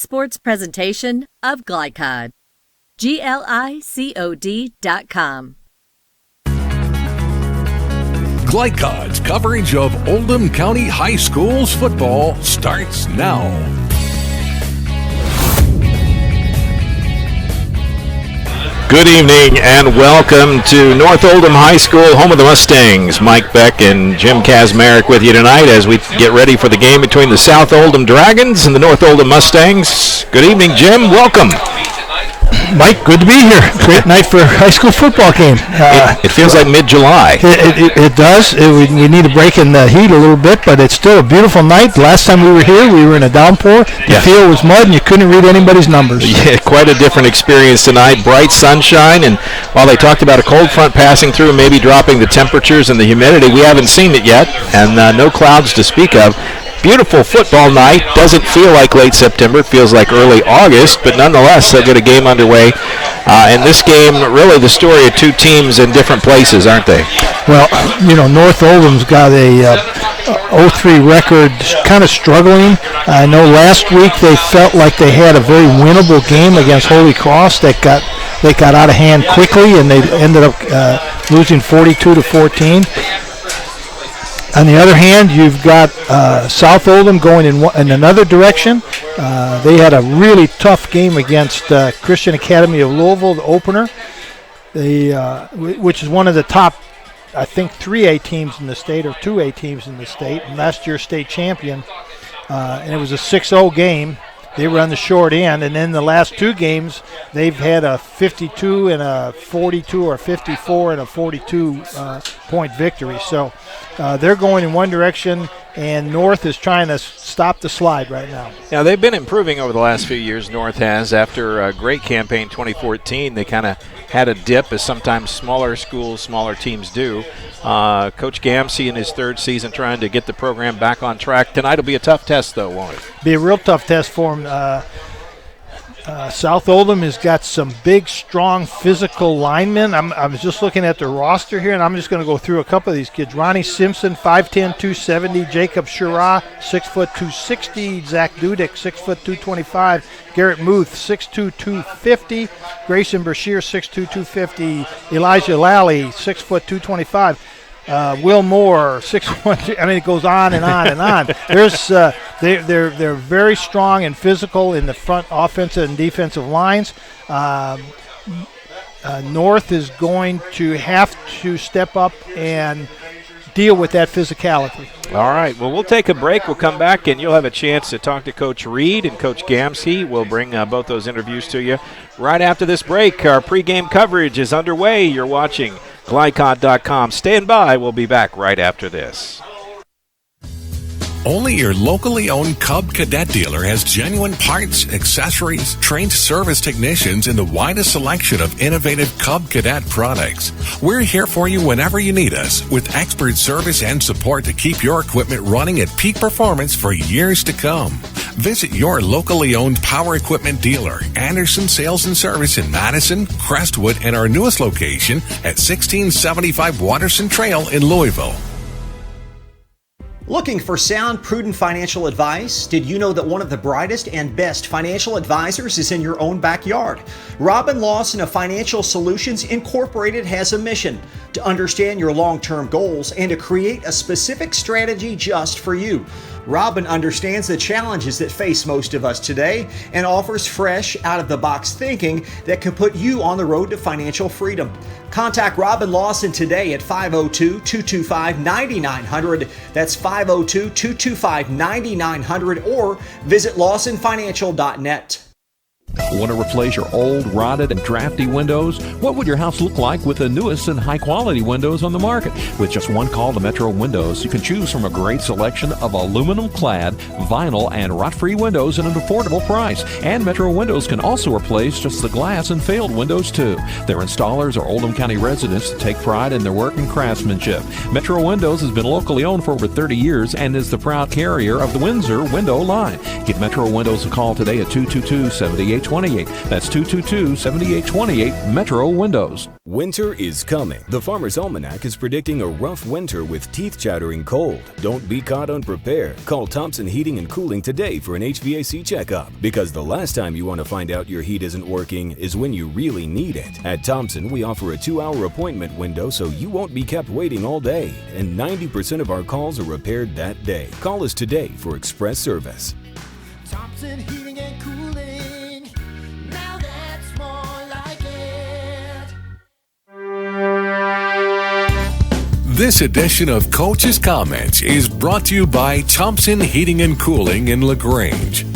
sports presentation of Glycod. GLICOD.com. Glycod's coverage of Oldham County High School's football starts now. Good evening and welcome to North Oldham High School, home of the Mustangs. Mike Beck and Jim Kazmarek with you tonight as we get ready for the game between the South Oldham Dragons and the North Oldham Mustangs. Good evening, Jim. Welcome. Mike, good to be here. Great night for a high school football game. It feels like mid-July. It does. We need a break in the heat a little bit, but it's still a beautiful night. Last time we were here, we were in a downpour. The field was mud, and you couldn't read anybody's numbers. Yeah, quite a different experience tonight. Bright sunshine, and while they talked about a cold front passing through and maybe dropping the temperatures and the humidity, we haven't seen it yet, and no clouds to speak of. Beautiful football night. Doesn't feel like late September. It feels like early August, but nonetheless, they'll get a game underway. And this game, really the story of two teams in different places, aren't they? Well, North Oldham's got a 0-3 record, kind of struggling. I know last week they felt like they had a very winnable game against Holy Cross that got out of hand quickly, and they ended up losing 42-14. On the other hand, you've got South Oldham going in another direction. They had a really tough game against Christian Academy of Louisville, the opener, which is one of the top, I think, 3A teams in the state or 2A teams in the state, and last year's state champion. And it was a 6-0 game. They were on the short end, and then the last two games, they've had a 52 and a 42 or 54 and a 42 point victory. So they're going in one direction, and North is trying to stop the slide right now. Yeah, they've been improving over the last few years, North has. After a great campaign 2014, they kind of had a dip, as sometimes smaller schools, smaller teams do. Coach Gamsey in his third season trying to get the program back on track. Tonight will be a tough test, though, won't it? Be a real tough test for him. South Oldham has got some big, strong, physical linemen. I was just looking at the roster here, and I'm just going to go through a couple of these kids. Ronnie Simpson, 5'10", 270. Jacob Shira, 6', 260. Zach Dudek, 6', 225. Garrett Muth, 6'2", 250. Grayson Brashear, 6'2", 250. Elijah Lally, 6', 225. Will Moore, 6'1". I mean, it goes on and on and on. There's they're very strong and physical in the front offensive and defensive lines. North is going to have to step up and deal with that physicality. All right. Well, we'll take a break. We'll come back, and you'll have a chance to talk to Coach Reed and Coach Gamsey. We'll bring both those interviews to you right after this break. Our pregame coverage is underway. You're watching Glycod.com. Stand by. We'll be back right after this. Only your locally owned Cub Cadet dealer has genuine parts, accessories, trained service technicians, and the widest selection of innovative Cub Cadet products. We're here for you whenever you need us, with expert service and support to keep your equipment running at peak performance for years to come. Visit your locally owned power equipment dealer, Anderson Sales and Service in Madison, Crestwood, and our newest location at 1675 Watterson Trail in Louisville. Looking for sound, prudent financial advice? Did you know that one of the brightest and best financial advisors is in your own backyard? Robin Lawson of Financial Solutions Incorporated has a mission to understand your long-term goals and to create a specific strategy just for you. Robin understands the challenges that face most of us today and offers fresh, out-of-the-box thinking that can put you on the road to financial freedom. Contact Robin Lawson today at 502-225-9900. That's 502-225-9900, or visit lawsonfinancial.net. Want to replace your old, rotted, and drafty windows? What would your house look like with the newest and high-quality windows on the market? With just one call to Metro Windows, you can choose from a great selection of aluminum-clad, vinyl, and rot-free windows at an affordable price. And Metro Windows can also replace just the glass and failed windows, too. Their installers are Oldham County residents that take pride in their work and craftsmanship. Metro Windows has been locally owned for over 30 years and is the proud carrier of the Windsor window line. Give Metro Windows a call today at 222-7820. 7828. That's 222-7828, Metro Windows. Winter is coming. The Farmer's Almanac is predicting a rough winter with teeth-chattering cold. Don't be caught unprepared. Call Thompson Heating and Cooling today for an HVAC checkup, because the last time you want to find out your heat isn't working is when you really need it. At Thompson, we offer a 2-hour appointment window so you won't be kept waiting all day, and 90% of our calls are repaired that day. Call us today for express service. Thompson Heating and Cooling. Now that's more like it. This edition of Coach's Comments is brought to you by Thompson Heating and Cooling in LaGrange.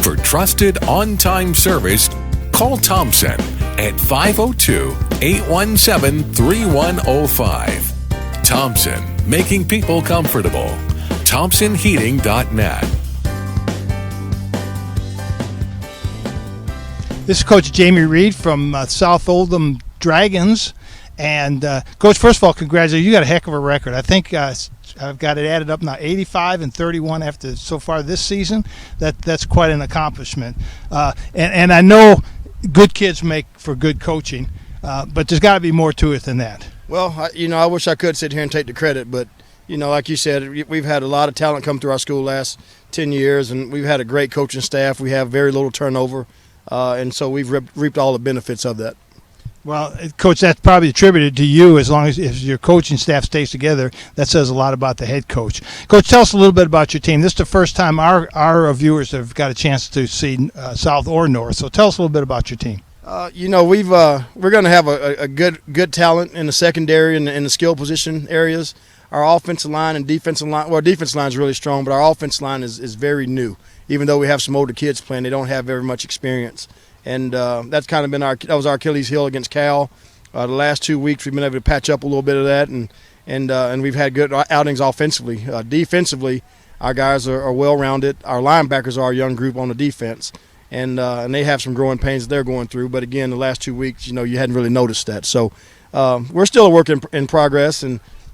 For trusted on-time service, call Thompson at 502-817-3105. Thompson, making people comfortable. ThompsonHeating.net. This is Coach Jamie Reed from South Oldham Dragons. And, Coach, first of all, congratulations. You got a heck of a record. I think I've got it added up now, 85-31 after so far this season. That's quite an accomplishment. And I know good kids make for good coaching, but there's got to be more to it than that. Well, I wish I could sit here and take the credit, but, like you said, we've had a lot of talent come through our school last 10 years, and we've had a great coaching staff. We have very little turnover, and so we've reaped all the benefits of that. Well, Coach, that's probably attributed to you. As long as if your coaching staff stays together, that says a lot about the head coach. Coach, tell us a little bit about your team. This is the first time our viewers have got a chance to see South or North. So tell us a little bit about your team. We're going to have a good talent in the secondary and in the skill position areas. Our offensive line and defensive line, well, defensive line is really strong, but our offensive line is very new. Even though we have some older kids playing, they don't have very much experience. And that's kind of been that was our Achilles heel against Cal. The last 2 weeks we've been able to patch up a little bit of that, and we've had good outings offensively. Defensively, our guys are well-rounded. Our linebackers are our young group on the defense, and they have some growing pains that they're going through. But again, the last 2 weeks, you hadn't really noticed that. So we're still a work in progress,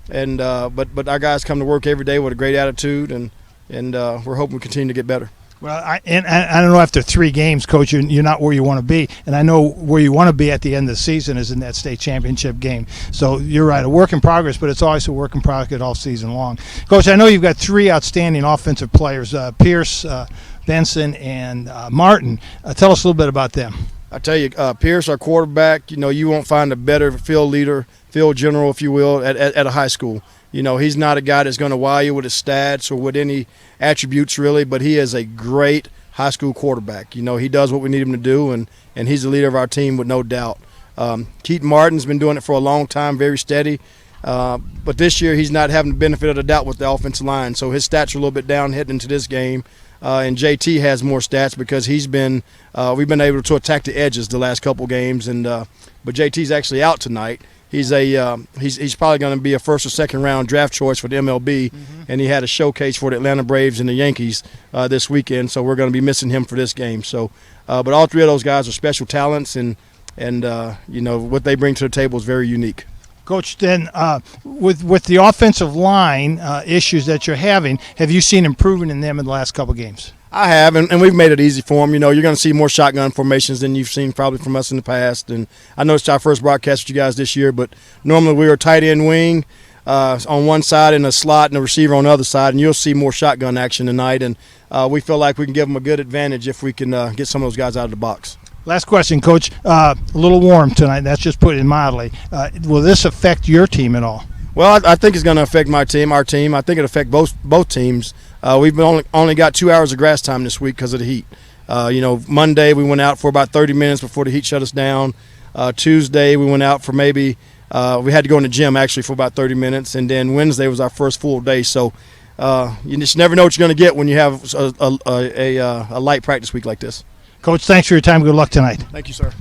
but our guys come to work every day with a great attitude, and we're hoping we continue to get better. Well, I don't know, after 3 games, Coach, you're not where you want to be. And I know where you want to be at the end of the season is in that state championship game. So you're right, a work in progress, but it's always a work in progress all season long. Coach, I know you've got 3 outstanding offensive players, Pierce, Benson, and Martin. Tell us a little bit about them. I tell you, Pierce, our quarterback, you won't find a better field leader, field general, if you will, at a high school. He's not a guy that's going to wow you with his stats or with any attributes really, but he is a great high school quarterback. He does what we need him to do, and he's the leader of our team with no doubt. Keaton Martin's been doing it for a long time, very steady. But this year he's not having the benefit of the doubt with the offensive line, so his stats are a little bit down heading into this game. And JT has more stats because we've been able to attack the edges the last couple games, but JT's actually out tonight. He's probably going to be a first or second round draft choice for the MLB, and he had a showcase for the Atlanta Braves and the Yankees this weekend, so we're going to be missing him for this game. So, but all 3 of those guys are special talents, and what they bring to the table is very unique. Coach, then with the offensive line issues that you're having, have you seen improvement in them in the last couple of games? I have, and we've made it easy for them. You're going to see more shotgun formations than you've seen probably from us in the past. And I know it's our first broadcast with you guys this year, but normally we were tight end wing on one side and a slot and a receiver on the other side, and you'll see more shotgun action tonight. And we feel like we can give them a good advantage if we can get some of those guys out of the box. Last question, Coach. A little warm tonight. That's just putting it mildly. Will this affect your team at all? Well, I think it's going to affect our team. I think it'll affect both teams. We've only got 2 hours of grass time this week because of the heat. Monday we went out for about 30 minutes before the heat shut us down. Tuesday we went out for maybe we had to go in the gym actually for about 30 minutes, and then Wednesday was our first full day. So you just never know what you're going to get when you have a light practice week like this. Coach, thanks for your time. Good luck tonight. Thank you, sir.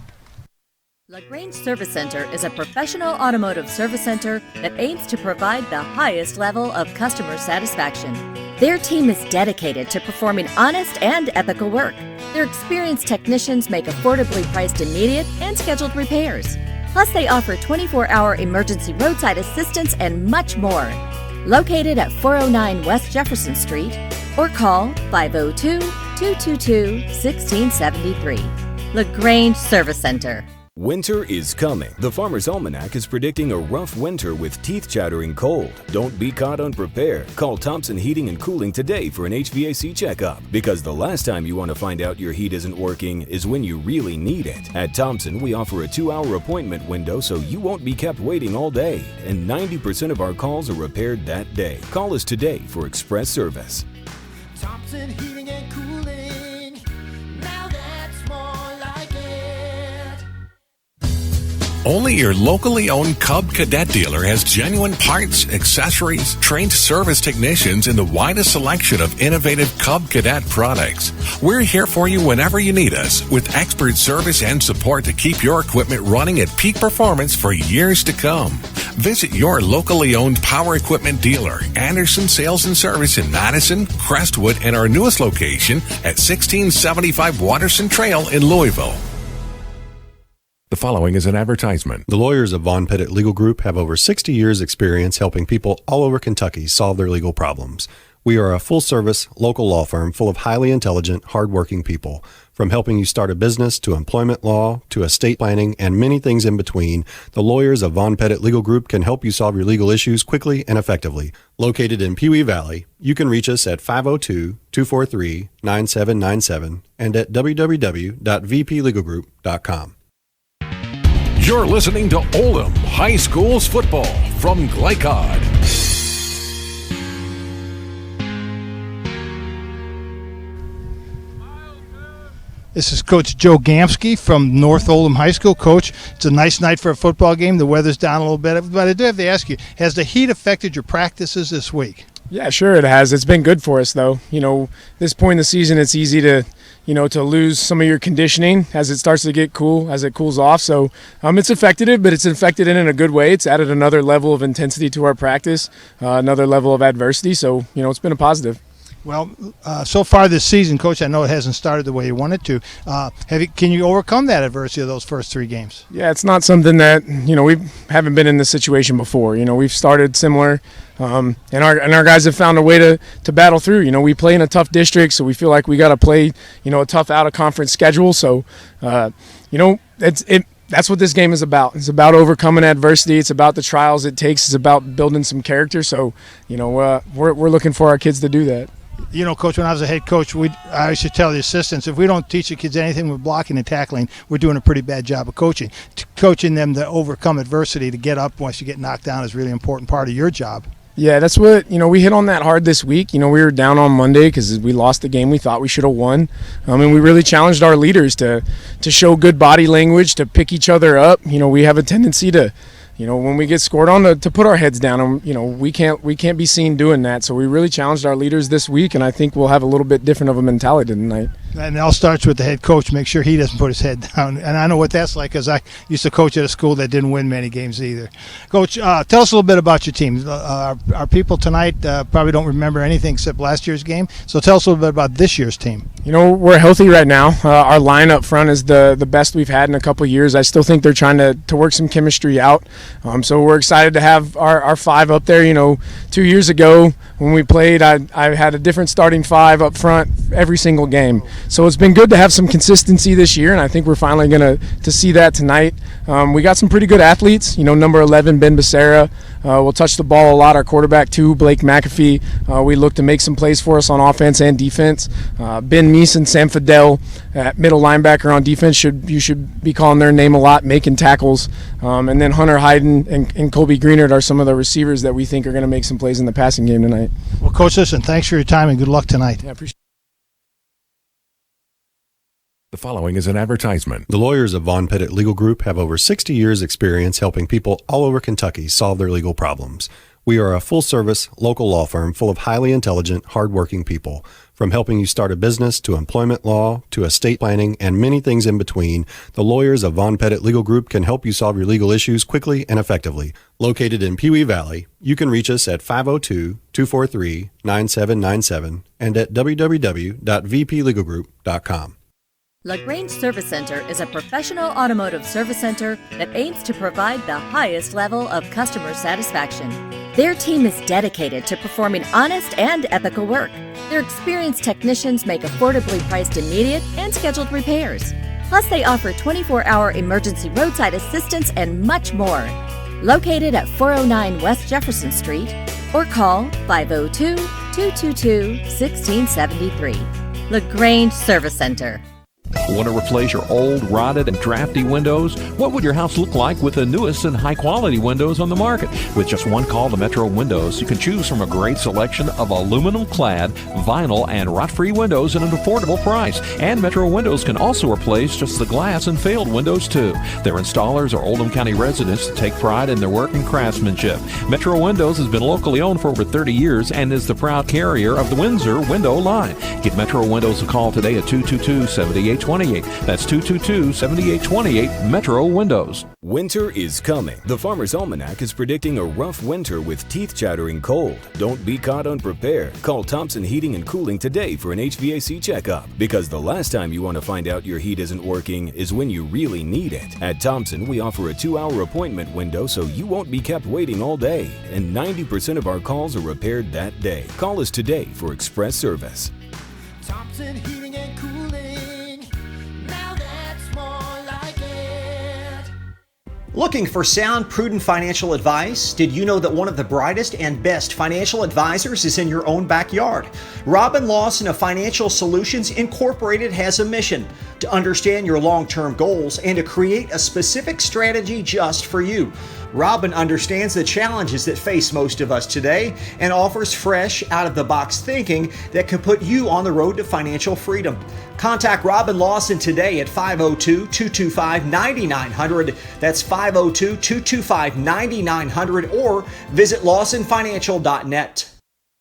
LaGrange Service Center is a professional automotive service center that aims to provide the highest level of customer satisfaction. Their team is dedicated to performing honest and ethical work. Their experienced technicians make affordably priced immediate and scheduled repairs. Plus, they offer 24-hour emergency roadside assistance and much more. Located at 409 West Jefferson Street, or call 502-222-1673. LaGrange Service Center. Winter is coming. The Farmer's Almanac is predicting a rough winter with teeth-chattering cold. Don't be caught unprepared. Call Thompson Heating and Cooling today for an HVAC checkup, because the last time you want to find out your heat isn't working is when you really need it. At Thompson, we offer a 2-hour appointment window so you won't be kept waiting all day, and 90% of our calls are repaired that day. Call us today for express service. Thompson Heating and Cooling. Now that's more like it. Only your locally owned Cub Cadet dealer has genuine parts, accessories, trained service technicians, and the widest selection of innovative Cub Cadet products. We're here for you whenever you need us, with expert service and support to keep your equipment running at peak performance for years to come. Visit your locally owned power equipment dealer, Anderson Sales and Service in Madison, Crestwood, and our newest location at 1675 Watterson Trail in Louisville. The following is an advertisement. The lawyers of Von Pettit Legal Group have over 60 years' experience helping people all over Kentucky solve their legal problems. We are a full-service, local law firm full of highly intelligent, hardworking people. From helping you start a business to employment law to estate planning and many things in between, the lawyers of Von Pettit Legal Group can help you solve your legal issues quickly and effectively. Located in Pewee Valley, you can reach us at 502-243-9797 and at www.vplegalgroup.com. You're listening to Oldham High School's football from Glycod. This is Coach Joe Gamsky from North Oldham High School. Coach, it's a nice night for a football game. The weather's down a little bit, but I do have to ask you, has the heat affected your practices this week? Yeah, sure it has. It's been good for us, though. You know, this point in the season, it's easy to lose some of your conditioning as it starts to get cool, as it cools off. So it's affected it, but it's affected it in a good way. It's added another level of intensity to our practice, another level of adversity. So, it's been a positive. Well, so far this season, Coach, I know it hasn't started the way you wanted to. Can you overcome that adversity of those first 3 games? Yeah, it's not something that, we haven't been in this situation before. We've started similar, and our guys have found a way to battle through. We play in a tough district, so we feel like we got to play, a tough out-of-conference schedule. So, that's what this game is about. It's about overcoming adversity. It's about the trials it takes. It's about building some character. So, we're looking for our kids to do that. Coach, when I was a head coach, I used to tell the assistants, if we don't teach the kids anything with blocking and tackling, we're doing a pretty bad job of coaching. Coaching them to overcome adversity, to get up once you get knocked down, is a really important part of your job. Yeah, that's what, we hit on that hard this week. We were down on Monday because we lost the game we thought we should have won. And we really challenged our leaders to show good body language, to pick each other up. We have a tendency to, when we get scored on, to put our heads down, and we can't be seen doing that. So we really challenged our leaders this week, and I think we'll have a little bit different of a mentality tonight. And it all starts with the head coach. Make sure he doesn't put his head down. And I know what that's like, because I used to coach at a school that didn't win many games either. Coach, tell us a little bit about your team. Our people tonight probably don't remember anything except last year's game. So tell us a little bit about this year's team. We're healthy right now. Our line up front is the best we've had in a couple of years. I still think they're trying to work some chemistry out. So we're excited to have our 5 up there. 2 years ago when we played, I had a different starting 5 up front every single game. So it's been good to have some consistency this year, and I think we're finally going to see that tonight. We got some pretty good athletes. Number 11, Ben Becerra, will touch the ball a lot. Our quarterback, too, Blake McAfee. We look to make some plays for us on offense and defense. Ben Meese and Sam Fidel at middle linebacker on defense. You should be calling their name a lot, making tackles. And then Hunter Hayden and Colby Greenard are some of the receivers that we think are going to make some plays in the passing game tonight. Well, Coach, listen, thanks for your time and good luck tonight. Yeah, appreciate it. The following is an advertisement. The lawyers of Von Pettit Legal Group have over 60 years' experience helping people all over Kentucky solve their legal problems. We are a full-service, local law firm full of highly intelligent, hardworking people. From helping you start a business to employment law to estate planning and many things in between, the lawyers of Von Pettit Legal Group can help you solve your legal issues quickly and effectively. Located in Pewee Valley, you can reach us at 502-243-9797 and at www.vplegalgroup.com. LaGrange Service Center is a professional automotive service center that aims to provide the highest level of customer satisfaction. Their team is dedicated to performing honest and ethical work. Their experienced technicians make affordably priced immediate and scheduled repairs. Plus, they offer 24-hour emergency roadside assistance and much more. Located at 409 West Jefferson Street, or call 502-222-1673. LaGrange Service Center. Want to replace your old, rotted, and drafty windows? What would your house look like with the newest and high-quality windows on the market? With just one call to Metro Windows, you can choose from a great selection of aluminum-clad, vinyl, and rot-free windows at an affordable price. And Metro Windows can also replace just the glass and failed windows, too. Their installers are Oldham County residents that take pride in their work and craftsmanship. Metro Windows has been locally owned for over 30 years and is the proud carrier of the Windsor window line. Give Metro Windows a call today at 222-7828. That's 222-7828 Metro Windows. Winter is coming. The Farmer's Almanac is predicting a rough winter with teeth-chattering cold. Don't be caught unprepared. Call Thompson Heating and Cooling today for an HVAC checkup, because the last time you want to find out your heat isn't working is when you really need it. At Thompson, we offer a 2-hour appointment window so you won't be kept waiting all day, and 90% of our calls are repaired that day. Call us today for express service. Thompson Heating and Cooling. Now that's more like it. Looking for sound, prudent financial advice? Did you know that one of the brightest and best financial advisors is in your own backyard? Robin Lawson of Financial Solutions Incorporated has a mission to understand your long-term goals and to create a specific strategy just for you. Robin understands the challenges that face most of us today and offers fresh, out-of-the-box thinking that can put you on the road to financial freedom. Contact Robin Lawson today at 502-225-9900. That's 502-225-9900, or visit lawsonfinancial.net.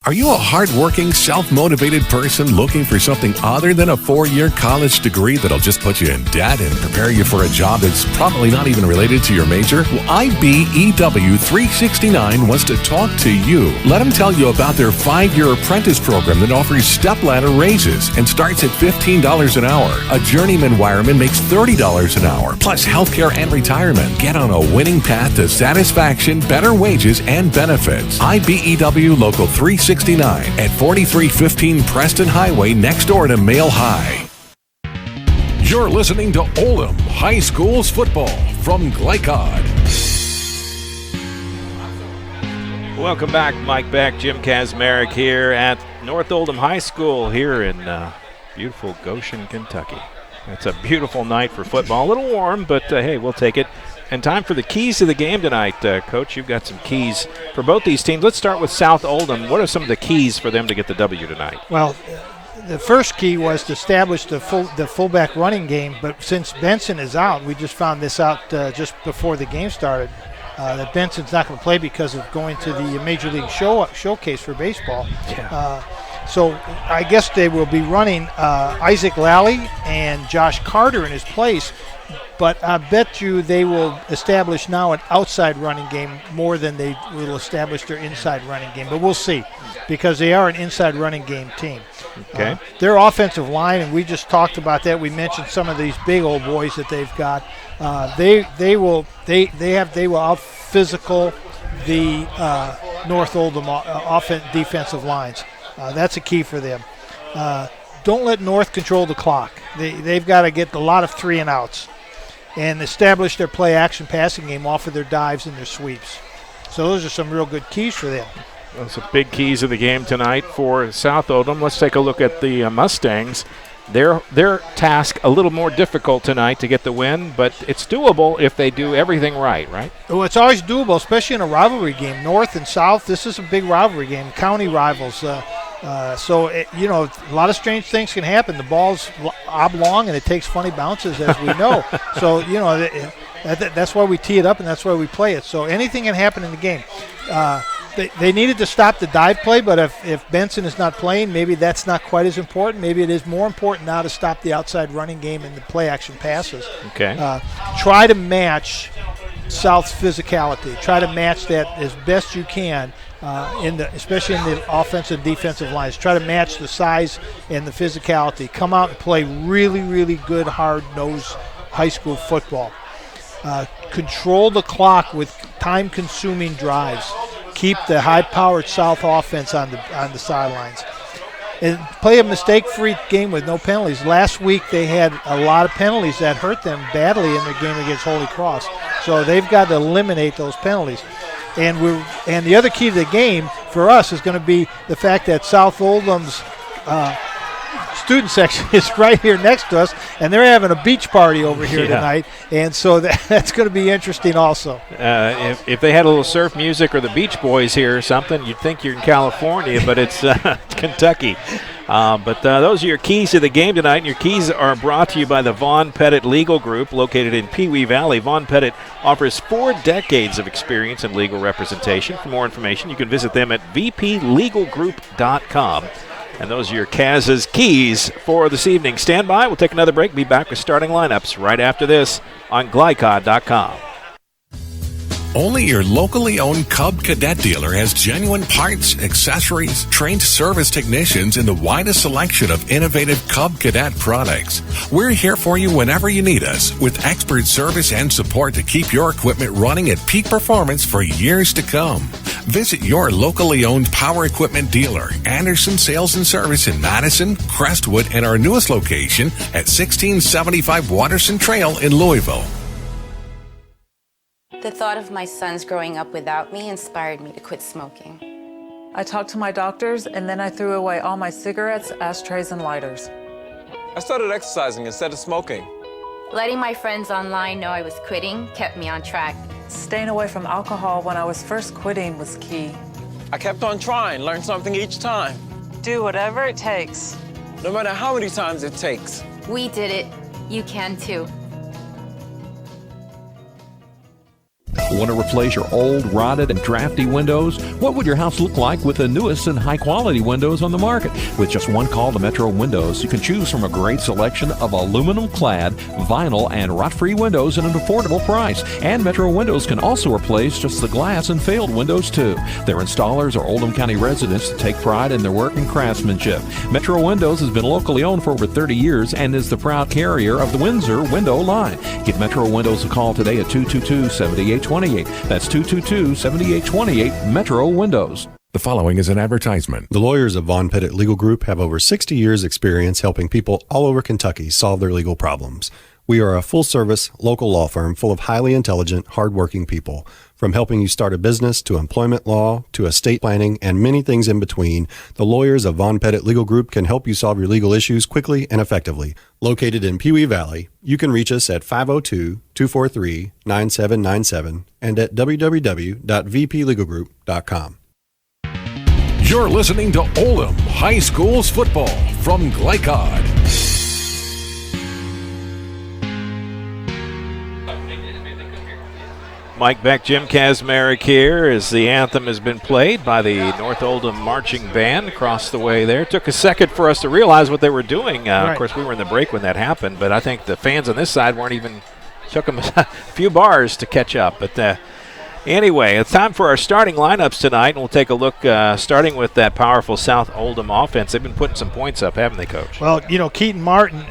Are you a hardworking, self-motivated person looking for something other than a 4-year college degree that'll just put you in debt and prepare you for a job that's probably not even related to your major? Well, IBEW 369 wants to talk to you. Let them tell you about their 5-year apprentice program that offers step-ladder raises and starts at $15 an hour. A journeyman wireman makes $30 an hour, plus healthcare and retirement. Get on a winning path to satisfaction, better wages, and benefits. IBEW Local 369 at 4315 Preston Highway, next door to Mail High. You're listening to Oldham High School's football from Glycod. Welcome back. Mike Beck, Jim Kazmarek here at North Oldham High School here in beautiful Goshen, Kentucky. It's a beautiful night for football. A little warm, but hey, we'll take it. And time for the keys to the game tonight. Coach, you've got some keys for both these teams. Let's start with South Oldham. What are some of the keys for them to get the W tonight? Well, the first key was to establish the fullback running game, but since Benson is out, we just found this out just before the game started, that Benson's not going to play because of going to the Major League Showcase for baseball. Yeah. So I guess they will be running Isaac Lally and Josh Carter in his place. But I bet you they will establish now an outside running game more than they will establish their inside running game. But we'll see, because they are an inside running game team. Okay. Their offensive line, and we just talked about that. We mentioned some of these big old boys that they've got. They will out physical the North Oldham defensive lines. That's a key for them. Don't let North control the clock. They've got to get a lot of 3 and outs and establish their play-action passing game off of their dives and their sweeps. So those are some real good keys for them. Those are big keys of the game tonight for South Oldham. Let's take a look at the Mustangs. Their task a little more difficult tonight to get the win, but it's doable if they do everything right? Well, it's always doable, especially in a rivalry game. North and South, this is a big rivalry game, county rivals. A lot of strange things can happen. The ball's oblong, and it takes funny bounces, as we know. So, that's why we tee it up, and that's why we play it. So anything can happen in the game. They needed to stop the dive play, but if Benson is not playing, maybe that's not quite as important. Maybe it is more important now to stop the outside running game and the play-action passes. Okay. Try to match South's physicality. Try to match that as best you can. Especially in the offensive and defensive lines. Try to match the size and the physicality. Come out and play really, really good, hard-nosed high school football. Control the clock with time-consuming drives. Keep the high-powered South offense on the sidelines. and play a mistake-free game with no penalties. Last week they had a lot of penalties that hurt them badly in their game against Holy Cross. So they've got to eliminate those penalties. And the other key to the game for us is going to be the fact that South Oldham's student section is right here next to us, and they're having a beach party over here tonight, and so that's going to be interesting also. If they had a little surf music or the Beach Boys here or something, you'd think you're in California, but it's Kentucky. But those are your keys to the game tonight, and your keys are brought to you by the Vaughn Pettit Legal Group, located in Pee Wee Valley. Vaughn Pettit offers 4 decades of experience in legal representation. For more information, you can visit them at vplegalgroup.com. And those are your Kaz's keys for this evening. Stand by. We'll take another break. Be back with starting lineups right after this on Glycod.com. Only your locally owned Cub Cadet dealer has genuine parts, accessories, trained service technicians, and the widest selection of innovative Cub Cadet products. We're here for you whenever you need us, with expert service and support to keep your equipment running at peak performance for years to come. Visit your locally owned power equipment dealer, Anderson Sales and Service in Madison, Crestwood, and our newest location at 1675 Watterson Trail in Louisville. The thought of my sons growing up without me inspired me to quit smoking. I talked to my doctors, and then I threw away all my cigarettes, ashtrays, and lighters. I started exercising instead of smoking. Letting my friends online know I was quitting kept me on track. Staying away from alcohol when I was first quitting was key. I kept on trying, learned something each time. Do whatever it takes. No matter how many times it takes. We did it. You can too. Want to replace your old, rotted, and drafty windows? What would your house look like with the newest and high-quality windows on the market? With just one call to Metro Windows, you can choose from a great selection of aluminum-clad, vinyl, and rot-free windows at an affordable price. And Metro Windows can also replace just the glass and failed windows, too. Their installers are Oldham County residents that take pride in their work and craftsmanship. Metro Windows has been locally owned for over 30 years and is the proud carrier of the Windsor window line. Give Metro Windows a call today at 222-7828. That's 222-7828 Metro Windows. The following is an advertisement. The lawyers of Vaughn Pettit Legal Group have over 60 years' experience helping people all over Kentucky solve their legal problems. We are a full-service, local law firm full of highly intelligent, hardworking people. From helping you start a business to employment law to estate planning and many things in between, the lawyers of Vaughn Pettit Legal Group can help you solve your legal issues quickly and effectively. Located in Pee Wee Valley, you can reach us at 502-243-9797 and at www.vplegalgroup.com. You're listening to Oldham High School's football from Glycod. Mike Beck, Jim Kazmarek here as the anthem has been played by the North Oldham Marching Band across the way there. It took a second for us to realize what they were doing. Of course, we were in the break when that happened, but I think the fans on this side took them a few bars to catch up. But anyway, it's time for our starting lineups tonight, and we'll take a look starting with that powerful South Oldham offense. They've been putting some points up, haven't they, Coach? Well, Keaton Martin,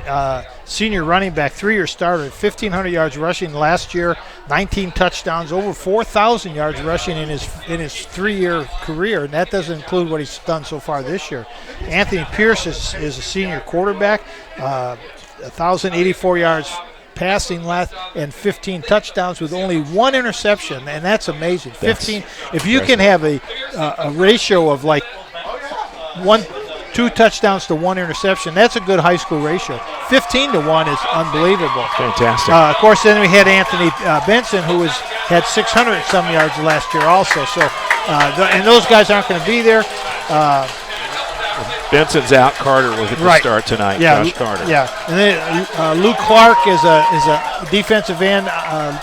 senior running back, 3-year starter, 1,500 yards rushing last year, 19 touchdowns, over 4,000 yards rushing in his 3-year career, and that doesn't include what he's done so far this year. Anthony Pierce is a senior quarterback, 1,084 yards passing last and 15 touchdowns with only 1 interception, and that's amazing. 15. If you can have a ratio of like 2 touchdowns to 1 interception, that's a good high school ratio. 15 to 1 is unbelievable. Fantastic. Of course, then we had Anthony Benson, who had 600-some yards last year also. So, and those guys aren't going to be there. Benson's out. Carter will get the start tonight. Josh Carter. Yeah, and then Luke Clark is a defensive end,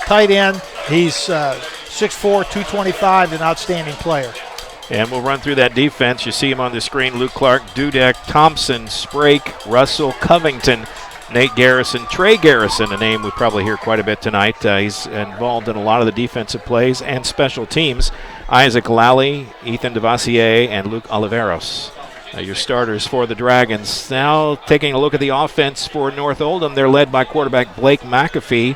tight end. He's 6'4", 225, an outstanding player. And we'll run through that defense. You see him on the screen. Luke Clark, Dudek, Thompson, Sprake, Russell, Covington, Nate Garrison, Trey Garrison, a name we probably hear quite a bit tonight. He's involved in a lot of the defensive plays and special teams. Isaac Lally, Ethan DeVassier, and Luke Oliveros. Your starters for the Dragons. Now taking a look at the offense for North Oldham. They're led by quarterback Blake McAfee,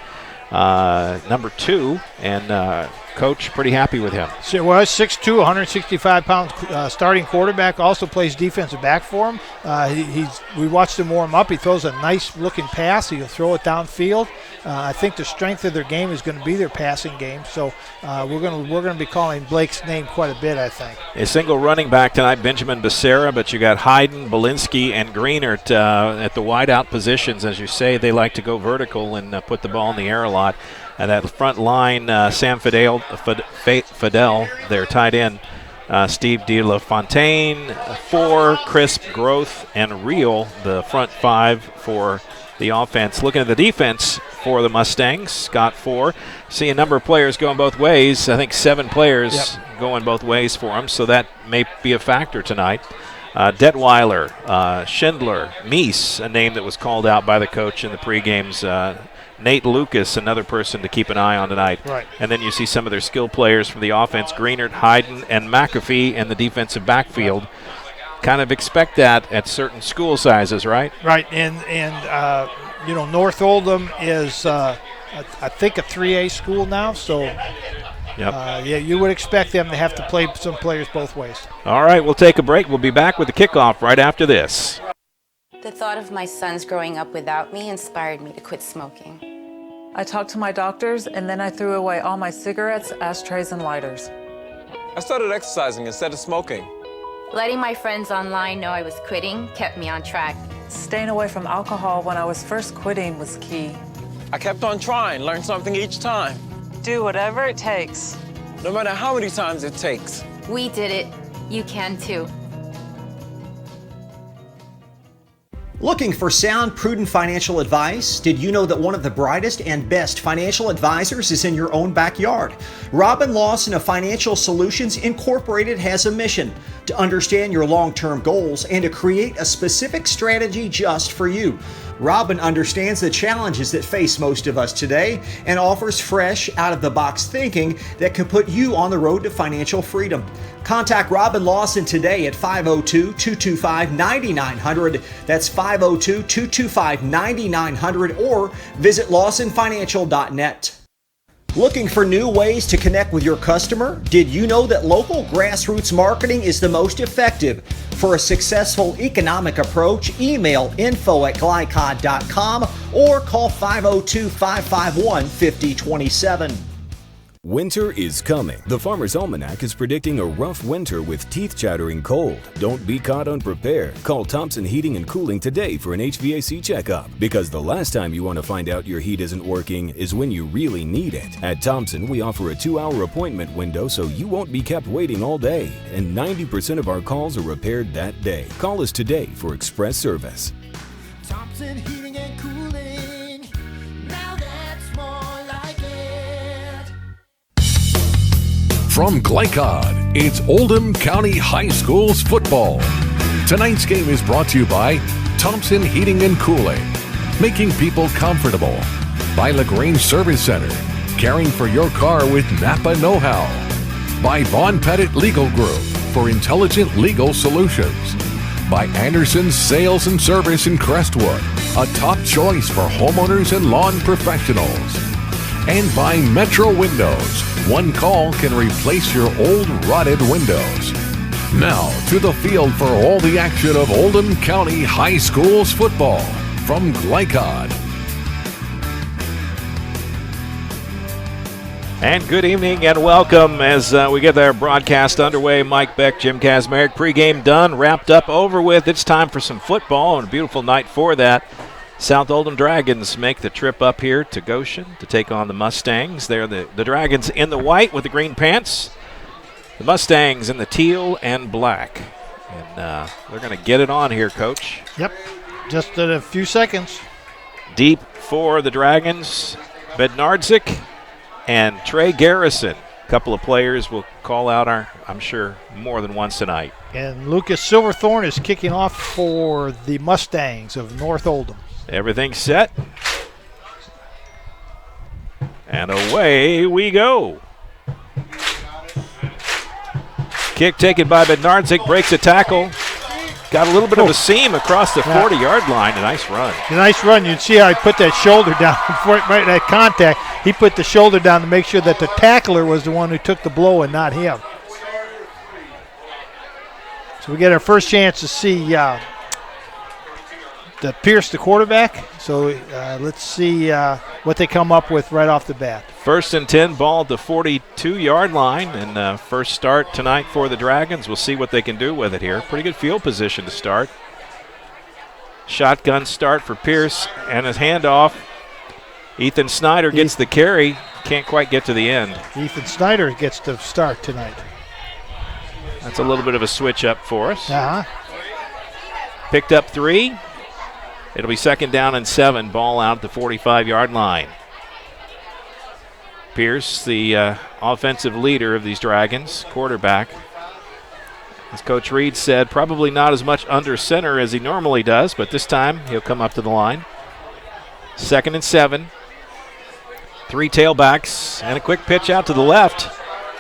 number 2, and Coach pretty happy with him. So, well, 6'2", 165-pound starting quarterback. Also plays defensive back for him. We watched him warm up. He throws a nice-looking pass. He'll throw it downfield. I think the strength of their game is going to be their passing game. So we're going to be calling Blake's name quite a bit, I think. A single running back tonight, Benjamin Becerra, but you got Hayden, Belinsky, and Greenert at the wideout positions. As you say, they like to go vertical and put the ball in the air a lot. And that front line, Sam Fidel, their tight end, Steve De La Fontaine, 4, Crisp, Groth, and Reel, the front 5 for the offense. Looking at the defense for the Mustangs, Scott 4. See a number of players going both ways. I think 7 players going both ways for them, so that may be a factor tonight. Detweiler, Schindler, Meese, a name that was called out by the coach in the pregames. Nate Lucas, another person to keep an eye on tonight. Right. And then you see some of their skill players from the offense, Greenert, Hayden, and McAfee in the defensive backfield. Kind of expect that at certain school sizes, right? Right, and North Oldham is, I think, a 3A school now, so you would expect them to have to play some players both ways. All right, we'll take a break. We'll be back with the kickoff right after this. The thought of my sons growing up without me inspired me to quit smoking. I talked to my doctors, and then I threw away all my cigarettes, ashtrays, and lighters. I started exercising instead of smoking. Letting my friends online know I was quitting kept me on track. Staying away from alcohol when I was first quitting was key. I kept on trying, learned something each time. Do whatever it takes. No matter how many times it takes. We did it. You can too. Looking for sound, prudent financial advice? Did you know that one of the brightest and best financial advisors is in your own backyard? Robin Lawson of Financial Solutions Incorporated has a mission to understand your long-term goals and to create a specific strategy just for you. Robin understands the challenges that face most of us today and offers fresh, out-of-the-box thinking that can put you on the road to financial freedom. Contact Robin Lawson today at 502-225-9900. That's 502-225-9900 or visit lawsonfinancial.net. Looking for new ways to connect with your customer? Did you know that local grassroots marketing is the most effective? For a successful economic approach, email info@glycod.com or call 502-551-5027. Winter is coming. The Farmer's Almanac is predicting a rough winter with teeth-chattering cold. Don't be caught unprepared. Call Thompson Heating and Cooling today for an HVAC checkup, because the last time you want to find out your heat isn't working is when you really need it. At Thompson, we offer a 2-hour appointment window so you won't be kept waiting all day, and 90% of our calls are repaired that day. Call us today for express service. Thompson Heating and Cooling. Now that's more like it. From Glycod, it's Oldham County High School's football. Tonight's game is brought to you by Thompson Heating and Cooling, making people comfortable. By LaGrange Service Center, caring for your car with Napa know-how. By Vaughn Pettit Legal Group for intelligent legal solutions. By Anderson's Sales and Service in Crestwood, a top choice for homeowners and lawn professionals. And by Metro Windows. One call can replace your old rotted windows. Now to the field for all the action of Oldham County High School's football from Glycod. And good evening and welcome as we get our broadcast underway. Mike Beck, Jim Kazmarek, pregame done, wrapped up, over with. It's time for some football, and a beautiful night for that. South Oldham Dragons make the trip up here to Goshen to take on the Mustangs. They're the Dragons in the white with the green pants. The Mustangs in the teal and black. And they're going to get it on here, Coach. Yep, just in a few seconds. Deep for the Dragons, Bednardzik and Trey Garrison. A couple of players will call out, I'm sure, more than once tonight. And Lucas Silverthorne is kicking off for the Mustangs of North Oldham. Everything's set. And away we go. Kick taken by Bednardzik, breaks a tackle. Got a little bit of a seam across the 40-yard line. A nice run. A nice run. You can see how he put that shoulder down before it made that contact. he put the shoulder down to make sure that the tackler was the one who took the blow and not him. So we get our first chance to see the Pierce, the quarterback. So let's see what they come up with right off the bat. 1st and 10, ball at the 42-yard line, and first start tonight for the Dragons. We'll see what they can do with it here. Pretty good field position to start. Shotgun start for Pierce, and his handoff. Ethan Snyder gets the carry. Can't quite get to the end. Ethan Snyder gets to start tonight. That's a little bit of a switch up for us. Uh-huh. Picked up 3. It'll be 2nd down and 7. Ball out at the 45-yard line. Pierce, the offensive leader of these Dragons, quarterback. As Coach Reed said, probably not as much under center as he normally does, but this time he'll come up to the line. 2nd and 7. 3 tailbacks and a quick pitch out to the left.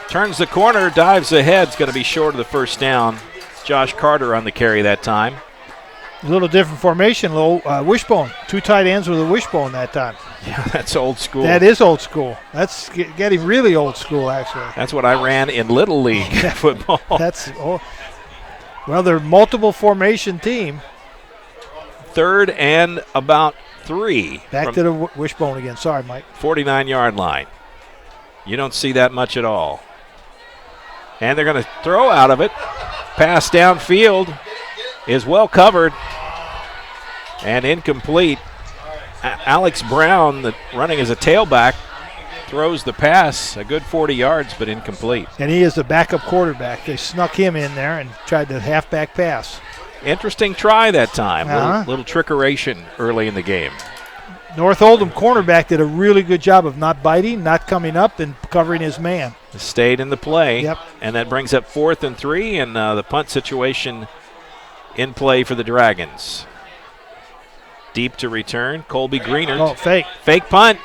Turns the corner, dives ahead. It's going to be short of the first down. Josh Carter on the carry that time. A little different formation, wishbone. 2 tight ends with a wishbone that time. Yeah, that's old school. That is old school. That's getting really old school, actually. That's what I ran in Little League football. Well, they're multiple formation team. 3rd and about 3. Back to the wishbone again. Sorry, Mike. 49-yard line. You don't see that much at all. And they're going to throw out of it. Pass downfield is well covered and incomplete. Alex Brown, running as a tailback, throws the pass a good 40 yards, but incomplete. And he is the backup quarterback. They snuck him in there and tried the halfback pass. Interesting try that time. Little trickeration early in the game. North Oldham cornerback did a really good job of not biting, not coming up, and covering his man. Stayed in the play. Yep. And that brings up 4th and 3, and the punt situation in play for the Dragons. Deep to return, Colby Greenert. Oh, fake. Fake punt.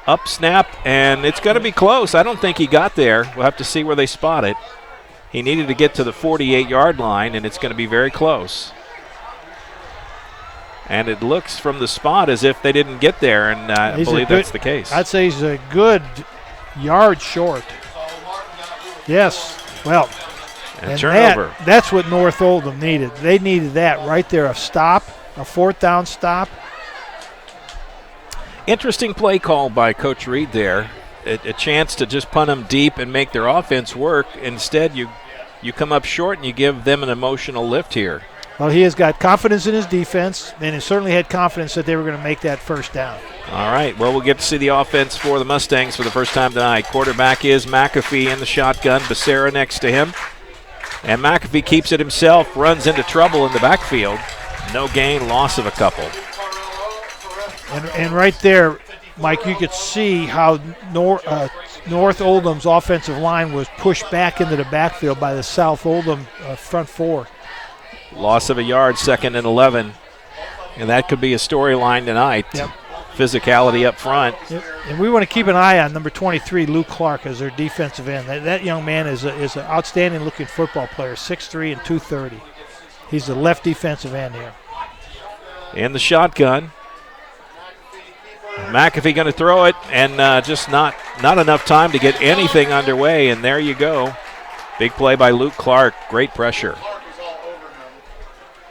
Up snap, and it's going to be close. I don't think he got there. We'll have to see where they spot it. He needed to get to the 48-yard line, and it's going to be very close. And it looks from the spot as if they didn't get there, and I believe that's the case. I'd say he's a good yard short. Yes, well. And turnover. That's what North Oldham needed. They needed that right there, a stop, a 4th down stop. Interesting play call by Coach Reed there. A chance to just punt them deep and make their offense work. Instead, you come up short and you give them an emotional lift here. Well, he has got confidence in his defense, and he certainly had confidence that they were going to make that first down. All right, well, we'll get to see the offense for the Mustangs for the first time tonight. Quarterback is McAfee in the shotgun, Becerra next to him. And McAfee keeps it himself, runs into trouble in the backfield. No gain, loss of a couple. And right there, Mike, you could see how North Oldham's offensive line was pushed back into the backfield by the South Oldham front 4. Loss of a yard, 2nd and 11. And that could be a storyline tonight. Yep. Physicality up front. Yep. And we want to keep an eye on number 23, Luke Clark, as their defensive end. That young man is an outstanding-looking football player, 6'3" and 230. He's the left defensive end here. In the shotgun. McAfee going to throw it, and just not enough time to get anything underway, and there you go. Big play by Luke Clark. Great pressure.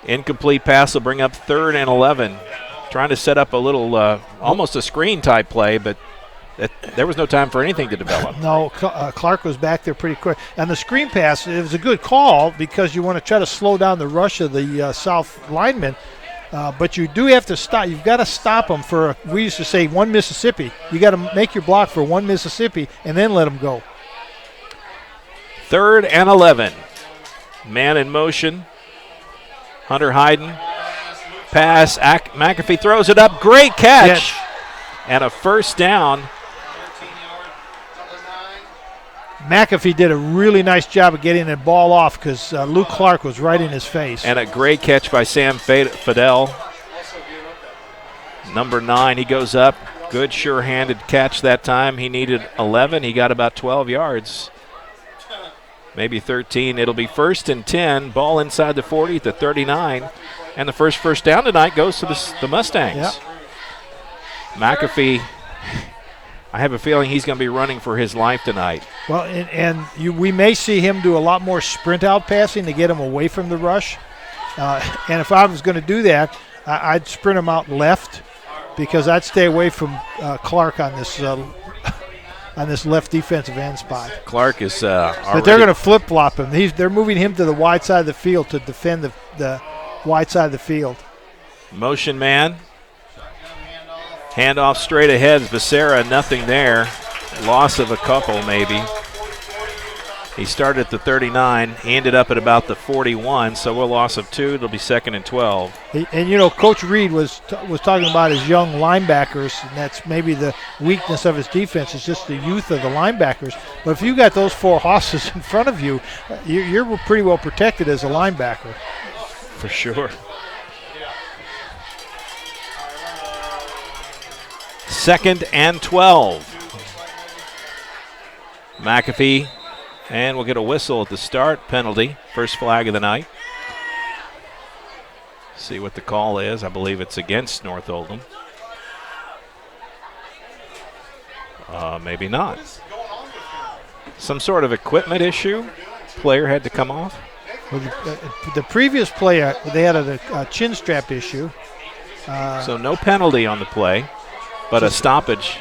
Incomplete pass will bring up 3rd and 11. Trying to set up a little, almost a screen type play, but there was no time for anything to develop. No, Clark was back there pretty quick. And the screen pass, it was a good call because you want to try to slow down the rush of the South linemen. But you do have to stop. You've got to stop them for, we used to say, 1 Mississippi. You got to make your block for 1 Mississippi and then let them go. 3rd and 11. Man in motion. Hunter Hayden. Pass. McAfee throws it up. Great catch. And a first down. McAfee did a really nice job of getting the ball off because Luke Clark was right in his face. And a great catch by Sam Fidel. Number 9, he goes up. Good sure-handed catch that time. He needed 11. He got about 12 yards. Maybe 13. It'll be 1st and 10. Ball inside the 40 at the 39. And the first down tonight goes to the Mustangs. Yep. McAfee I have a feeling he's going to be running for his life tonight. Well, we may see him do a lot more sprint out passing to get him away from the rush. And if I was going to do that, I'd sprint him out left because I'd stay away from Clark on this left defensive end spot. Clark is but they're going to flip-flop him. They're moving him to the wide side of the field to defend the wide side of the field. Motion man. Handoff straight ahead. Becerra, nothing there. Loss of a couple, maybe. He started at the 39. He ended up at about the 41, so a loss of 2. It'll be 2nd and 12. And Coach Reed was talking about his young linebackers, and that's maybe the weakness of his defense is just the youth of the linebackers. But if you got those 4 hosses in front of you, you're pretty well protected as a linebacker. For sure. 2nd and 12. McAfee, and we'll get a whistle at the start. Penalty, first flag of the night. See what the call is. I believe it's against North Oldham. Maybe not. Some sort of equipment issue. Player had to come off. Well, the previous player, they had a chin strap issue. So no penalty on the play, but a stoppage.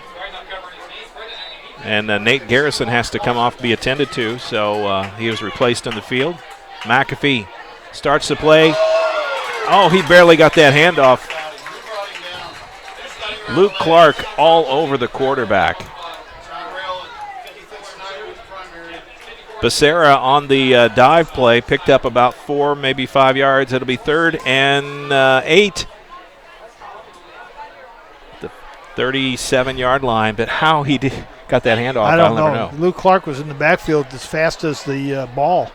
And Nate Garrison has to come off, be attended to, so he was replaced on the field. McAfee starts the play. Oh, he barely got that handoff. Luke Clark all over the quarterback. Becerra on the dive play picked up about 4, maybe 5 yards. It'll be 3rd and 8. The 37-yard line, but how he got that handoff, I'll never know. Luke Clark was in the backfield as fast as the ball.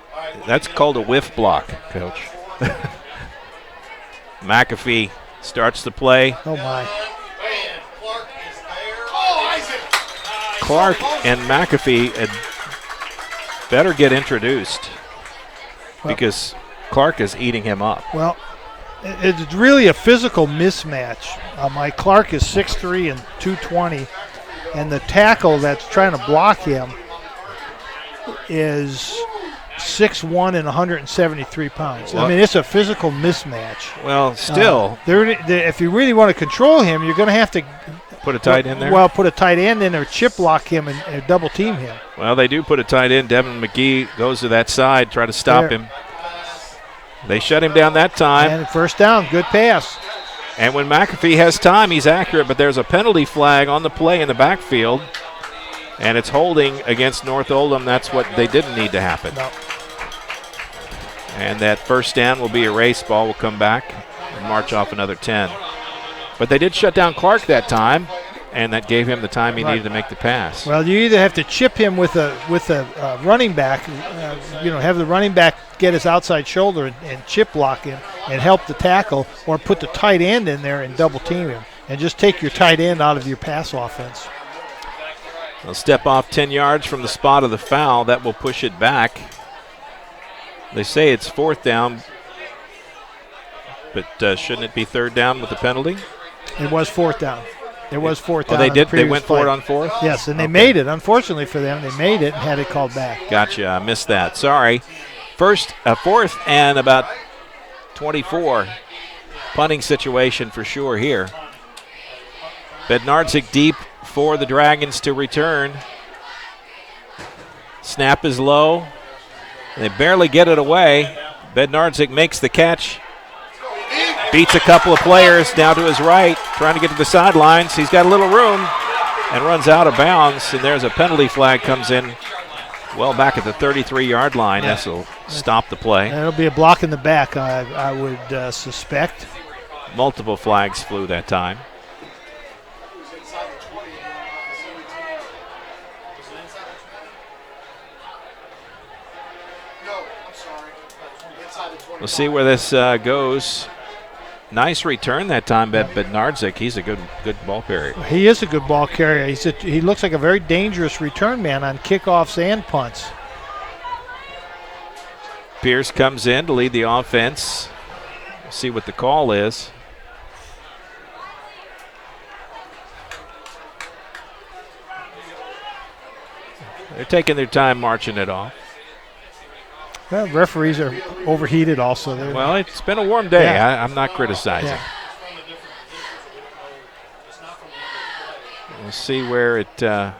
That's called a whiff block, Coach. McAfee starts the play. Oh, my. Clark and McAfee had better get introduced because Clark is eating him up. Well, it's really a physical mismatch. Mike Clark is 6'3" and 220, and the tackle that's trying to block him is 6'1" and 173 pounds. Well, I mean, it's a physical mismatch. Well, still. If you really want to control him, you're going to have to put a tight end there? Well, put a tight end in or chip block him and double team him. Well, they do put a tight end. Devin McGee goes to that side, try to stop him. They shut him down that time. And first down, good pass. And when McAfee has time, he's accurate, but there's a penalty flag on the play in the backfield, and it's holding against North Oldham. That's what they didn't need to happen. No. And that first down will be erased. Ball will come back and march off another 10. But they did shut down Clark that time, and that gave him the time he needed to make the pass. Well, you either have to chip him with a running back, have the running back get his outside shoulder and chip block him and help the tackle, or put the tight end in there and double team him, and just take your tight end out of your pass offense. They'll step off 10 yards from the spot of the foul. That will push it back. They say it's 4th down, but shouldn't it be 3rd down with the penalty? It was 4th down. It was 4th down. Oh, they did? They went play. for it on 4th? Yes, and they made it. Unfortunately for them, they made it and had it called back. Gotcha. I missed that. Sorry. 4th and about 24. Punting situation for sure here. Bednarczyk deep for the Dragons to return. Snap is low. They barely get it away. Bednarczyk makes the catch. Beats a couple of players down to his right, trying to get to the sidelines. He's got a little room and runs out of bounds, and there's a penalty flag comes in well back at the 33-yard line. Yeah. This will stop the play. And it'll be a block in the back, I would suspect. Multiple flags flew that time. We'll see where this goes. Nice return that time, Bednarczyk. He's a good ball carrier. He is a good ball carrier. He looks like a very dangerous return man on kickoffs and punts. Pierce comes in to lead the offense. We'll see what the call is. They're taking their time marching it off. Well, referees are overheated also. Well, it's been a warm day. Yeah. I'm not criticizing. Yeah. We'll see where it 10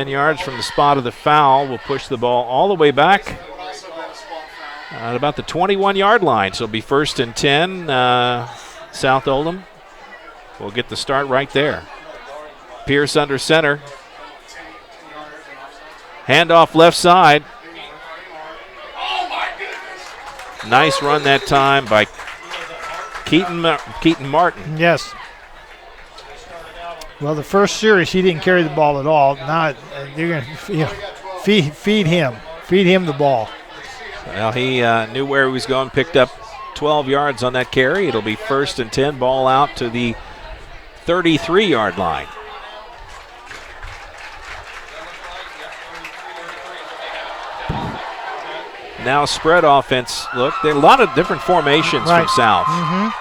yards from the spot of the foul. We'll push the ball all the way back at about the 21-yard line. So it'll be 1st and 10, South Oldham. We'll get the start right there. Pierce under center. Handoff left side. Nice run that time by Keaton Martin. Yes. Well, the first series he didn't carry the ball at all. Now you're going to feed him the ball. Well, he knew where he was going, picked up 12 yards on that carry. It'll be 1st and 10, ball out to the 33-yard line. Now spread offense. Look, there are a lot of different formations from South.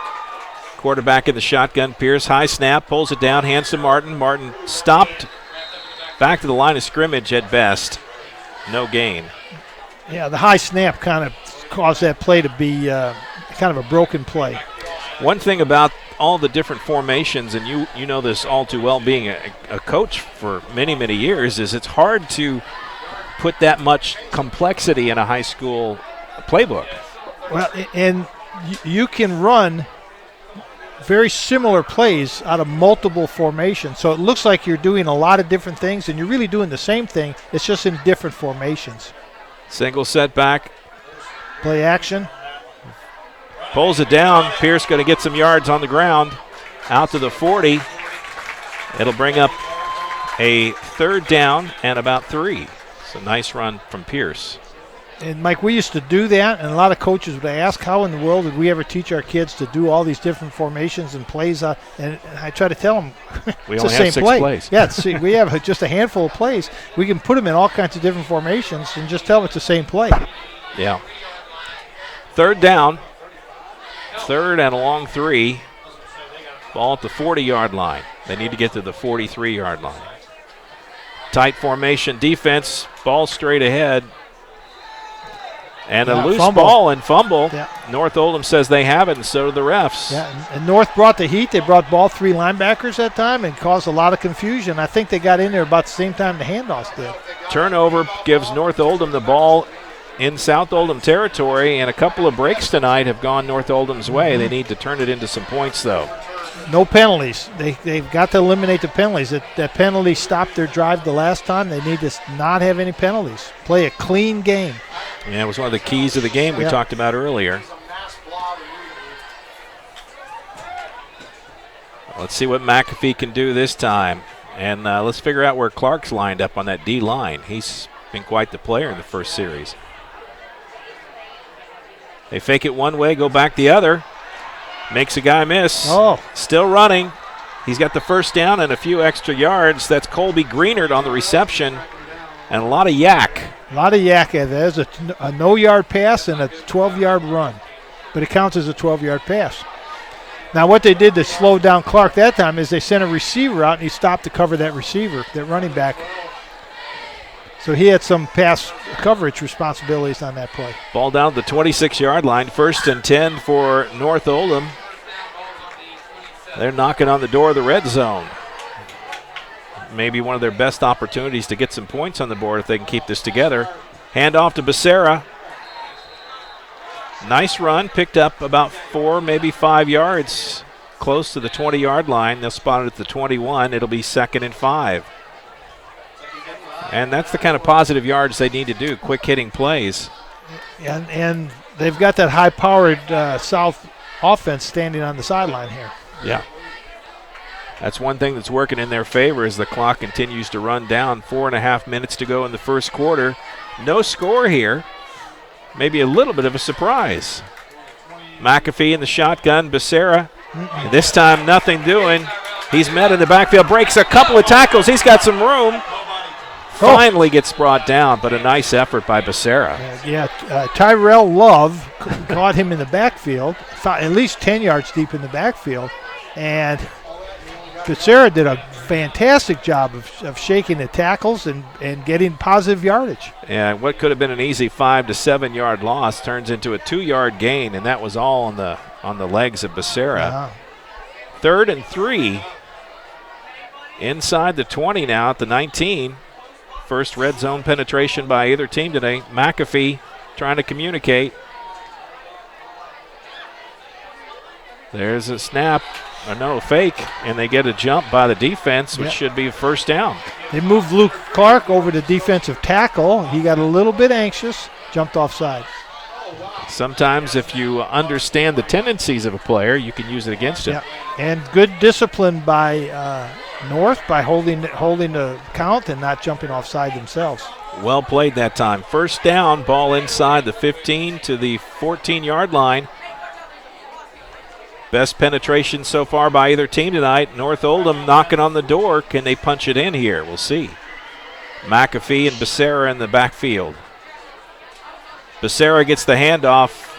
Quarterback in the shotgun. Pierce, high snap, pulls it down, hands to Martin. Martin stopped back to the line of scrimmage at best. No gain. Yeah, the high snap kind of caused that play to be kind of a broken play. One thing about all the different formations, and you know this all too well being a coach for many, many years, is it's hard to put that much complexity in a high school playbook. Well, and you can run very similar plays out of multiple formations. So it looks like you're doing a lot of different things, and you're really doing the same thing. It's just in different formations. Single setback. Play action. Pulls it down. Pierce going to get some yards on the ground. Out to the 40. It'll bring up a 3rd down and about 3. It's a nice run from Pierce. And, Mike, we used to do that, and a lot of coaches would ask, how in the world did we ever teach our kids to do all these different formations and plays? And I try to tell them, we it's only the have same 6 play. plays. Yeah, see, we have just a handful of plays. We can put them in all kinds of different formations and just tell them it's the same play. Yeah. 3rd down. 3rd and a long 3. Ball at the 40-yard line. They need to get to the 43-yard line. Tight formation defense. Ball straight ahead. And a loose ball and fumble. Yeah. North Oldham says they have it, and so do the refs. Yeah, and North brought the heat. They brought all 3 linebackers that time and caused a lot of confusion. I think they got in there about the same time the handoffs did. Turnover gives North Oldham the ball in South Oldham territory, and a couple of breaks tonight have gone North Oldham's way. They need to turn it into some points, though. No penalties. They've got to eliminate the penalties. That penalty stopped their drive the last time. They need to not have any penalties. Play a clean game. Yeah, it was one of the keys of the game we talked about earlier. Let's see what McAfee can do this time. And let's figure out where Clark's lined up on that D line. He's been quite the player in the first series. They fake it one way, go back the other. Makes a guy miss. Oh. Still running. He's got the 1st down and a few extra yards. That's Colby Greenard on the reception. And a lot of yak. A lot of yak. There's a no-yard pass and a 12-yard run. But it counts as a 12-yard pass. Now what they did to slow down Clark that time is they sent a receiver out and he stopped to cover that receiver, that running back. So he had some pass coverage responsibilities on that play. Ball down the 26-yard line. 1st and 10 for North Oldham. They're knocking on the door of the red zone. Maybe one of their best opportunities to get some points on the board if they can keep this together. Hand off to Becerra. Nice run. Picked up about 4, maybe 5 yards. Close to the 20-yard line. They'll spot it at the 21. It'll be 2nd and 5. And that's the kind of positive yards they need to do, quick-hitting plays. And they've got that high-powered South offense standing on the sideline here. Yeah. That's one thing that's working in their favor as the clock continues to run down. 4.5 minutes to go in the first quarter. No score here. Maybe a little bit of a surprise. McAfee in the shotgun. Becerra. This time nothing doing. He's met in the backfield. Breaks a couple of tackles. He's got some room. Finally gets brought down, but a nice effort by Becerra. Tyrell Love caught him in the backfield, at least 10 yards deep in the backfield, and Becerra did a fantastic job of shaking the tackles and getting positive yardage. Yeah, what could have been an easy 5 to 7 yard loss turns into a 2-yard gain, and that was all on the legs of Becerra. 3rd and 3. Inside the 20 now at the 19. First red zone penetration by either team today. McAfee trying to communicate. There's a snap. Fake, and they get a jump by the defense, which should be a first down. They moved Luke Clark over to defensive tackle. He got a little bit anxious, jumped offside. Sometimes if you understand the tendencies of a player, you can use it against him. And good discipline by North by holding the count and not jumping offside themselves. Well played that time. First down, ball inside the 15 to the 14-yard line. Best penetration so far by either team tonight. North Oldham knocking on the door. Can they punch it in here? We'll see. McAfee and Becerra in the backfield. Becerra gets the handoff.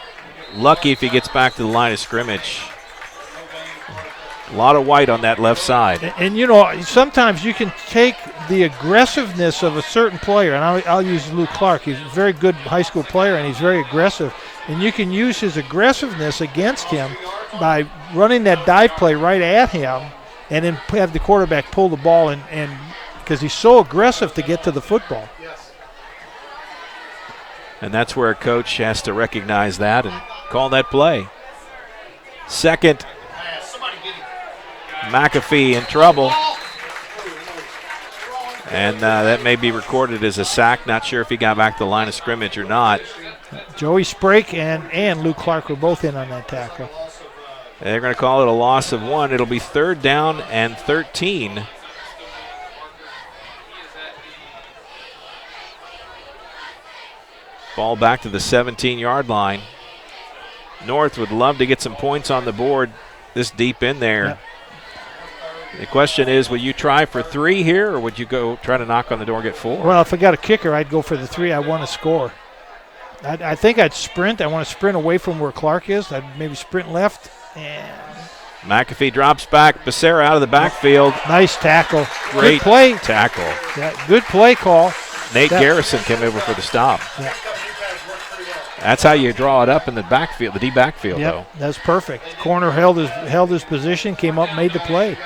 Lucky if he gets back to the line of scrimmage. A lot of white on that left side. And sometimes you can take the aggressiveness of a certain player, and I'll use Luke Clark. He's a very good high school player, and he's very aggressive. And you can use his aggressiveness against him by running that dive play right at him and then have the quarterback pull the ball and because he's so aggressive to get to the football. And that's where a coach has to recognize that and call that play. Second, McAfee in trouble. And that may be recorded as a sack. Not sure if he got back to the line of scrimmage or not. Joey Sprake and Luke Clark were both in on that tackle. They're going to call it a loss of 1. It'll be 3rd down and 13. Ball back to the 17-yard line. North would love to get some points on the board this deep in there. Yep. The question is, will you try for 3 here, or would you go try to knock on the door and get 4? Well, if I got a kicker, I'd go for the 3. I want to score. I think I'd sprint. I want to sprint away from where Clark is. I'd maybe sprint left. And McAfee drops back. Becerra out of the backfield. Nice tackle. Great good play. Tackle. Yeah, good play call. Nate Garrison came over for the stop. Yeah. That's how you draw it up in the backfield, the D backfield, though. That's perfect. Corner held his position, came up, made the play.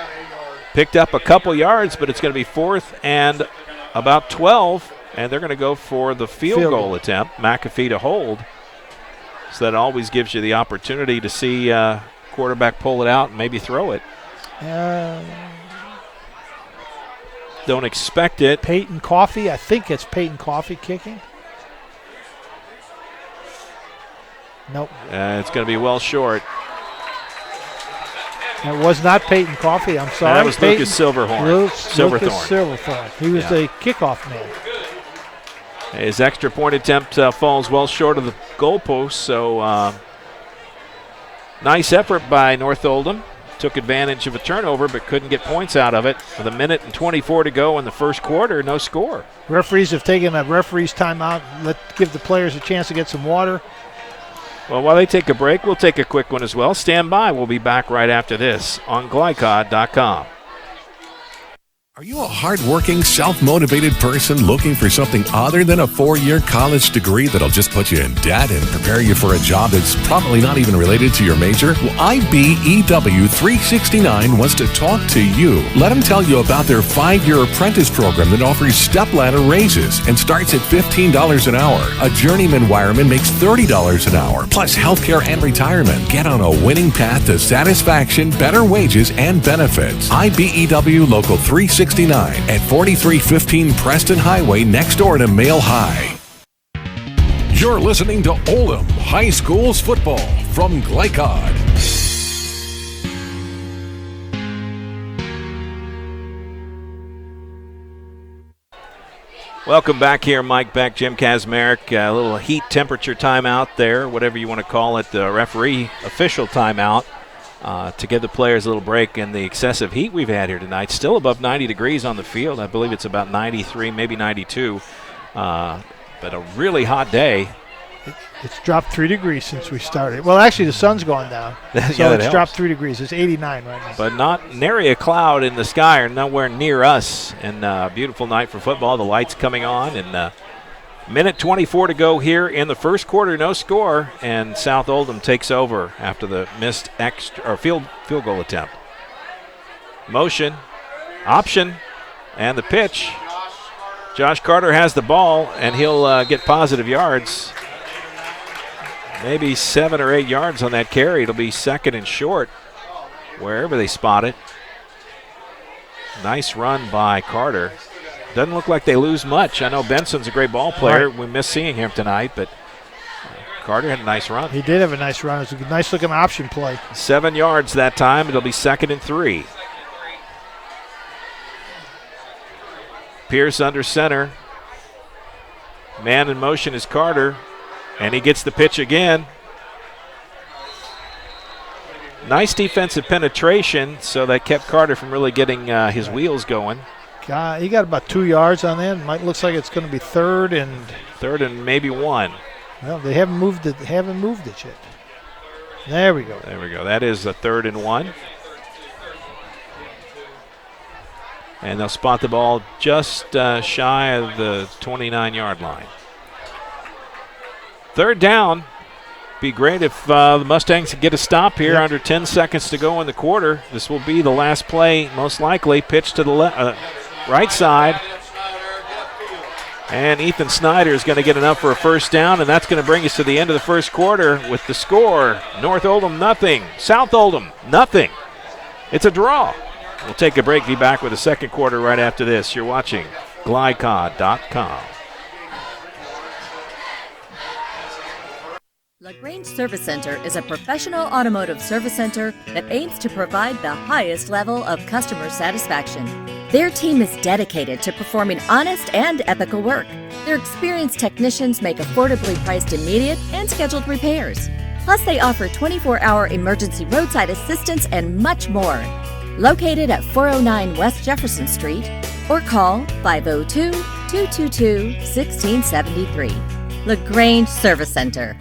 Picked up a couple yards, but it's going to be 4th and about 12, and they're going to go for the field goal attempt. McAfee to hold. So that always gives you the opportunity to see quarterback pull it out and maybe throw it. Don't expect it. Peyton Coffey, I think it's Peyton Coffey kicking. Nope. It's going to be well short. It was not Peyton Coffey, I'm sorry. That was Lucas Silverthorn. Silverthorn. He was the kickoff man. His extra point attempt falls well short of the goalpost, so nice effort by North Oldham. Took advantage of a turnover but couldn't get points out of it. With 1:24 to go in the first quarter, no score. Referees have taken a referee's timeout. Give the players a chance to get some water. Well, while they take a break, we'll take a quick one as well. Stand by. We'll be back right after this on glycod.com. Are you a hardworking, self-motivated person looking for something other than a 4-year college degree that'll just put you in debt and prepare you for a job that's probably not even related to your major? Well, IBEW 369 wants to talk to you. Let them tell you about their 5-year apprentice program that offers step-ladder raises and starts at $15 an hour. A journeyman wireman makes $30 an hour, plus healthcare and retirement. Get on a winning path to satisfaction, better wages, and benefits. IBEW Local 369 at 4315 Preston Highway next door to Mail High. You're listening to Oldham High School's football from Glycod. Welcome back here. Mike Beck, Jim Kazmarek. A little heat temperature timeout there, whatever you want to call it, the referee official timeout. To give the players a little break in the excessive heat we've had here tonight. Still above 90 degrees on the field. I believe it's about 93, maybe 92. But a really hot day. It's dropped 3 degrees since we started. Well, actually, the sun's going down. So it's dropped 3 degrees. It's 89 right now. But not nary a cloud in the sky or nowhere near us. And beautiful night for football. The lights coming on. And minute 24 to go here in the first quarter. No score. And South Oldham takes over after the missed field goal attempt. Motion. Option. And the pitch. Josh Carter has the ball, and he'll get positive yards. Maybe 7 or 8 yards on that carry. It'll be second and short, wherever they spot it. Nice run by Carter. Doesn't look like they lose much. I know Benson's a great ball player. Right. We miss seeing him tonight, but Carter had a nice run. He did have a nice run. It was a nice-looking option play. 7 yards that time. It'll be second and 3. Pierce under center. Man in motion is Carter, and he gets the pitch again. Nice defensive penetration, so that kept Carter from really getting his wheels going. He got about 2 yards on that. Looks like it's going to be third and maybe 1. Well, they haven't moved it. Yet. There we go. That is a 3rd and 1. And they'll spot the ball just shy of the 29-yard line. 3rd down. Be great if the Mustangs could get a stop here under 10 seconds to go in the quarter. This will be the last play, most likely. Pitch to the right side. And Ethan Snyder is going to get enough for a first down, and that's going to bring us to the end of the first quarter with the score. North Oldham, nothing. South Oldham, nothing. It's a draw. We'll take a break, be back with the second quarter right after this. You're watching Glycod.com. LaGrange Service Center is a professional automotive service center that aims to provide the highest level of customer satisfaction. Their team is dedicated to performing honest and ethical work. Their experienced technicians make affordably priced immediate and scheduled repairs. Plus, they offer 24-hour emergency roadside assistance and much more. Located at 409 West Jefferson Street, or call 502-222-1673. LaGrange Service Center.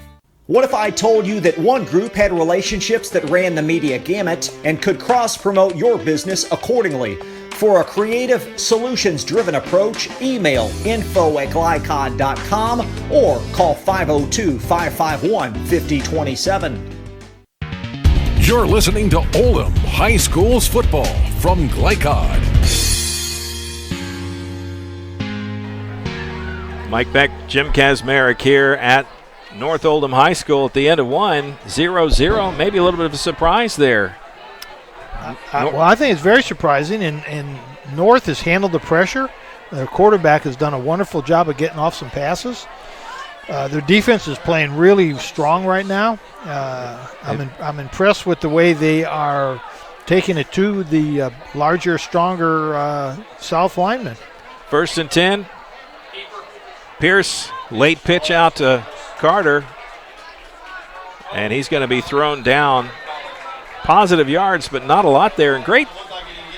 What if I told you that one group had relationships that ran the media gamut and could cross-promote your business accordingly? For a creative, solutions-driven approach, email info@glycod.com or call 502-551-5027. You're listening to Oldham High School's football from Glycod. Mike Beck, Jim Kazmarek here at North Oldham High School at the end of 0-0. Maybe a little bit of a surprise there. Well, I think it's very surprising, and North has handled the pressure. Their quarterback has done a wonderful job of getting off some passes. Their defense is playing really strong right now. I'm impressed with the way they are taking it to the larger, stronger South linemen. 1st and 10. Pierce, late pitch out to Carter, and he's going to be thrown down. Positive yards, but not a lot there. And great,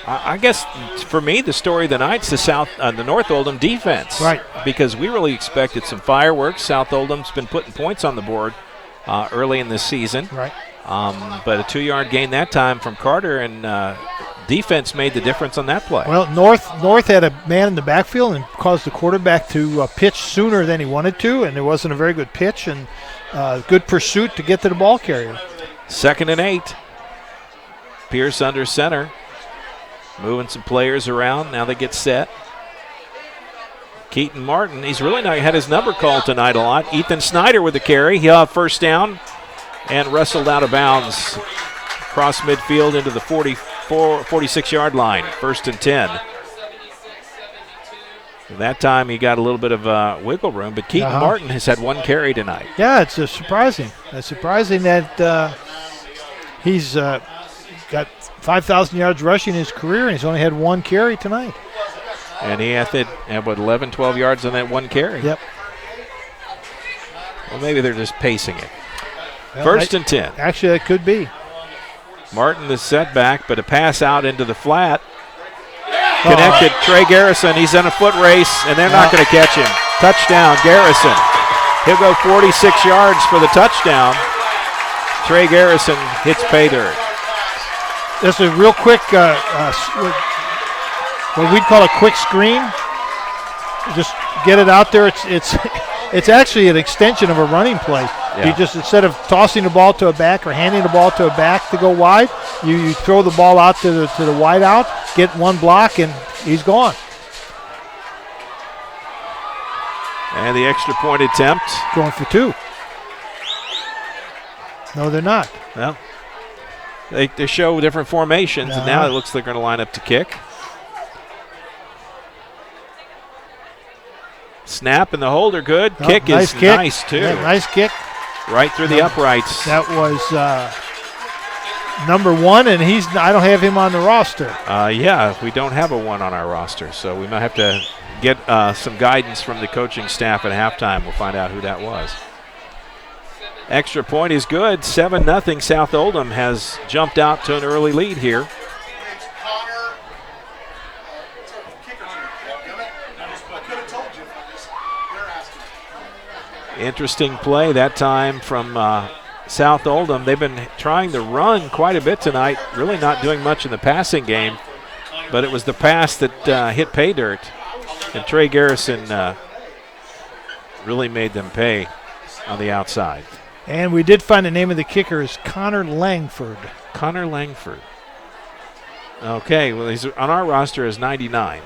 I guess for me, the story of the night's the North Oldham defense. Right. Because we really expected some fireworks. South Oldham's been putting points on the board early in this season. Right. But a 2-yard gain that time from Carter, and defense made the difference on that play. Well, North had a man in the backfield and caused the quarterback to pitch sooner than he wanted to, and it wasn't a very good pitch, and good pursuit to get to the ball carrier. 2nd and 8. Pierce under center. Moving some players around. Now they get set. Keaton Martin, he's really not had his number called tonight a lot. Ethan Snyder with the carry. He'll have first down and wrestled out of bounds. Across midfield into the 46-yard line. 1st and 10. That time he got a little bit of wiggle room, but Keaton Martin has had 1 carry tonight. Yeah, it's surprising. It's surprising that he's got 5,000 yards rushing in his career, and he's only had 1 carry tonight. And he had 11, 12 yards on that 1 carry. Yep. Well, maybe they're just pacing it. Well, 1st and 10. Actually, it could be. Martin the setback, but a pass out into the flat. Connected. Trey Garrison, he's in a foot race, and they're not going to catch him. Touchdown, Garrison. He'll go 46 yards for the touchdown. Trey Garrison hits pay dirt. This is a real quick, what we'd call a quick screen. Just get it out there. It's actually an extension of a running play. Yeah. You just, instead of tossing the ball to a back or handing the ball to a back to go wide, you throw the ball out to the wide out, get one block, and he's gone. And the extra point attempt. Going for 2. No, they're not. Well, they show different formations, and now it looks like they're going to line up to kick. Snap and the hold are good. Kick is nice, too. Yeah, nice kick. Right through the uprights. That was number 1, and I don't have him on the roster. Yeah, we don't have a 1 on our roster, so we might have to get some guidance from the coaching staff at halftime. We'll find out who that was. Extra point is good. 7-0. South Oldham has jumped out to an early lead here. Interesting play that time from South Oldham. They've been trying to run quite a bit tonight, really not doing much in the passing game, but it was the pass that hit pay dirt, and Trey Garrison really made them pay on the outside. And we did find the name of the kicker is Connor Langford. Connor Langford. Okay, well, he's on our roster as 99.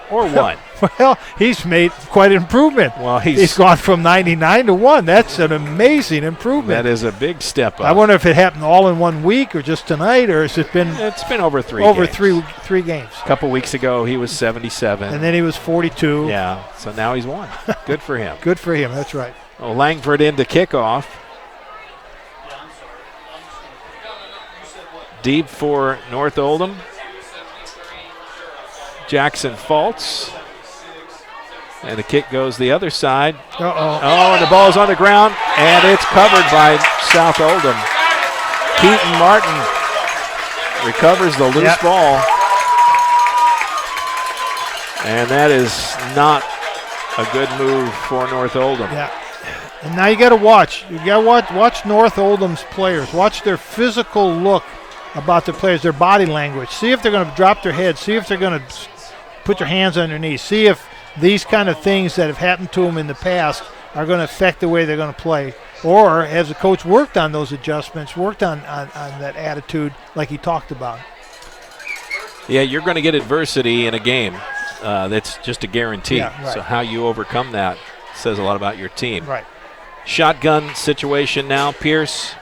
Or 1. Well, he's made quite an improvement. Well, he's gone from 99 to 1. That's an amazing improvement. That is a big step up. I wonder if it happened all in 1 week or just tonight, or has it been? It's been over 3 over games. three games. A couple weeks ago, he was 77. And then he was 42. Yeah, so now he's 1. Good for him. Good for him, that's right. Well, Langford into kickoff. Deep for North Oldham. Jackson Fultz. And the kick goes the other side. Uh-oh. Oh, and the ball's on the ground, and it's covered by South Oldham. Keaton Martin recovers the loose ball. And that is not a good move for North Oldham. Yeah. And now you got to watch. You got to watch North Oldham's players. Watch their physical look about their players, their body language. See if they're going to drop their head. See if they're going to put their hands on their knees. See if these kind of things that have happened to them in the past are going to affect the way they're going to play. Or has the coach worked on those adjustments, worked on that attitude like he talked about? Yeah, you're going to get adversity in a game. That's just a guarantee. Yeah, right. So how you overcome that says a lot about your team. Right. Shotgun situation now. Pierce,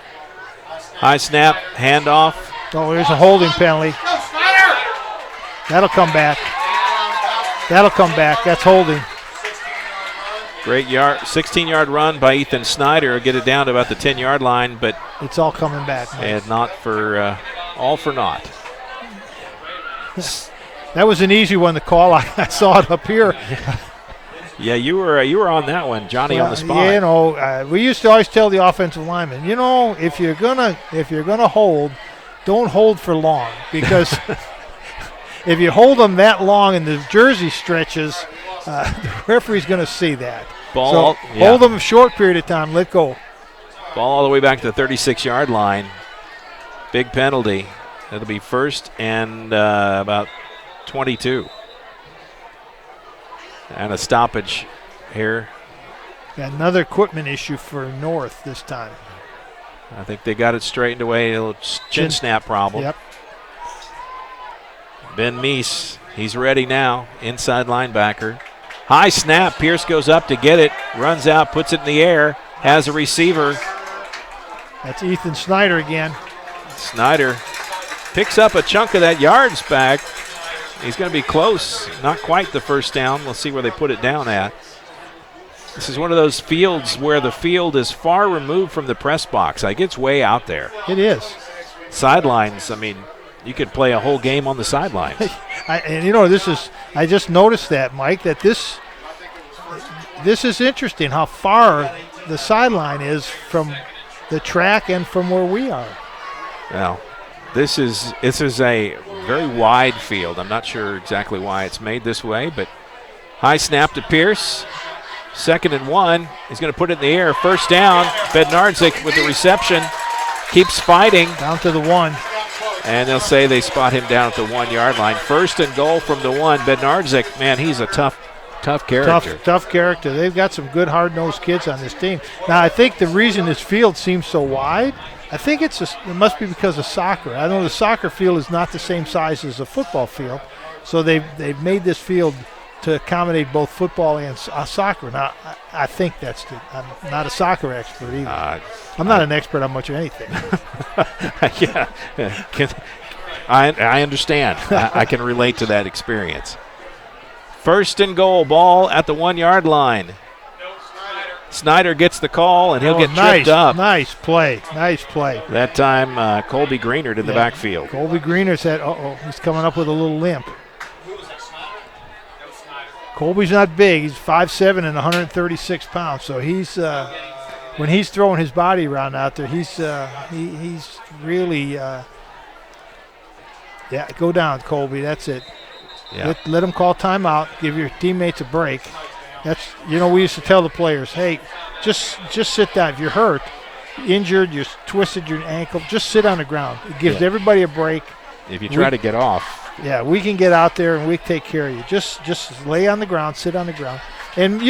high snap, handoff. Oh, there's a holding penalty. That'll come back. That'll come back. That's holding. Great 16-yard run by Ethan Snyder. Get it down to about the 10-yard line, but it's all coming back. And not for all for naught. That was an easy one to call. I saw it up here. Yeah, you were on that one, Johnny, on the spot. You know, we used to always tell the offensive linemen, you know, if you're gonna hold, don't hold for long, because if you hold them that long and the jersey stretches, the referee's going to see that. Ball, so hold them a short period of time. Let go. Ball all the way back to the 36-yard line. Big penalty. That'll be first and about 22. And a stoppage here. Another equipment issue for North this time. I think they got it straightened away. A little chin snap problem. Yep. Ben Meese, he's ready now. Inside linebacker. High snap. Pierce goes up to get it. Runs out, puts it in the air. Has a receiver. That's Ethan Snyder again. Snyder picks up a chunk of that yards back. He's going to be close. Not quite the first down. We'll see where they put it down at. This is one of those fields where the field is far removed from the press box. Like, it's way out there. It is. Sidelines, I mean, you could play a whole game on the sidelines. And, you know, I just noticed that, Mike, that this is interesting how far the sideline is from the track and from where we are. Well, this is a very wide field. I'm not sure exactly why it's made this way, but high snap to Pierce. 2nd and 1. He's going to put it in the air. First down. Bednarczyk with the reception. Keeps fighting. Down to the 1. And they'll say they spot him down at the 1-yard line. 1st and goal from the 1. Bednarczyk, man, he's a tough character. Tough character. They've got some good, hard-nosed kids on this team. Now, I think the reason this field seems so wide, I think it must be because of soccer. I know the soccer field is not the same size as a football field, so they've made this field to accommodate both football and soccer. Now, I think I'm not a soccer expert either. I'm not an expert on much of anything. Yeah, I understand. I can relate to that experience. 1st and goal, ball at the 1-yard line. Snyder gets the call, and he'll get tripped up. Nice play. That time, Colby Greenard in the backfield. Colby Greenard said, he's coming up with a little limp. Colby's not big. He's 5'7" and 136 pounds. So he's when he's throwing his body around out there, he's really go down, Colby. That's it. Yeah. Let him call timeout. Give your teammates a break. That's we used to tell the players, hey, just sit down. If you're hurt, injured, you twisted your ankle, just sit on the ground. It gives everybody a break. If you try to get off. Yeah, we can get out there and we take care of you. Just lay on the ground, sit on the ground. And,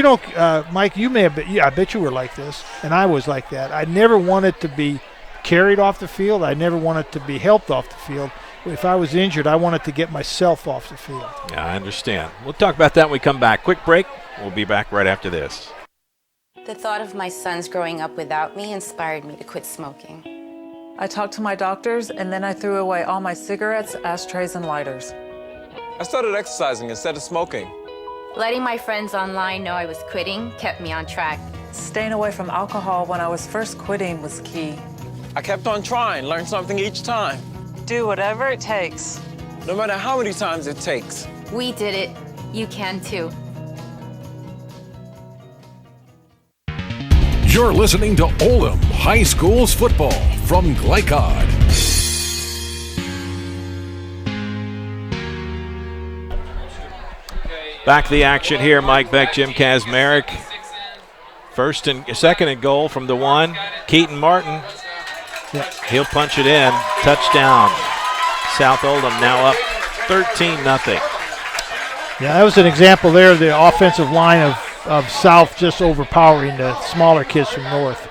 Mike, you may have been, I bet you were like this, and I was like that. I never wanted to be carried off the field. I never wanted to be helped off the field. If I was injured, I wanted to get myself off the field. Yeah, I understand. We'll talk about that when we come back. Quick break. We'll be back right after this. The thought of my sons growing up without me inspired me to quit smoking. I talked to my doctors, and then I threw away all my cigarettes, ashtrays, and lighters. I started exercising instead of smoking. Letting my friends online know I was quitting kept me on track. Staying away from alcohol when I was first quitting was key. I kept on trying, learned something each time. Do whatever it takes. No matter how many times it takes. We did it. You can too. You're listening to Oldham High School's football from Glycod. Back to the action here. Mike Beck, Jim Kazmarek. 2nd and goal from the 1. Keaton Martin. He'll punch it in. Touchdown. South Oldham now up 13-0. Yeah, that was an example there of the offensive line of South just overpowering the smaller kids from North.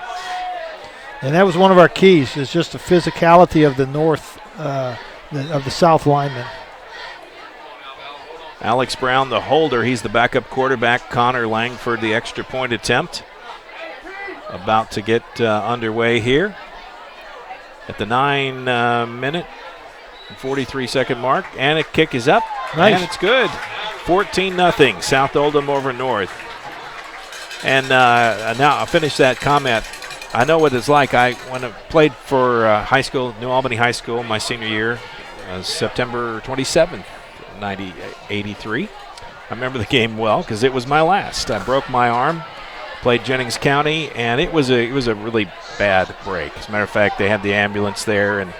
And that was one of our keys, is just the physicality of the North, of the South linemen. Alex Brown, the holder. He's the backup quarterback. Connor Langford, the extra point attempt. About to get underway here at the 9-minute and 43-second mark. And a kick is up. Nice. And it's good. 14-0. South Oldham over North. And now I'll finish that comment. I know what it's like. When I played for high school, New Albany High School, my senior year, September 27th, 1983. I remember the game well because it was my last. I broke my arm, played Jennings County, and it was a really bad break. As a matter of fact, they had the ambulance there, and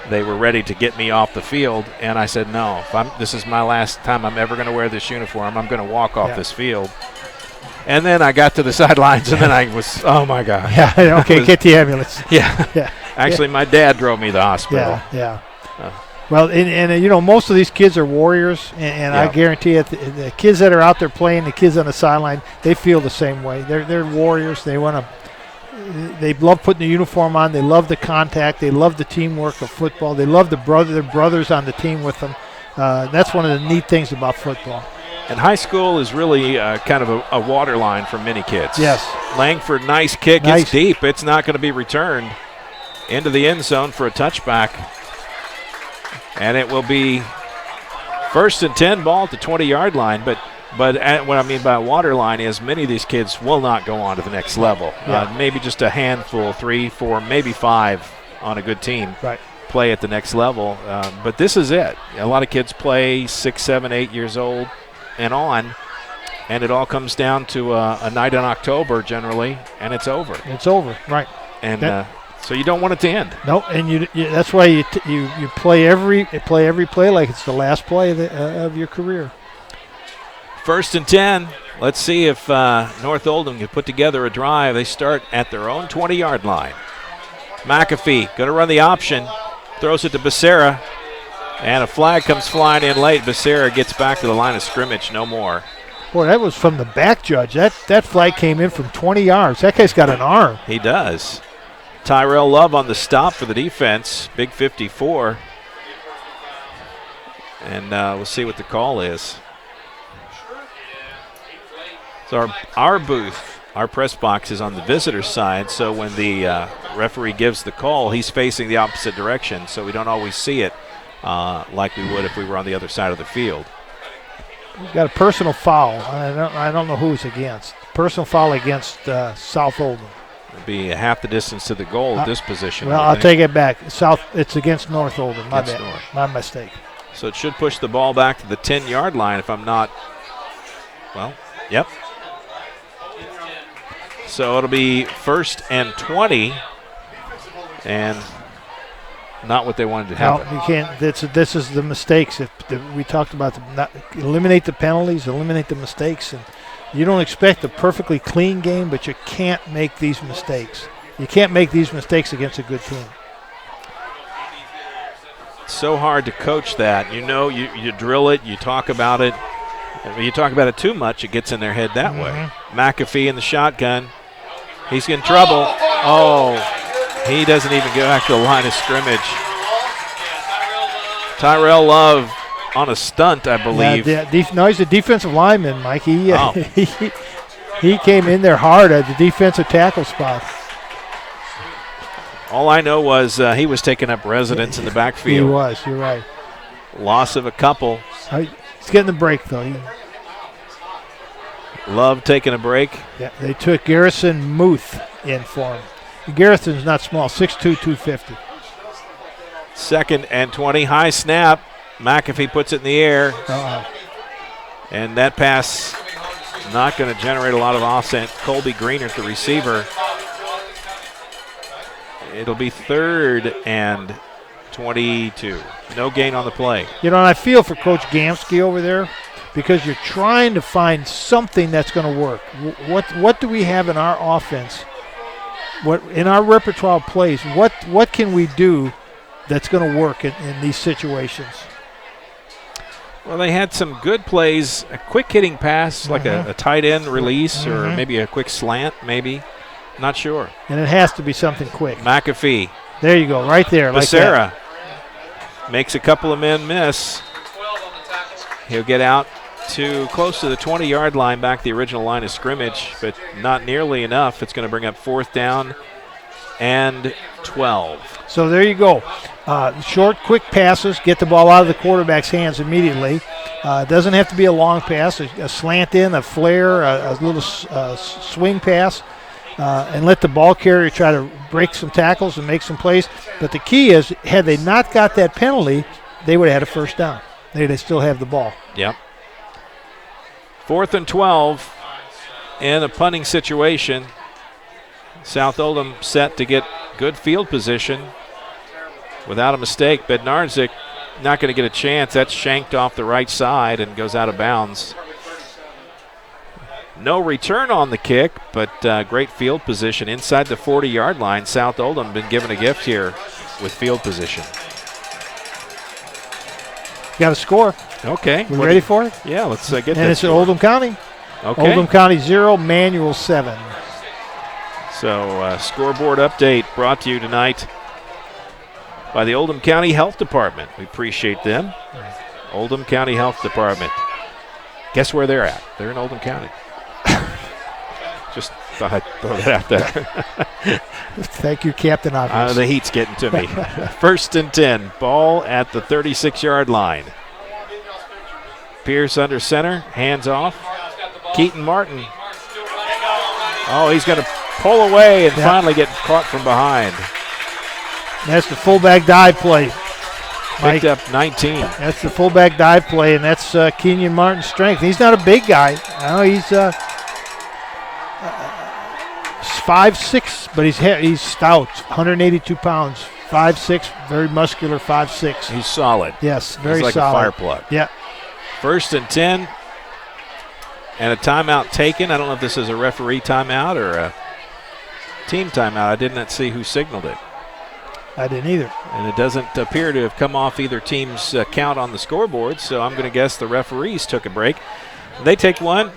they were ready to get me off the field. And I said, no, this is my last time I'm ever going to wear this uniform. I'm going to walk off this field. And then I got to the sidelines, and then I was, oh, my God. Yeah, okay, get the ambulance. Yeah. Actually, my dad drove me to the hospital. Yeah. Well, and most of these kids are warriors, and I guarantee you, the kids that are out there playing, the kids on the sideline, they feel the same way. They're warriors. They love putting the uniform on. They love the contact. They love the teamwork of football. They love their brothers on the team with them. That's one of the neat things about football. And high school is really kind of a water line for many kids. Yes. Langford, nice kick. Nice. It's deep. It's not going to be returned into the end zone for a touchback. And it will be 1st and 10, ball at the 20-yard line. But what I mean by water line is many of these kids will not go on to the next level. Yeah. Maybe just a handful, 3, 4, maybe 5 on a good team. Right. Play at the next level. But this is it. A lot of kids play 6, 7, 8 years old and on, and it all comes down to a night in October generally, and it's over. It's over, right. And so you don't want it to end. No, and that's why you play every play like it's the last play of your career. First and 10. Let's see if North Oldham can put together a drive. They start at their own 20-yard line. McAfee going to run the option. Throws it to Becerra. And a flag comes flying in late. Becerra gets back to the line of scrimmage. No more. Boy, that was from the back, Judge. That flag came in from 20 yards. That guy's got an arm. He does. Tyrell Love on the stop for the defense. Big 54. And we'll see what the call is. So our booth, our press box is on the visitor side, so when the referee gives the call, he's facing the opposite direction, so we don't always see it like we would if we were on the other side of the field. We've got a personal foul. I don't know who it's against. Personal foul against South Oldham. It'll be half the distance to the goal at this position. Well, I'll take it back. It's against North Oldham. My bad. North. My mistake. So it should push the ball back to the 10-yard line if I'm not, well, yep. So it'll be 1st and 20, and not what they wanted to happen. No, you can't. This is the mistakes. We talked about eliminate the penalties, eliminate the mistakes, and you don't expect a perfectly clean game, but you can't make these mistakes. You can't make these mistakes against a good team. It's so hard to coach that. You know, you drill it, you talk about it. When you talk about it too much, it gets in their head that way. McAfee in the shotgun. He's in trouble. Oh, he doesn't even go back to the line of scrimmage. Tyrell Love on a stunt, I believe. No, he's a defensive lineman, Mike. He came in there hard at the defensive tackle spot. All I know was he was taking up residence in the backfield. He was, you're right. Loss of a couple. He's getting the break, though. Love taking a break. Yeah, they took Garrison Muth in for him. Garrison's not small, 6'2", 250. 2nd and 20, high snap. McAfee puts it in the air. And that pass not going to generate a lot of offense. Colby Greener at the receiver. It'll be 3rd and 22. No gain on the play. You know, and I feel for Coach Gamsky over there because you're trying to find something that's going to work. What do we have in our offense? What in our repertoire of plays? What can we do that's going to work in these situations? Well, they had some good plays. A quick hitting pass, like a tight end release, or maybe a quick slant, maybe. Not sure. And it has to be something quick. McAfee. There you go, right there. Becerra makes a couple of men miss. He'll get out to close to the 20-yard line, back the original line of scrimmage, but not nearly enough. It's going to bring up 4th down and 12. So there you go. Short, quick passes, get the ball out of the quarterback's hands immediately. Doesn't have to be a long pass, a slant in, a flare, a little swing pass, and let the ball carrier try to break some tackles and make some plays. But the key is, had they not got that penalty, they would have had a 1st down. They'd still have the ball. Yep. 4th and 12 in a punting situation. South Oldham set to get good field position without a mistake. Bednarczyk not going to get a chance. That's shanked off the right side and goes out of bounds. No return on the kick, but great field position inside the 40-yard line. South Oldham been given a gift here with field position. Got a score. Okay. We ready for it? Yeah, let's get that. And it's Oldham County. Okay. Oldham County 0, Manual 7. So scoreboard update brought to you tonight by the Oldham County Health Department. We appreciate them. Oldham County Health Department. Guess where they're at? They're in Oldham County. Just thought I'd throw that out there. Thank you, Captain Obvious. The heat's getting to me. 1st and 10. Ball at the 36-yard line. Pierce under center. Hands off. Keaton Martin. Oh, he's going to pull away and finally get caught from behind. That's the fullback dive play. Picked up 19. That's the fullback dive play, and that's Kenyon Martin's strength. He's not a big guy. No, he's 5'6", but he's stout, 182 pounds, 5'6", very muscular, 5'6". He's solid. Yes, very he's like solid. a fire plug. Yeah. 1st and 10. And a timeout taken. I don't know if this is a referee timeout or a team timeout. I did not see who signaled it. I didn't either. And it doesn't appear to have come off either team's count on the scoreboard, so I'm going to guess the referees took a break. They take one.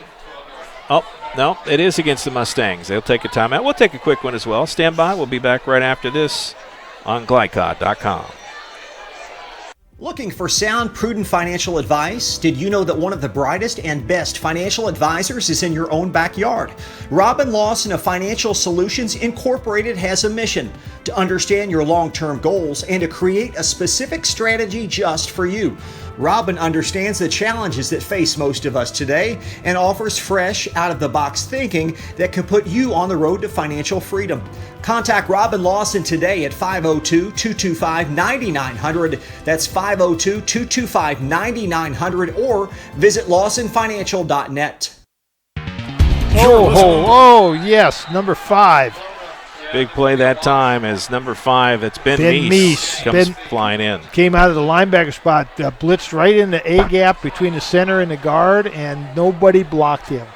Oh, no, it is against the Mustangs. They'll take a timeout. We'll take a quick one as well. Stand by. We'll be back right after this on Glycod.com. Looking for sound, prudent financial advice? Did you know that one of the brightest and best financial advisors is in your own backyard? Robin Lawson of Financial Solutions Incorporated has a mission to understand your long-term goals and to create a specific strategy just for you. Robin understands the challenges that face most of us today and offers fresh, out-of-the-box thinking that can put you on the road to financial freedom. Contact Robin Lawson today at 502-225-9900. That's 502-225-9900 or visit lawsonfinancial.net. Oh, yes, number 5. Big play that time as number 5, it's Ben Meese comes flying in. Came out of the linebacker spot, blitzed right in the A gap between the center and the guard, and nobody blocked him.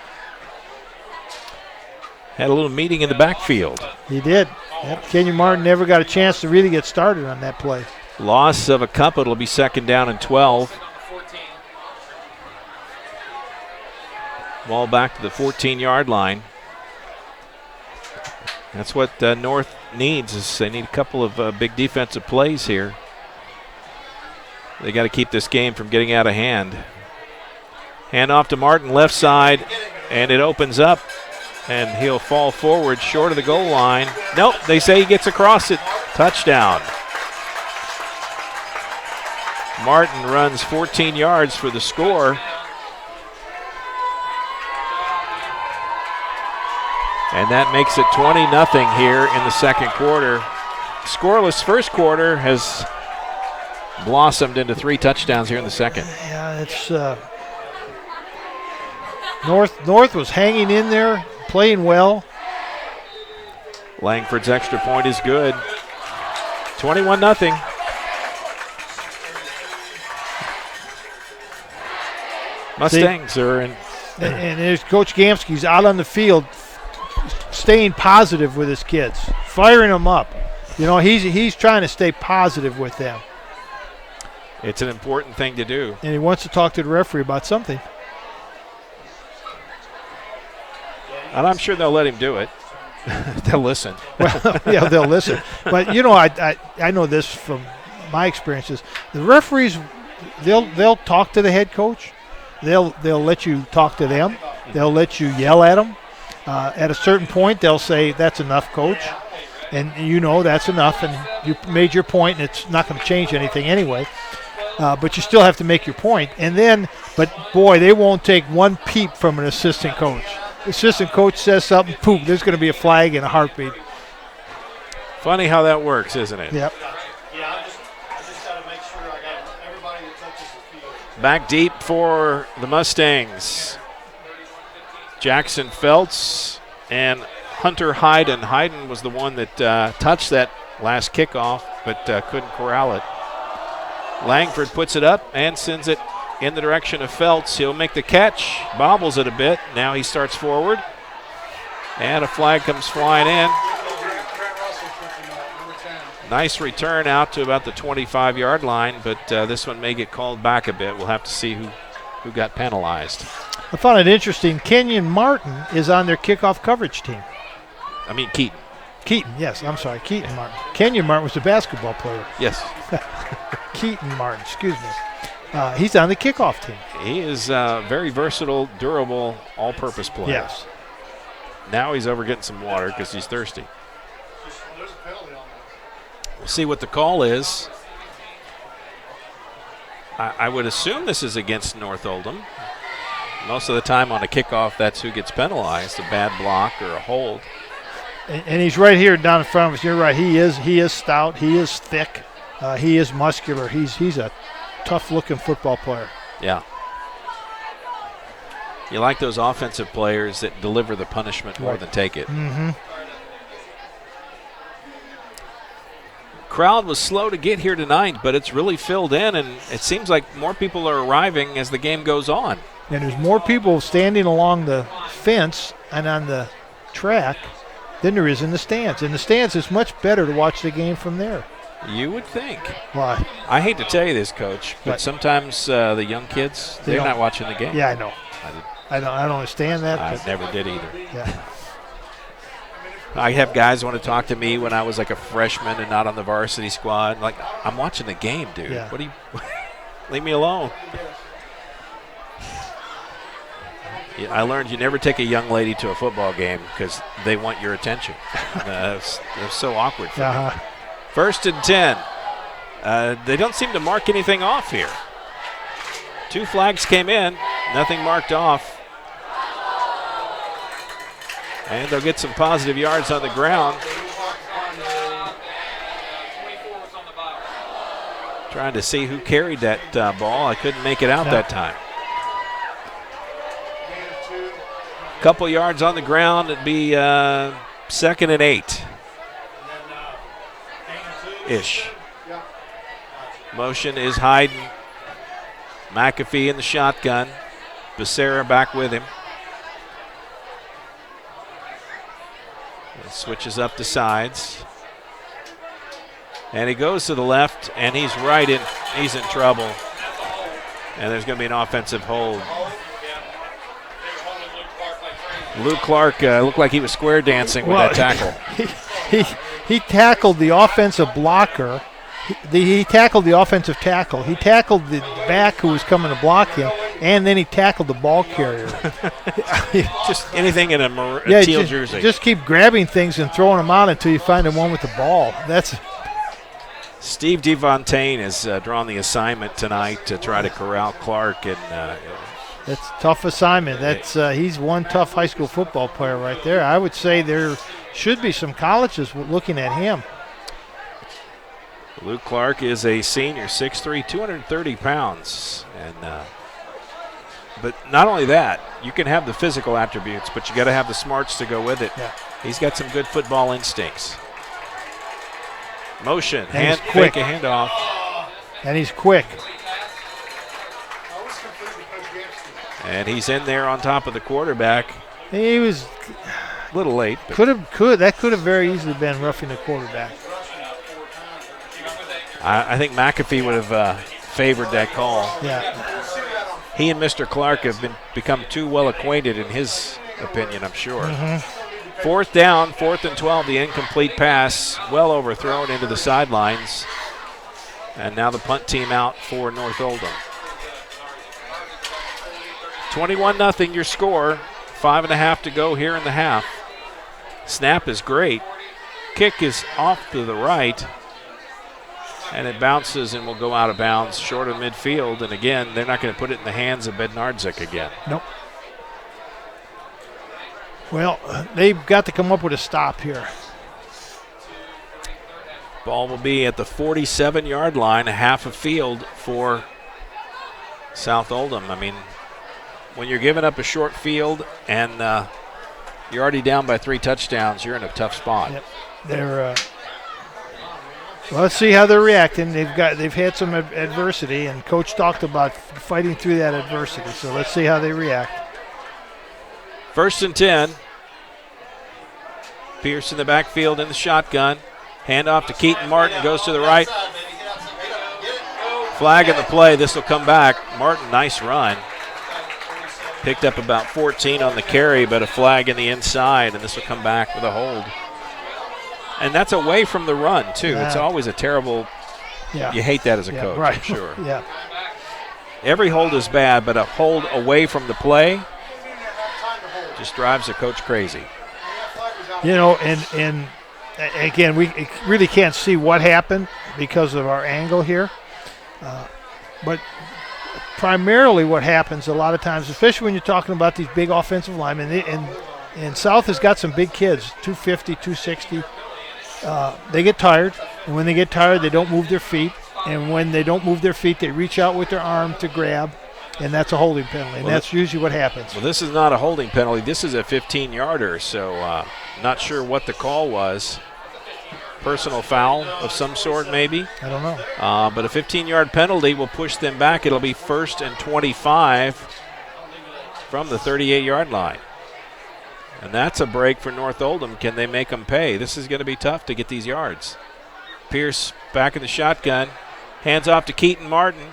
Had a little meeting in the backfield. He did. Yep. Kenyon Martin never got a chance to really get started on that play. Loss of a couple. It'll be 2nd down and 12. Ball back to the 14-yard line. That's what North needs. Is they need a couple of big defensive plays here. They got to keep this game from getting out of hand. Hand off to Martin, left side, and it opens up, and he'll fall forward short of the goal line. Nope, they say he gets across it. Touchdown. Martin runs 14 yards for the score. And that makes it 20-0 here in the second quarter. Scoreless first quarter has blossomed into 3 touchdowns here in the second. Yeah, it's North was hanging in there, playing well. Langford's extra point is good. 21-0. Mustangs are in. And there's Coach Gamsky's out on the field, staying positive with his kids, firing them up. You know, he's trying to stay positive with them. It's an important thing to do. And he wants to talk to the referee about something. And I'm sure they'll let him do it. They'll listen. Well, yeah, they'll listen. But, you know, I know this from my experiences. The referees, they'll talk to the head coach. They'll let you talk to them. They'll let you yell at them. At a certain point, they'll say, "That's enough, coach." And you know that's enough, and you made your point, and it's not going to change anything anyway. But you still have to make your point. And then, but boy, they won't take one peep from an assistant coach. The assistant coach says something, poof, there's going to be a flag and a heartbeat. Funny how that works, isn't it? Yep. Yeah, I just got to make sure I got everybody that touches the field. Back deep for the Mustangs. Jackson Feltz and Hunter Hayden. Hayden was the one that touched that last kickoff, but couldn't corral it. Langford puts it up and sends it in the direction of Feltz. He'll make the catch, bobbles it a bit. Now he starts forward, and a flag comes flying in. Nice return out to about the 25-yard line, but this one may get called back a bit. We'll have to see who got penalized. I found it interesting. Kenyon Martin is on their kickoff coverage team. I mean Keaton. Keaton, yes. I'm sorry, Keaton Martin. Kenyon Martin was a basketball player. Yes. Keaton Martin, excuse me. He's on the kickoff team. He is a very versatile, durable, all-purpose player. Yes. Now he's over getting some water because he's thirsty. We'll see what the call is. I would assume this is against North Oldham. Most of the time on a kickoff, that's who gets penalized, a bad block or a hold. And he's right here down in front of us. You're right. He is stout. He is thick. He is muscular. He's a tough-looking football player. Yeah. You like those offensive players that deliver the punishment more than take it. Mm-hmm. crowd was slow to get here tonight, but it's really filled in, and it seems like more people are arriving as the game goes on. And there's more people standing along the fence and on the track than there is in the stands. In the stands, it's much better to watch the game from there. You would think. Why? I hate to tell you this, Coach, but sometimes the young kids, they're not watching the game. Yeah, I know. I don't understand that. I never did either. Yeah. I have guys want to talk to me when I was like a freshman and not on the varsity squad. Like, I'm watching the game, dude. Yeah. What do you leave me alone? Yeah, I learned you never take a young lady to a football game because they want your attention. They're so awkward for me. 1st and 10. They don't seem to mark anything off here. 2 flags came in, nothing marked off. And they'll get some positive yards on the ground. Trying to see who carried that ball. I couldn't make it out that time. Couple yards on the ground. It'd be 2nd and 8-ish. Motion is Hayden. McAfee in the shotgun. Becerra back with him. Switches up the sides. And he goes to the left, and he's in trouble. And there's going to be an offensive hold. Luke Clark looked like he was square dancing with that tackle. He tackled the offensive blocker. He tackled the offensive tackle. He tackled the back who was coming to block him, and then he tackled the ball carrier. Just anything in a teal jersey. Just keep grabbing things and throwing them out until you find the one with the ball. That's Steve DeVontaine has drawn the assignment tonight to try to corral Clark, and that's a tough assignment. He's one tough high school football player right there. I would say there should be some colleges looking at him. Luke Clark is a senior, 6'3", 230 pounds. And but not only that, you can have the physical attributes, but you got to have the smarts to go with it. Yeah. He's got some good football instincts. Motion, and fake a handoff. And he's quick. And he's in there on top of the quarterback. He was a little late. That could have very easily been roughing the quarterback. I think McAfee would have favored that call. Yeah. He and Mr. Clark have become too well acquainted in his opinion, I'm sure. 4th down, 4th and 12, the incomplete pass, well overthrown into the sidelines. And now the punt team out for North Oldham. 21-0 your score, 5.5 to go here in the half. Snap is great. Kick is off to the right. And it bounces and will go out of bounds short of midfield. And again, they're not going to put it in the hands of Bednarczyk again. Nope. Well, they've got to come up with a stop here. Ball will be at the 47-yard line, a half a field for South Oldham. I mean, when you're giving up a short field and you're already down by 3 touchdowns, you're in a tough spot. Yep. They're well, let's see how they're reacting. They've had some adversity, and Coach talked about fighting through that adversity. So let's see how they react. 1st and 10. Pierce in the backfield in the shotgun. Handoff to Keaton Martin, goes to the right. Flag in the play. This will come back. Martin, nice run. Picked up about 14 on the carry, but a flag in the inside, and this will come back with a hold. And that's away from the run, too. Yeah. It's always a terrible – you hate that as a coach, right. I'm sure. Yeah. Every hold is bad, but a hold away from the play just drives a coach crazy. You know, and again, we really can't see what happened because of our angle here. But primarily what happens a lot of times, especially when you're talking about these big offensive linemen, and South has got some big kids, 250, 260. They get tired, and when they get tired, they don't move their feet. And when they don't move their feet, they reach out with their arm to grab, and that's a holding penalty. And that's usually what happens. Well, this is not a holding penalty. This is a 15-yarder, so not sure what the call was. personal foul of some sort, maybe. I don't know. But a 15-yard penalty will push them back. It'll be 1st and 25 from the 38-yard line. And that's a break for North Oldham. Can they make them pay? This is going to be tough to get these yards. Pierce back in the shotgun. Hands off to Keaton Martin.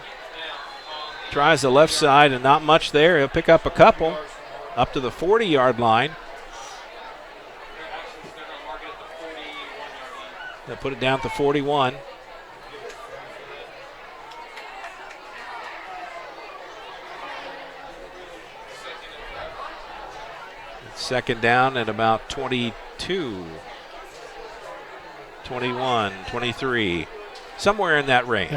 Tries the left side and not much there. He'll pick up a couple up to the 40-yard line. They'll put it down to 41. Second down at about 22, 21, 23, somewhere in that range.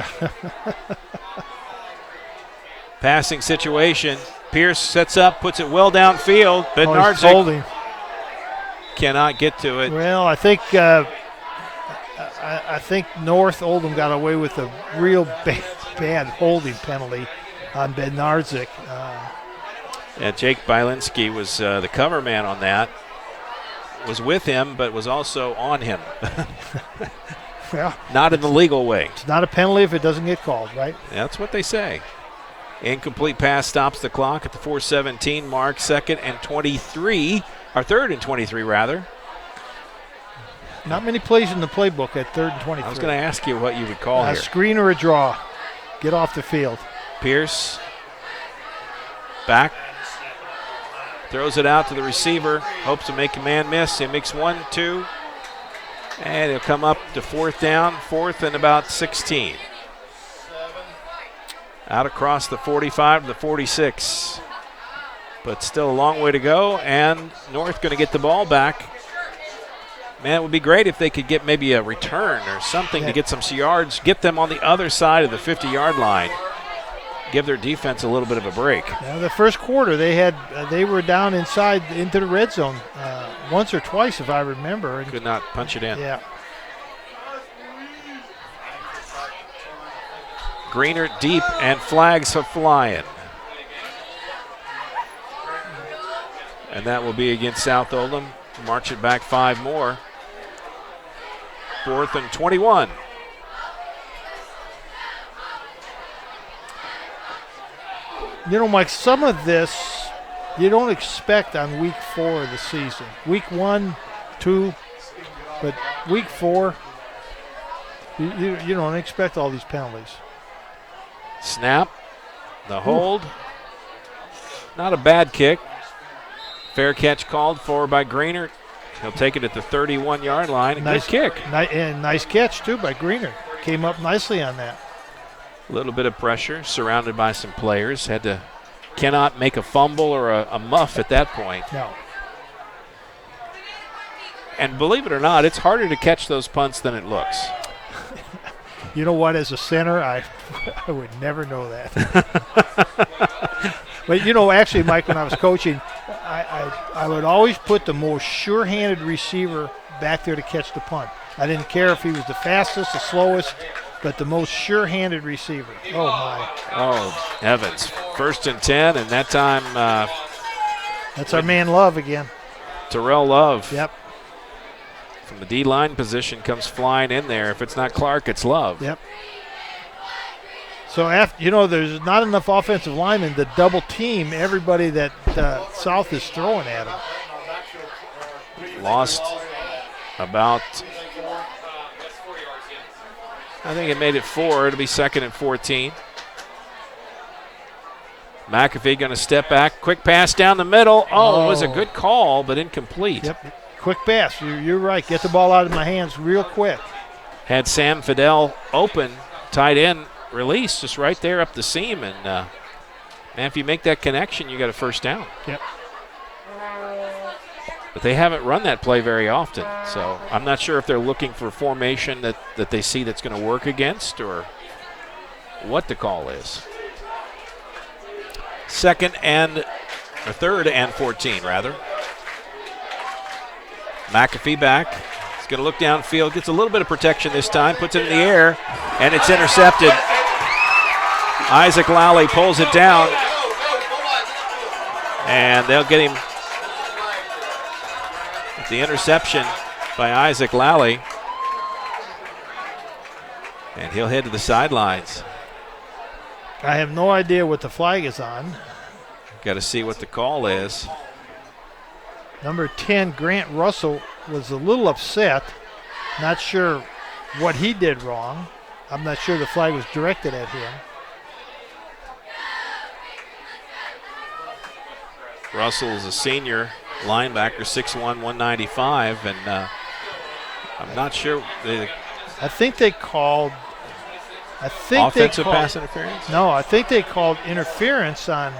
Passing situation. Pierce sets up, puts it well downfield. Bednarczyk cannot get to it. Well, I think North Oldham got away with a real bad holding penalty on Bednarczyk. Yeah, Jake Bielinski was the cover man on that. Was with him, but was also on him. Well, not in the legal way. It's not a penalty if it doesn't get called, right? That's what they say. Incomplete pass stops the clock at the 4:17 mark. 2nd and 23, or 3rd and 23 rather. Not many plays in the playbook at 3rd and 23. I was going to ask you what you would call here. A screen or a draw. Get off the field. Pierce back. Throws it out to the receiver. Hopes to make a man miss. He makes 1, 2. And he'll come up to 4th down. 4th and about 16. Out across the 45 to the 46. But still a long way to go. And North going to get the ball back. Man, it would be great if they could get maybe a return or something to get some yards. Get them on the other side of the 50-yard line. Give their defense a little bit of a break. Yeah, the first quarter they were down inside into the red zone once or twice, if I remember. Could not punch it in. Yeah. Greener deep and flags are flying. And that will be against South Oldham. March it back 5 more. 4th and 21. You know, Mike, some of this you don't expect on week 4 of the season. Week 1, 2, but week 4, you don't expect all these penalties. Snap, the hold. Not a bad kick. Fair catch called for by Greener. He'll take it at the 31-yard line. Nice kick. And nice catch, too, by Greener. Came up nicely on that. A little bit of pressure, surrounded by some players. Cannot make a fumble or a muff at that point. No. And believe it or not, it's harder to catch those punts than it looks. You know what? As a center, I would never know that. But, actually, Mike, when I was coaching, I would always put the most sure-handed receiver back there to catch the punt. I didn't care if he was the fastest, the slowest, but the most sure-handed receiver. Oh, my. Oh, Evans. 1st and 10, and that time. That's our man Love again. Terrell Love. Yep. From the D-line position comes flying in there. If it's not Clark, it's Love. Yep. So, there's not enough offensive linemen to double team everybody that South is throwing at them. Lost about, I think it made it 4. It'll be 2nd and 14. McAfee going to step back. Quick pass down the middle. Oh, it was a good call, but incomplete. Yep. Quick pass. You're right. Get the ball out of my hands real quick. Had Sam Fidel open, tight end, release just right there up the seam. And, man, if you make that connection, you got a 1st down. Yep. But they haven't run that play very often. So I'm not sure if they're looking for a formation that they see that's going to work against or what the call is. 3rd and 14, rather. McAfee back. He's going to look downfield. Gets a little bit of protection this time. Puts it in the air, and it's intercepted. Isaac Lally pulls it down. And they'll get him the interception by Isaac Lally. he'll head to the sidelines. I have no idea what the flag is on. Got to see what the call is. Number 10, Grant Russell, was a little upset. Not sure what he did wrong. I'm not sure the flag was directed at him. Russell is a senior linebacker, 6'1", 195, and I'm not sure. I think they called. Offensive pass interference? No, I think they called interference on.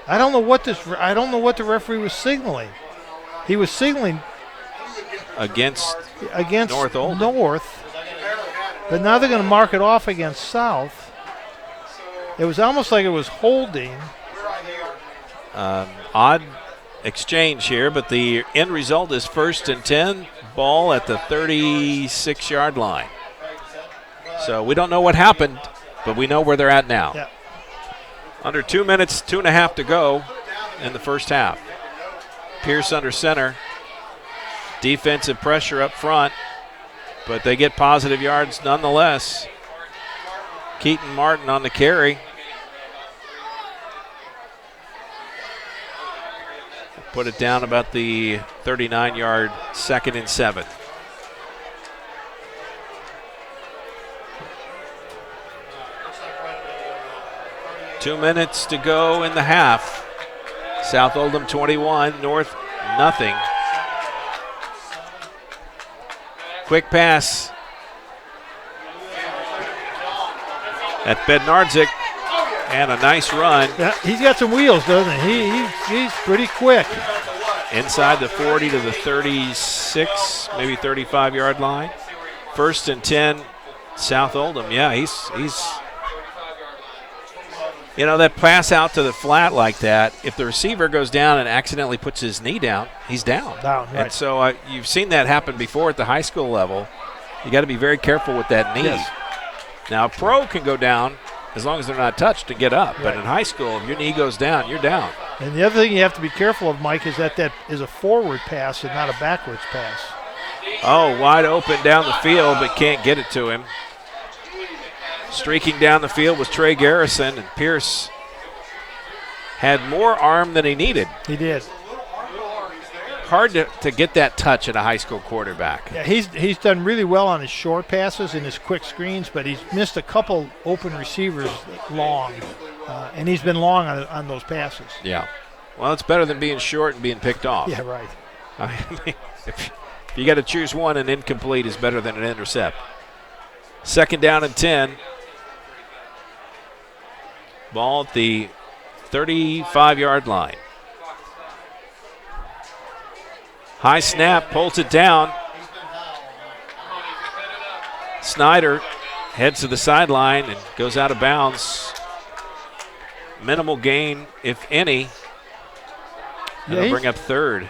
I don't know what the referee was signaling. He was signaling against North Oldham. But now they're going to mark it off against South. It was almost like it was holding. Odd exchange here, but the end result is 1st and 10, ball at the 36-yard line. So we don't know what happened, but we know where they're at now. Yeah. Under 2 minutes, 2.5 to go in the first half. Pierce under center. Defensive pressure up front, but they get positive yards nonetheless. Keaton Martin on the carry. Put it down about the 39-yard 2nd and 7. Two minutes to go in the half. South Oldham 21, North nothing. Quick pass at Bednarczyk, and a nice run. Yeah, he's got some wheels, doesn't he? He's pretty quick. Inside the 40 to the 36, maybe 35-yard line. 1st and 10, South Oldham. Yeah, he's you know, that pass out to the flat like that, if the receiver goes down and accidentally puts his knee down, he's down. Right. And so you've seen that happen before at the high school level. You got to be very careful with that knee. Yes. Now, a pro can go down as long as they're not touched and get up. But in high school, if your knee goes down, you're down. And the other thing you have to be careful of, Mike, is that is a forward pass and not a backwards pass. Oh, wide open down the field, but can't get it to him. Streaking down the field was Trey Garrison, and Pierce had more arm than he needed. He did. Hard to get that touch at a high school quarterback. Yeah, he's done really well on his short passes and his quick screens, but he's missed a couple open receivers long, and he's been long on those passes. Yeah. Well, it's better than being short and being picked off. Yeah, right. I mean, if you got to choose one, an incomplete is better than an intercept. 2nd down and 10. Ball at the 35-yard line. High snap, pulls it down. Snyder heads to the sideline and goes out of bounds. Minimal gain, if any. That'll bring up third.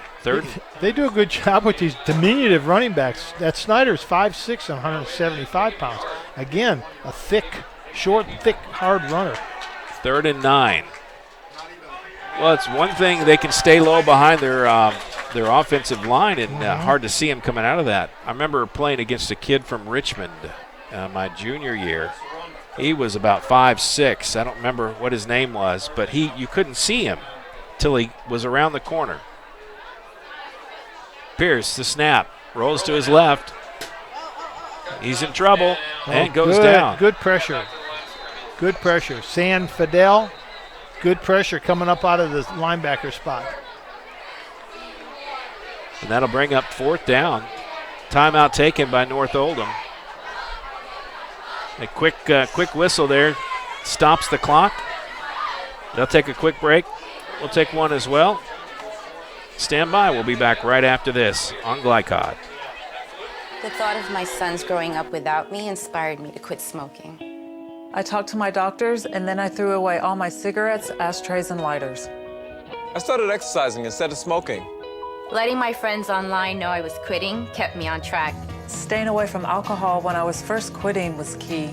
They do a good job with these diminutive running backs. That Snyder's 5'6" and 175 pounds. Again, a short, hard runner. 3rd and 9. Well, it's one thing they can stay low behind their offensive line, and hard to see him coming out of that. I remember playing against a kid from Richmond my junior year. He was about 5'6". I don't remember what his name was, but you couldn't see him till he was around the corner. Pierce, the snap, rolls to his left. He's in trouble and goes down. Good pressure. Good pressure. San Fidel, good pressure coming up out of the linebacker spot. And that'll bring up 4th down. Timeout taken by North Oldham. A quick whistle there stops the clock. They'll take a quick break. We'll take one as well. Stand by. We'll be back right after this on Glycod. The thought of my sons growing up without me inspired me to quit smoking. I talked to my doctors, and then I threw away all my cigarettes, ashtrays, and lighters. I started exercising instead of smoking. Letting my friends online know I was quitting kept me on track. Staying away from alcohol when I was first quitting was key.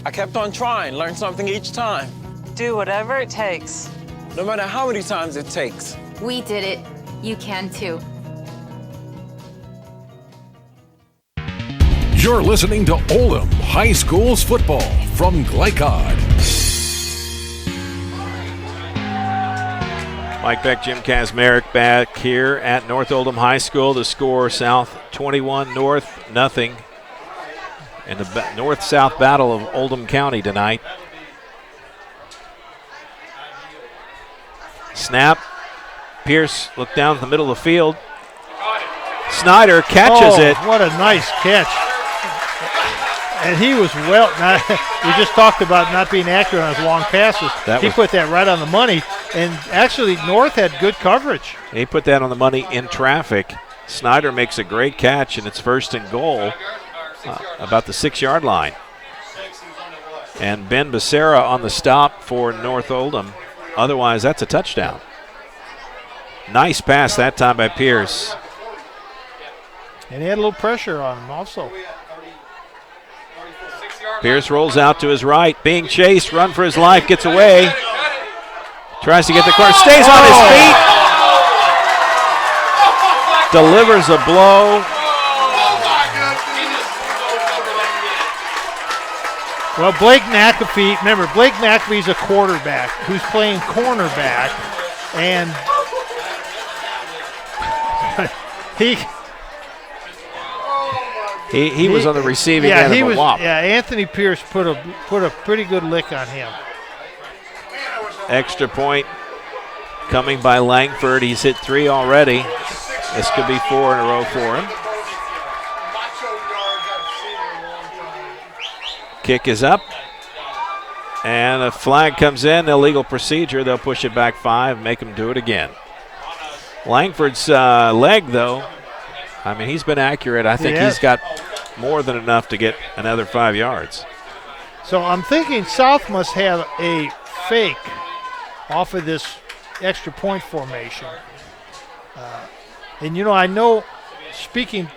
I kept on trying, learned something each time. Do whatever it takes. No matter how many times it takes. We did it. You can too. You're listening to Oldham High School's football from Glycod. Mike Beck, Jim Kazmarek back here at North Oldham High School. The score, South 21, North nothing. In the north-south battle of Oldham County tonight. Snap. Pierce looked down the middle of the field. Snyder catches it. What a nice catch. And he was we just talked about not being accurate on his long passes. He put that right on the money. And actually, North had good coverage. He put that on the money in traffic. Snyder makes a great catch, and it's 1st and goal. About the 6-yard line. And Ben Becerra on the stop for North Oldham. Otherwise, that's a touchdown. Nice pass that time by Pierce. And he had a little pressure on him also. Pierce rolls out to his right, being chased, run for his life, gets away. Tries to get the car, stays on his feet. Delivers a blow. Well, Blake McAfee, remember, Blake McAfee's a quarterback who's playing cornerback, and he was on the receiving end of a whop. Yeah, Anthony Pierce put a pretty good lick on him. Extra point coming by Langford. He's hit 3 already. This could be 4 in a row for him. Kick is up, and a flag comes in, illegal procedure. They'll push it back 5, make him do it again. Langford's leg, though, I mean, he's been accurate. I think he's got more than enough to get another 5 yards. So I'm thinking South must have a fake off of this extra point formation. And, I know speaking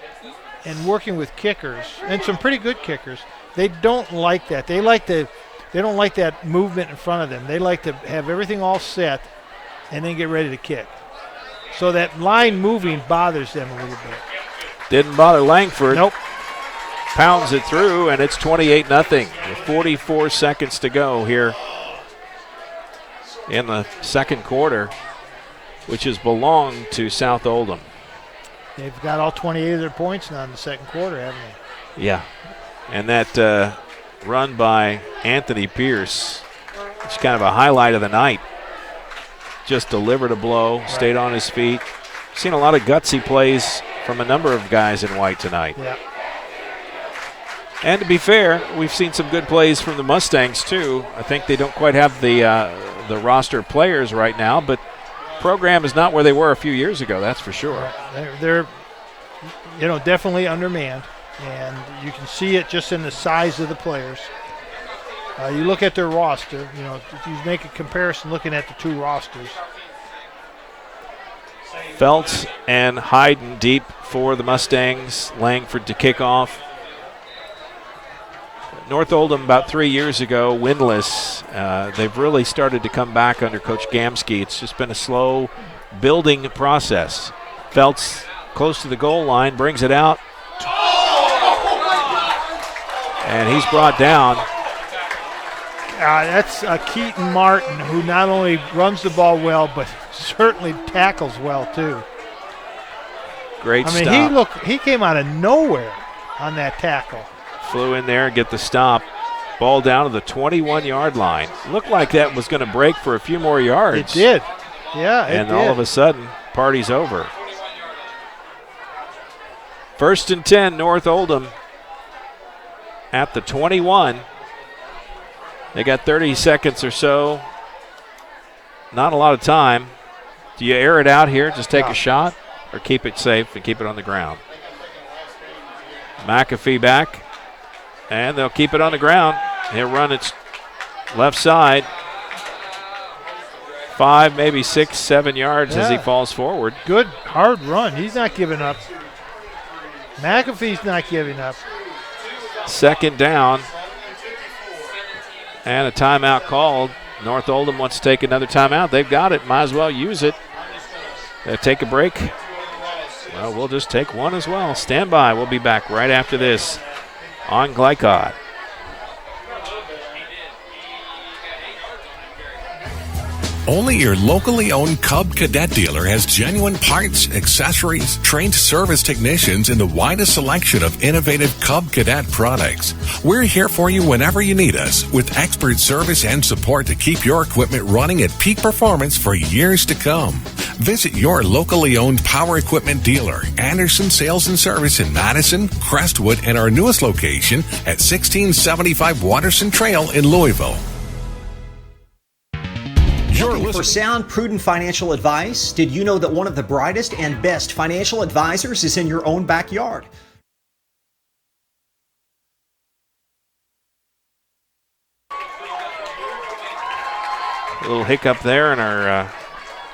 and working with kickers, and some pretty good kickers, they don't like that. They don't like that movement in front of them. They like to have everything all set and then get ready to kick. So that line moving bothers them a little bit. Didn't bother Langford. Nope. Pounds it through, and it's 28-0 with 44 seconds to go here in the second quarter, which has belonged to South Oldham. They've got all 28 of their points now in the second quarter, haven't they? Yeah. And that run by Anthony Pierce, it's kind of a highlight of the night. Just delivered a blow, stayed on his feet. Seen a lot of gutsy plays from a number of guys in white tonight. Yeah. And to be fair, we've seen some good plays from the Mustangs too. I think they don't quite have the roster of players right now, but program is not where they were a few years ago, that's for sure. They're definitely undermanned. And you can see it just in the size of the players. You look at their roster, if you make a comparison looking at the two rosters. Feltz and Hayden deep for the Mustangs. Langford to kick off. North Oldham about 3 years ago, winless. They've really started to come back under Coach Gamsky. It's just been a slow building process. Feltz close to the goal line, brings it out. And he's brought down. That's Keaton Martin, who not only runs the ball well, but certainly tackles well, too. Great stop. He came out of nowhere on that tackle. Flew in there and get the stop. Ball down to the 21-yard line. Looked like that was going to break for a few more yards. It did. Yeah, it did. And all of a sudden, party's over. 1st and 10, North Oldham at the 21. They got 30 seconds or so. Not a lot of time. Do you air it out here, just take a shot, or keep it safe and keep it on the ground? McAfee back, and they'll keep it on the ground. He'll run its left side. 5, maybe 6, 7 yards as he falls forward. Good, hard run. He's not giving up. McAfee's not giving up. 2nd down. And a timeout called. North Oldham wants to take another timeout. They've got it. Might as well use it. Take a break. Well, we'll just take one as well. Stand by. We'll be back right after this on glycod. Only your locally owned Cub Cadet dealer has genuine parts, accessories, trained service technicians, and the widest selection of innovative Cub Cadet products. We're here for you whenever you need us, with expert service and support to keep your equipment running at peak performance for years to come. Visit your locally owned power equipment dealer, Anderson Sales and Service in Madison, Crestwood, and our newest location at 1675 Watterson Trail in Louisville. Looking for sound, prudent financial advice? Did you know that one of the brightest and best financial advisors is in your own backyard? A little hiccup there in our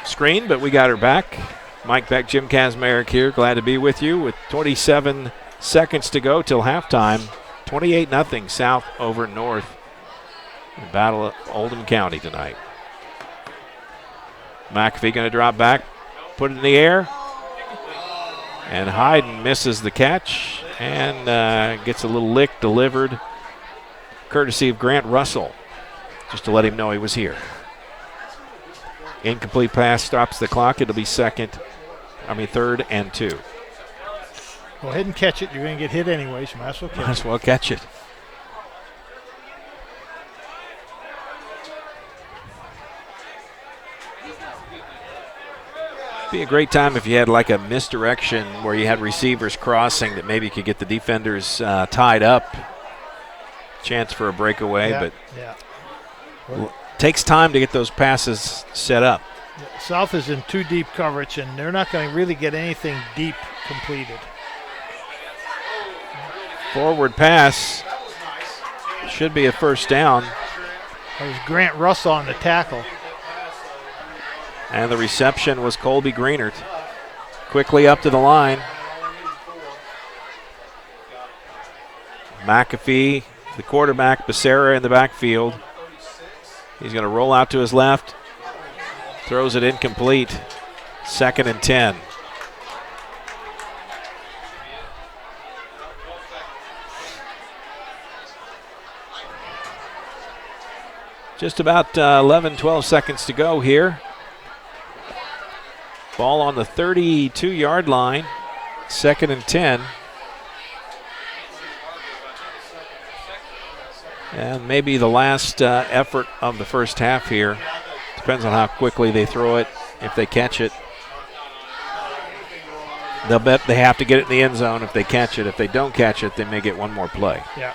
screen, but we got her back. Mike Beck, Jim Kazmarek here. Glad to be with you with 27 seconds to go till halftime. 28-0 South over North. The Battle of Oldham County tonight. McAfee going to drop back, put it in the air, and Hayden misses the catch and gets a little lick delivered, courtesy of Grant Russell, just to let him know he was here. Incomplete pass stops the clock. It'll be third and 2. Go ahead and catch it. You're going to get hit anyway, so might as well catch it. Be a great time if you had like a misdirection where you had receivers crossing that maybe could get the defenders tied up. Chance for a breakaway, but takes time to get those passes set up. South is in too deep coverage, and they're not going to really get anything deep completed. Forward pass should be a first down. That was Grant Russell on the tackle. And the reception was Colby Greenert. Quickly up to the line. McAfee, the quarterback, Becerra in the backfield. He's going to roll out to his left. Throws it incomplete. 2nd and 10. Just about 11, 12 seconds to go here. Ball on the 32-yard line, 2nd and 10. And maybe the last effort of the first half here. Depends on how quickly they throw it, if they catch it. They'll bet they have to get it in the end zone if they catch it. If they don't catch it, they may get one more play. Yeah.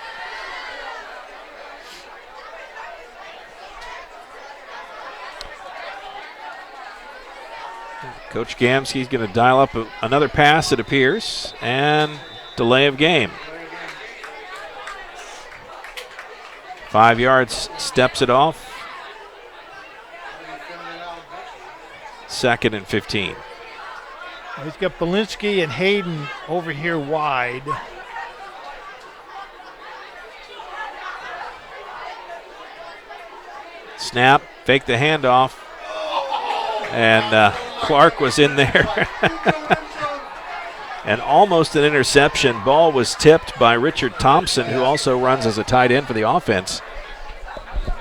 Coach Gamsky's going to dial up another pass, it appears, and delay of game. 5 yards, steps it off. 2nd and 15. He's got Belinsky and Hayden over here wide. Snap, fake the handoff, and Clark was in there. And almost an interception. Ball was tipped by Richard Thompson, who also runs as a tight end for the offense.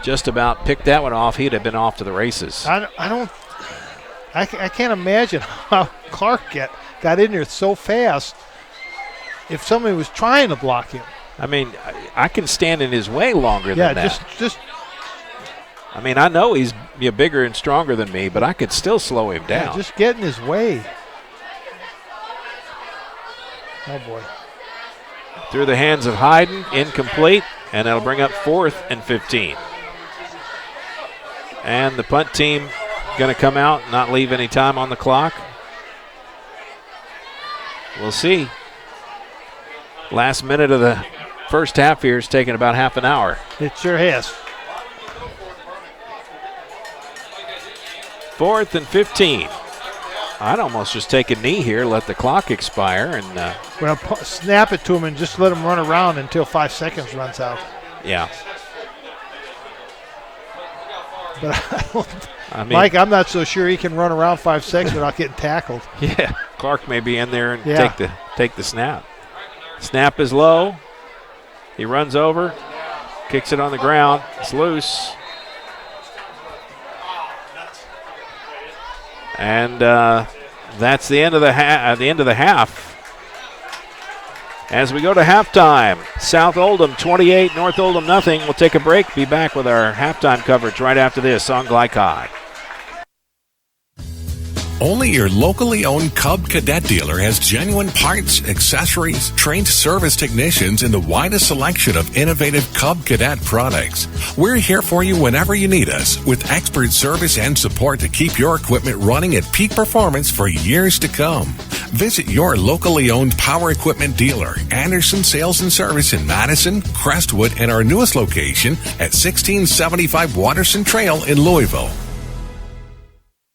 Just about picked that one off. He'd have been off to the races. I can't imagine how Clark got in there so fast if somebody was trying to block him. I mean, I can stand in his way longer than that. Just. I mean, I know he's bigger and stronger than me, but I could still slow him down. Yeah, just get in his way. Oh, boy. Through the hands of Hayden, incomplete, and that'll bring up 4th and 15. And the punt team going to come out, not leave any time on the clock. We'll see. Last minute of the first half here is taking about half an hour. It sure has. 4th and 15. I'd almost just take a knee here, let the clock expire, and well, snap it to him and just let him run around until 5 seconds runs out. Yeah. But Mike, I'm not so sure he can run around 5 seconds without getting tackled. Yeah, Clark may be in there and take the snap. Snap is low. He runs over, kicks it on the ground. It's loose. And that's the end of the half. As we go to halftime, South Oldham 28, North Oldham nothing. We'll take a break. Be back with our halftime coverage right after this on Glycod. Only your locally owned Cub Cadet dealer has genuine parts, accessories, trained service technicians, and the widest selection of innovative Cub Cadet products. We're here for you whenever you need us, with expert service and support to keep your equipment running at peak performance for years to come. Visit your locally owned power equipment dealer, Anderson Sales and Service in Madison, Crestwood, and our newest location at 1675 Waterson Trail in Louisville.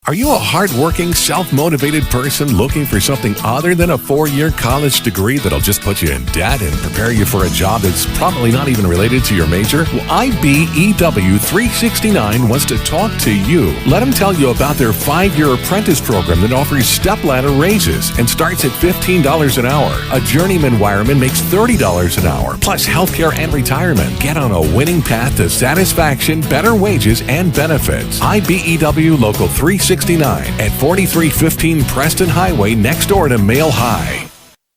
Are you a hard-working, self-motivated person looking for something other than a 4-year college degree that'll just put you in debt and prepare you for a job that's probably not even related to your major? Well, IBEW 369 wants to talk to you. Let them tell you about their 5-year apprentice program that offers step-ladder raises and starts at $15 an hour. A journeyman wireman makes $30 an hour, plus healthcare and retirement. Get on a winning path to satisfaction, better wages, and benefits. IBEW Local 369 at 4315 Preston Highway next door to Mail High.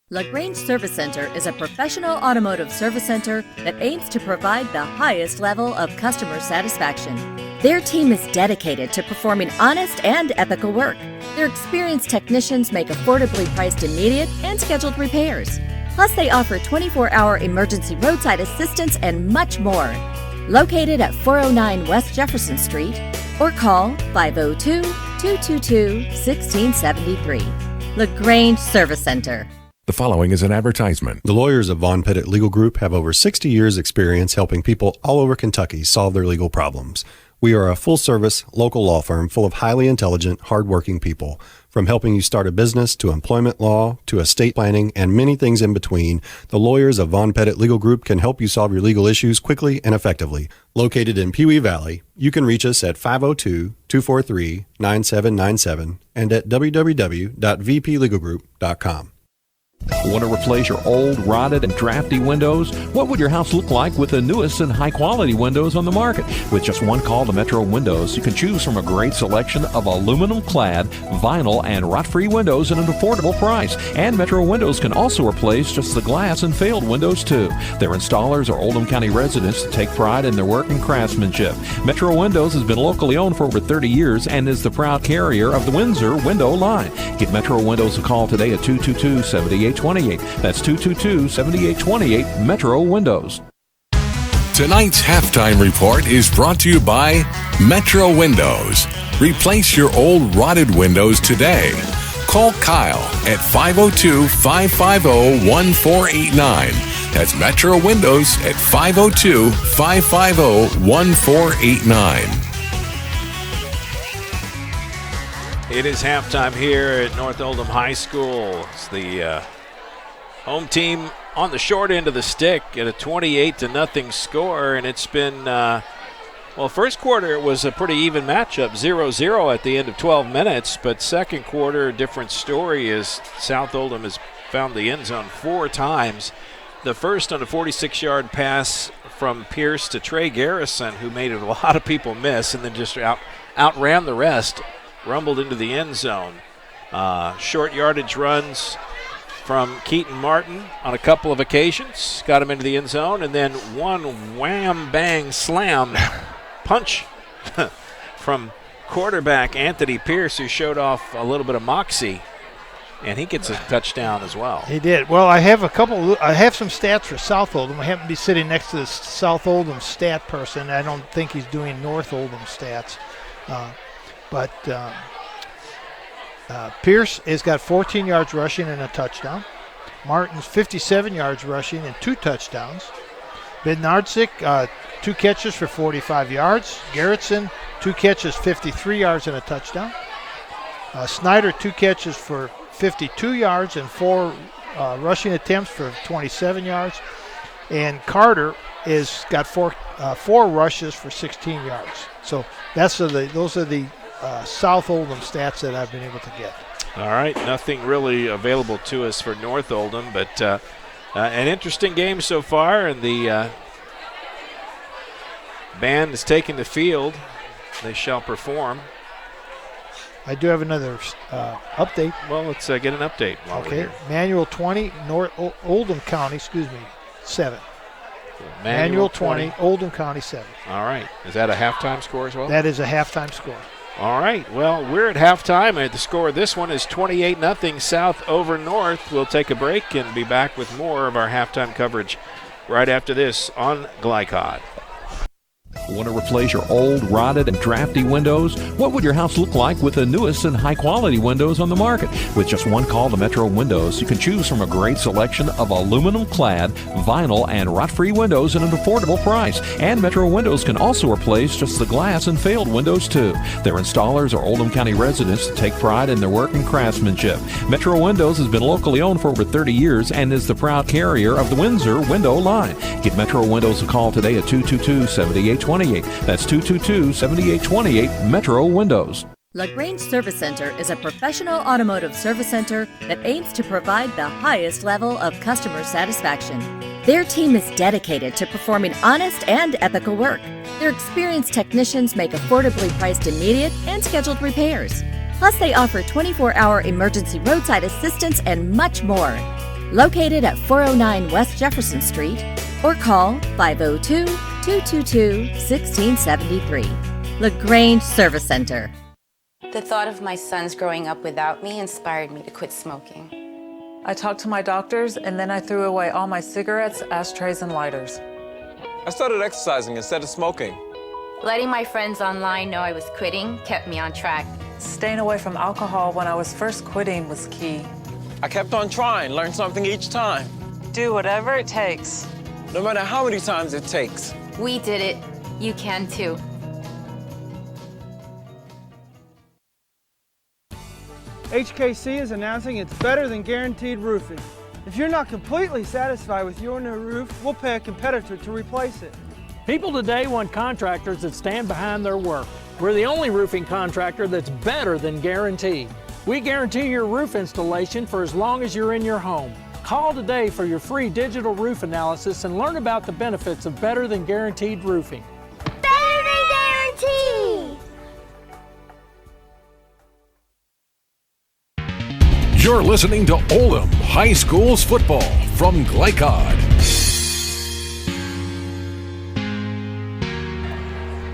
LaGrange Service Center is a professional automotive service center that aims to provide the highest level of customer satisfaction. Their team is dedicated to performing honest and ethical work. Their experienced technicians make affordably priced immediate and scheduled repairs. Plus, they offer 24-hour emergency roadside assistance and much more. Located at 409 West Jefferson Street, or call 502-222-1673. LaGrange Service Center. The following is an advertisement. The lawyers of Von Pettit Legal Group have over 60 years' experience helping people all over Kentucky solve their legal problems. We are a full-service, local law firm full of highly intelligent, hard-working people. From helping you start a business to employment law to estate planning and many things in between, the lawyers of Von Pettit Legal Group can help you solve your legal issues quickly and effectively. Located in Pewee Valley, you can reach us at 502-243-9797 and at www.vplegalgroup.com. Want to replace your old, rotted, and drafty windows? What would your house look like with the newest and high-quality windows on the market? With just one call to Metro Windows, you can choose from a great selection of aluminum-clad, vinyl, and rot-free windows at an affordable price. And Metro Windows can also replace just the glass and failed windows, too. Their installers are Oldham County residents that take pride in their work and craftsmanship. Metro Windows has been locally owned for over 30 years and is the proud carrier of the Windsor window line. Give Metro Windows a call today at 222-7828. That's 222-7828 Metro Windows. Tonight's halftime report is brought to you by Metro Windows. Replace your old rotted windows today. Call Kyle at 502-550-1489. That's Metro Windows at 502-550-1489. It is halftime here at North Oldham High School. It's the home team on the short end of the stick at a 28-0 score, and it's been, first quarter it was a pretty even matchup, 0-0 at the end of 12 minutes, but second quarter, different story as South Oldham has found the end zone 4 times. The first on a 46-yard pass from Pierce to Trey Garrison, who made a lot of people miss, and then just outran the rest, rumbled into the end zone. Short yardage runs from Keaton Martin on a couple of occasions, got him into the end zone, and then one wham, bang, slam punch from quarterback Anthony Pierce, who showed off a little bit of moxie, and he gets a touchdown as well. He did. Well, I have some stats for South Oldham. I happen to be sitting next to the South Oldham stat person. I don't think he's doing North Oldham stats. But Pierce has got 14 yards rushing and a touchdown. Martin's 57 yards rushing and 2 touchdowns. Bednarczyk, 2 catches for 45 yards. Garrison, 2 catches, 53 yards and a touchdown. Snyder, 2 catches for 52 yards and 4 rushing attempts for 27 yards. And Carter is got 4 rushes for 16 yards. So those are the South Oldham stats that I've been able to get. All right, nothing really available to us for North Oldham, but An interesting game so far, and the band is taking the field. They shall perform. I do have another update. Well, let's get an update while we're here. Manual 20, Oldham County, 7. Manual 20, Oldham County 7. All right. Is that a halftime score as well? That is a halftime score. All right. Well, we're at halftime, and the score of this one is 28-0 South over North. We'll take a break and be back with more of our halftime coverage right after this on Glycod. Want to replace your old, rotted, and drafty windows? What would your house look like with the newest and high-quality windows on the market? With just one call to Metro Windows, you can choose from a great selection of aluminum-clad, vinyl, and rot-free windows at an affordable price. And Metro Windows can also replace just the glass and failed windows, too. Their installers are Oldham County residents that take pride in their work and craftsmanship. Metro Windows has been locally owned for over 30 years and is the proud carrier of the Windsor window line. Give Metro Windows a call today at 222-7828. That's 222-7828 Metro Windows. LaGrange Service Center is a professional automotive service center that aims to provide the highest level of customer satisfaction. Their team is dedicated to performing honest and ethical work. Their experienced technicians make affordably priced immediate and scheduled repairs. Plus, they offer 24-hour emergency roadside assistance and much more. Located at 409 West Jefferson Street, or call 502-222-1673. LaGrange Service Center. The thought of my sons growing up without me inspired me to quit smoking. I talked to my doctors, and then I threw away all my cigarettes, ashtrays, and lighters. I started exercising instead of smoking. Letting my friends online know I was quitting kept me on track. Staying away from alcohol when I was first quitting was key. I kept on trying, learned something each time. Do whatever it takes. No matter how many times it takes. We did it. You can too. HKC is announcing it's better than guaranteed roofing. If you're not completely satisfied with your new roof, we'll pay a competitor to replace it. People today want contractors that stand behind their work. We're the only roofing contractor that's better than guaranteed. We guarantee your roof installation for as long as you're in your home. Call today for your free digital roof analysis and learn about the benefits of better than guaranteed roofing. Better than guaranteed! You're listening to Oldham High School's football from Glycod.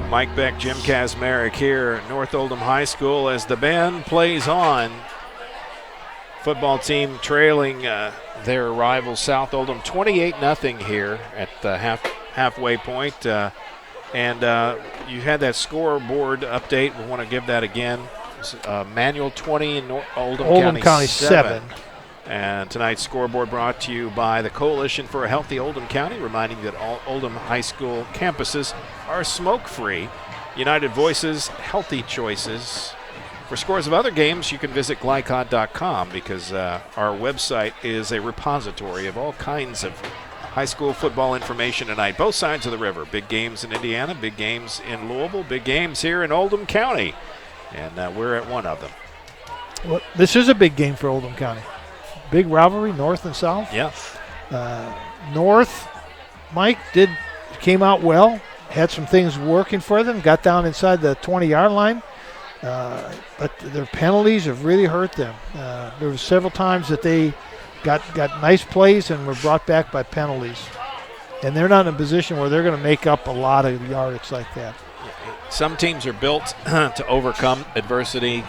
Mike Beck, Jim Kazmarek here at North Oldham High School as the band plays on. Football team trailing their rival South Oldham 28-0 here at the halfway point. And you had that scoreboard update. We want to give that again. Manual 20 in Oldham County 7. And tonight's scoreboard brought to you by the Coalition for a Healthy Oldham County, reminding that all Oldham High School campuses are smoke-free. United Voices, healthy choices. For scores of other games, you can visit glycod.com because our website is a repository of all kinds of high school football information tonight. Both sides of the river. Big games in Indiana, big games in Louisville, big games here in Oldham County. And we're at one of them. Well, this is a big game for Oldham County. Big rivalry, North and South. Yeah. North, Mike, came out well, had some things working for them, got down inside the 20-yard line. But their penalties have really hurt them. There were several times that they got nice plays and were brought back by penalties. And they're not in a position where they're going to make up a lot of yardage like that. Some teams are built to overcome adversity.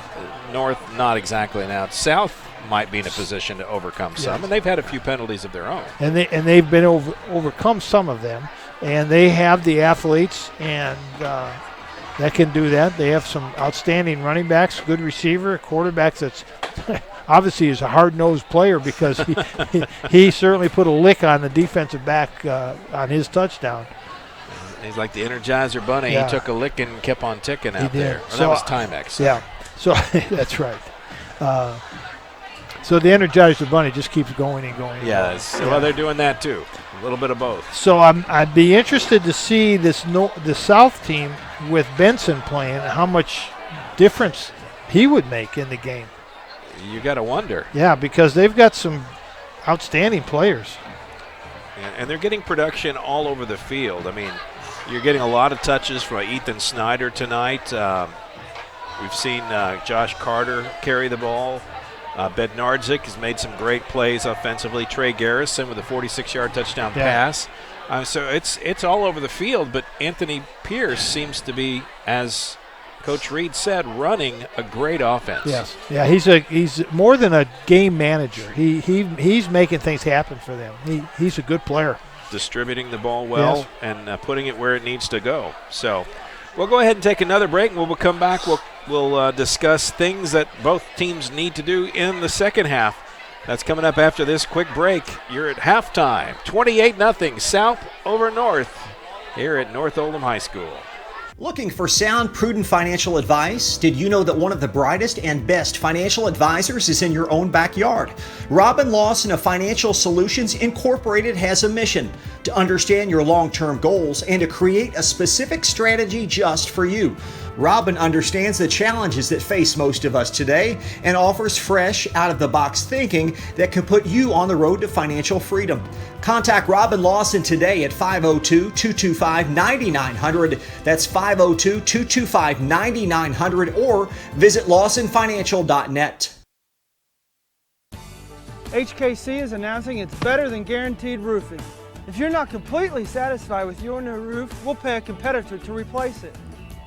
North, not exactly now. South might be in a position to overcome some, and they've had a few penalties of their own. And they've been overcome some of them, and they have the athletes and that can do that. They have some outstanding running backs, good receiver, a quarterback that's obviously is a hard-nosed player because he certainly put a lick on the defensive back on his touchdown. He's like the Energizer Bunny. Yeah. He took a lick and kept on ticking out there. Well, that was Timex. Yeah, so that's right. So the Energizer Bunny just keeps going and going. Yeah, well, they're doing that too. A little bit of both. So I'd be interested to see the South team with Benson playing, how much difference he would make in the game. You got to wonder. Yeah, because they've got some outstanding players. And they're getting production all over the field. I mean, you're getting a lot of touches from Ethan Snyder tonight. We've seen Josh Carter carry the ball. Bednarczyk has made some great plays offensively. Trey Garrison with a 46-yard touchdown pass. So it's all over the field, but Anthony Pierce seems to be, as Coach Reed said, running a great offense. Yes. Yeah, he's more than a game manager. He's making things happen for them. He's a good player. Distributing the ball well and putting it where it needs to go. So we'll go ahead and take another break, and when we'll come back, we'll discuss things that both teams need to do in the second half. That's coming up after this quick break. You're at halftime, 28-0 South over North here at North Oldham High School. Looking for sound, prudent financial advice? Did you know that one of the brightest and best financial advisors is in your own backyard? Robin Lawson of Financial Solutions Incorporated has a mission to understand your long-term goals and to create a specific strategy just for you. Robin understands the challenges that face most of us today and offers fresh, out-of-the-box thinking that can put you on the road to financial freedom. Contact Robin Lawson today at 502-225-9900. That's 502-225-9900 or visit lawsonfinancial.net. HKC is announcing it's better than guaranteed roofing. If you're not completely satisfied with your new roof, we'll pay a competitor to replace it.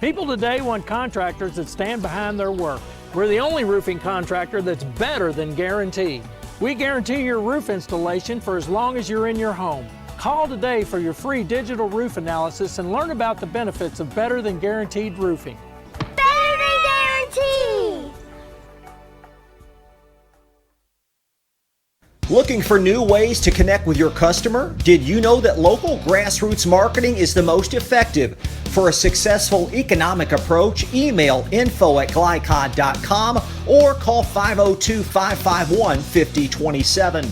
People today want contractors that stand behind their work. We're the only roofing contractor that's better than guaranteed. We guarantee your roof installation for as long as you're in your home. Call today for your free digital roof analysis and learn about the benefits of better than guaranteed roofing. Better than guaranteed! Looking for new ways to connect with your customer? Did you know that local grassroots marketing is the most effective? For a successful economic approach, email info@glycod.com or call 502-551-5027.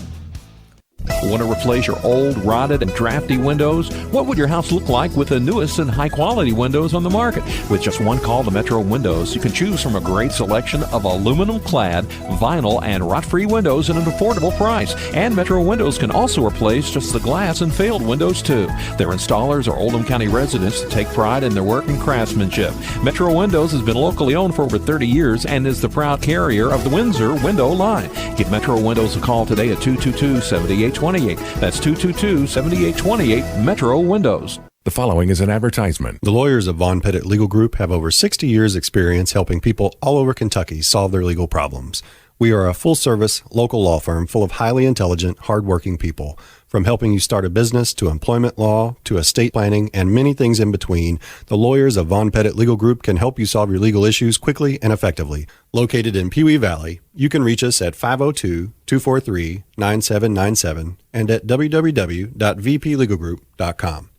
Want to replace your old, rotted, and drafty windows? What would your house look like with the newest and high-quality windows on the market? With just one call to Metro Windows, you can choose from a great selection of aluminum-clad, vinyl, and rot-free windows at an affordable price. And Metro Windows can also replace just the glass and failed windows, too. Their installers are Oldham County residents that take pride in their work and craftsmanship. Metro Windows has been locally owned for over 30 years and is the proud carrier of the Windsor window line. Give Metro Windows a call today at 222-7828. That's 222-7828 Metro Windows. The following is an advertisement. The lawyers of Von Pettit Legal Group have over 60 years' experience helping people all over Kentucky solve their legal problems. We are a full-service, local law firm full of highly intelligent, hardworking people. From helping you start a business to employment law to estate planning and many things in between, the lawyers of Von Pettit Legal Group can help you solve your legal issues quickly and effectively. Located in Pewee Valley, you can reach us at 502-243-9797 and at www.vplegalgroup.com.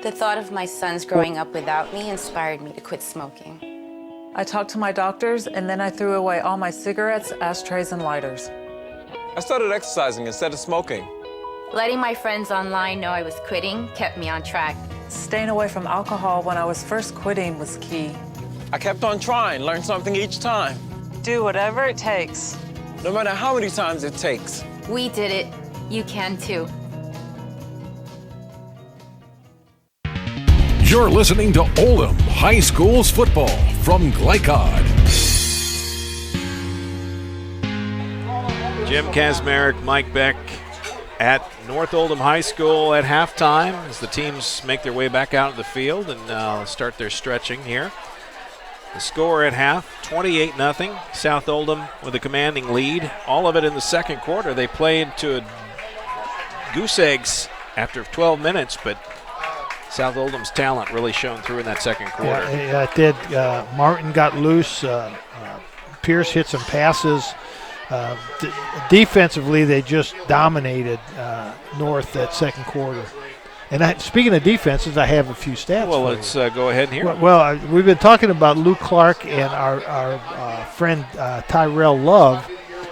The thought of my sons growing up without me inspired me to quit smoking. I talked to my doctors, and then I threw away all my cigarettes, ashtrays, and lighters. I started exercising instead of smoking. Letting my friends online know I was quitting kept me on track. Staying away from alcohol when I was first quitting was key. I kept on trying, learned something each time. Do whatever it takes. No matter how many times it takes. We did it. You can too. You're listening to Oldham High School's football from Glycod. Jim Kazmarek, Mike Beck at North Oldham High School at halftime as the teams make their way back out of the field and start their stretching here. The score at half, 28-0. South Oldham with a commanding lead. All of it in the second quarter. They played to goose eggs after 12 minutes, but South Oldham's talent really shone through in that second quarter. Yeah, it did. Martin got loose. Pierce hit some passes. Defensively, they just dominated North that second quarter. And speaking of defenses, I have a few stats. Well, let's go ahead and hear them. Well, we've been talking about Luke Clark and our friend Tyrell Love,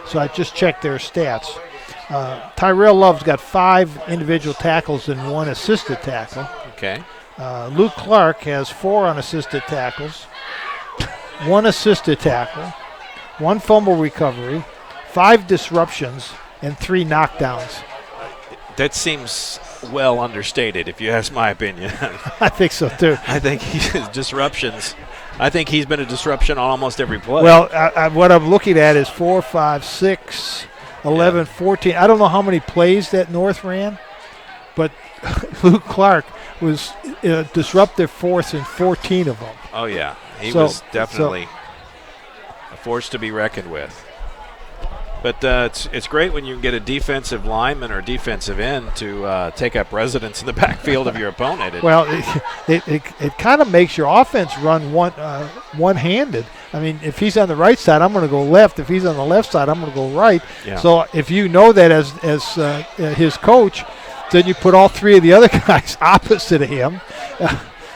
so I just checked their stats. Tyrell Love's got 5 individual tackles and 1 assisted tackle. Okay. Luke Clark has 4 unassisted tackles, 1 assisted tackle, 1 fumble recovery, 5 disruptions, and 3 knockdowns. That seems well understated, if you ask my opinion. I think so, too. I think disruptions. I think he's been a disruption on almost every play. Well, what I'm looking at is 4, 5, 6, 11, 14. I don't know how many plays that North ran, but Luke Clark was disruptive force in 14 of them. Oh, yeah. He was definitely a force to be reckoned with. But it's great when you can get a defensive lineman or defensive end to take up residence in the backfield of your opponent. Well, it kind of makes your offense run one-handed. I mean, if he's on the right side, I'm going to go left. If he's on the left side, I'm going to go right. Yeah. So if you know that as his coach, then you put all three of the other guys opposite of him.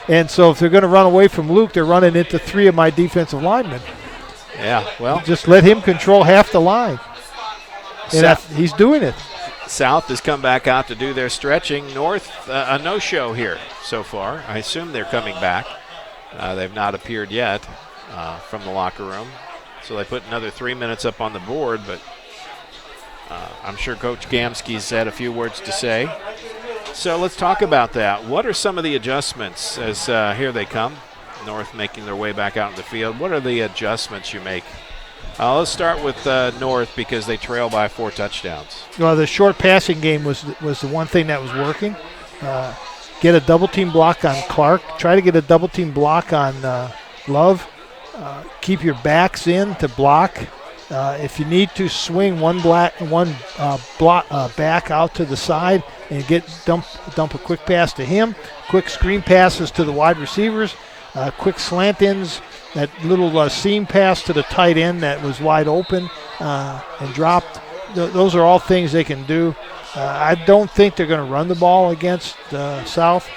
And so if they're going to run away from Luke, they're running into three of my defensive linemen. Yeah, well. Just let him control half the line. And he's doing it. South has come back out to do their stretching. North, a no-show here so far. I assume they're coming back. They've not appeared yet from the locker room. So they put another 3 minutes up on the board, but I'm sure Coach Gamsky's had a few words to say. So let's talk about that. What are some of the adjustments as here they come? North making their way back out in the field. What are the adjustments you make? Let's start with North because they trail by 4 touchdowns. Well, the short passing game was the one thing that was working. Get a double-team block on Clark. Try to get a double-team block on Love. Keep your backs in to block. If you need to swing one back out to the side and dump a quick pass to him, quick screen passes to the wide receivers, quick slant ins, that little seam pass to the tight end that was wide open and dropped. Those are all things they can do. I don't think they're going to run the ball against South,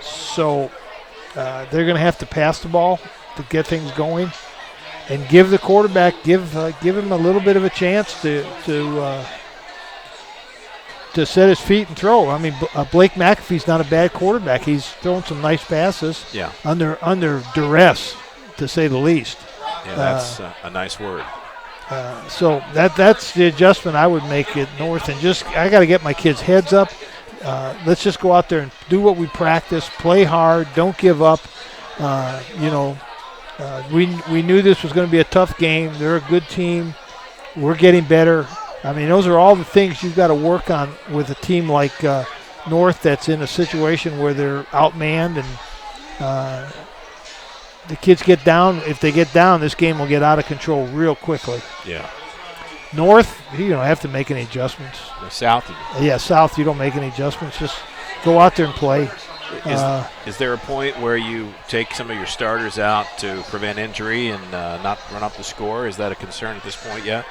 so they're going to have to pass the ball to get things going and give the quarterback, give him a little bit of a chance to set his feet and throw. I mean, Blake McAfee's not a bad quarterback. He's throwing some nice passes under duress, to say the least. Yeah, that's a nice word. So that's the adjustment I would make at North. And I got to get my kids' heads up. Let's just go out there and do what we practice, play hard, don't give up. We knew this was going to be a tough game. They're a good team. We're getting better. I mean, those are all the things you've got to work on with a team like North that's in a situation where they're outmanned and the kids get down. If they get down, this game will get out of control real quickly. Yeah. North, you don't have to make any adjustments. South. Yeah, South, you don't make any adjustments. Just go out there and play. Is there a point where you take some of your starters out to prevent injury and not run up the score? Is that a concern at this point yet?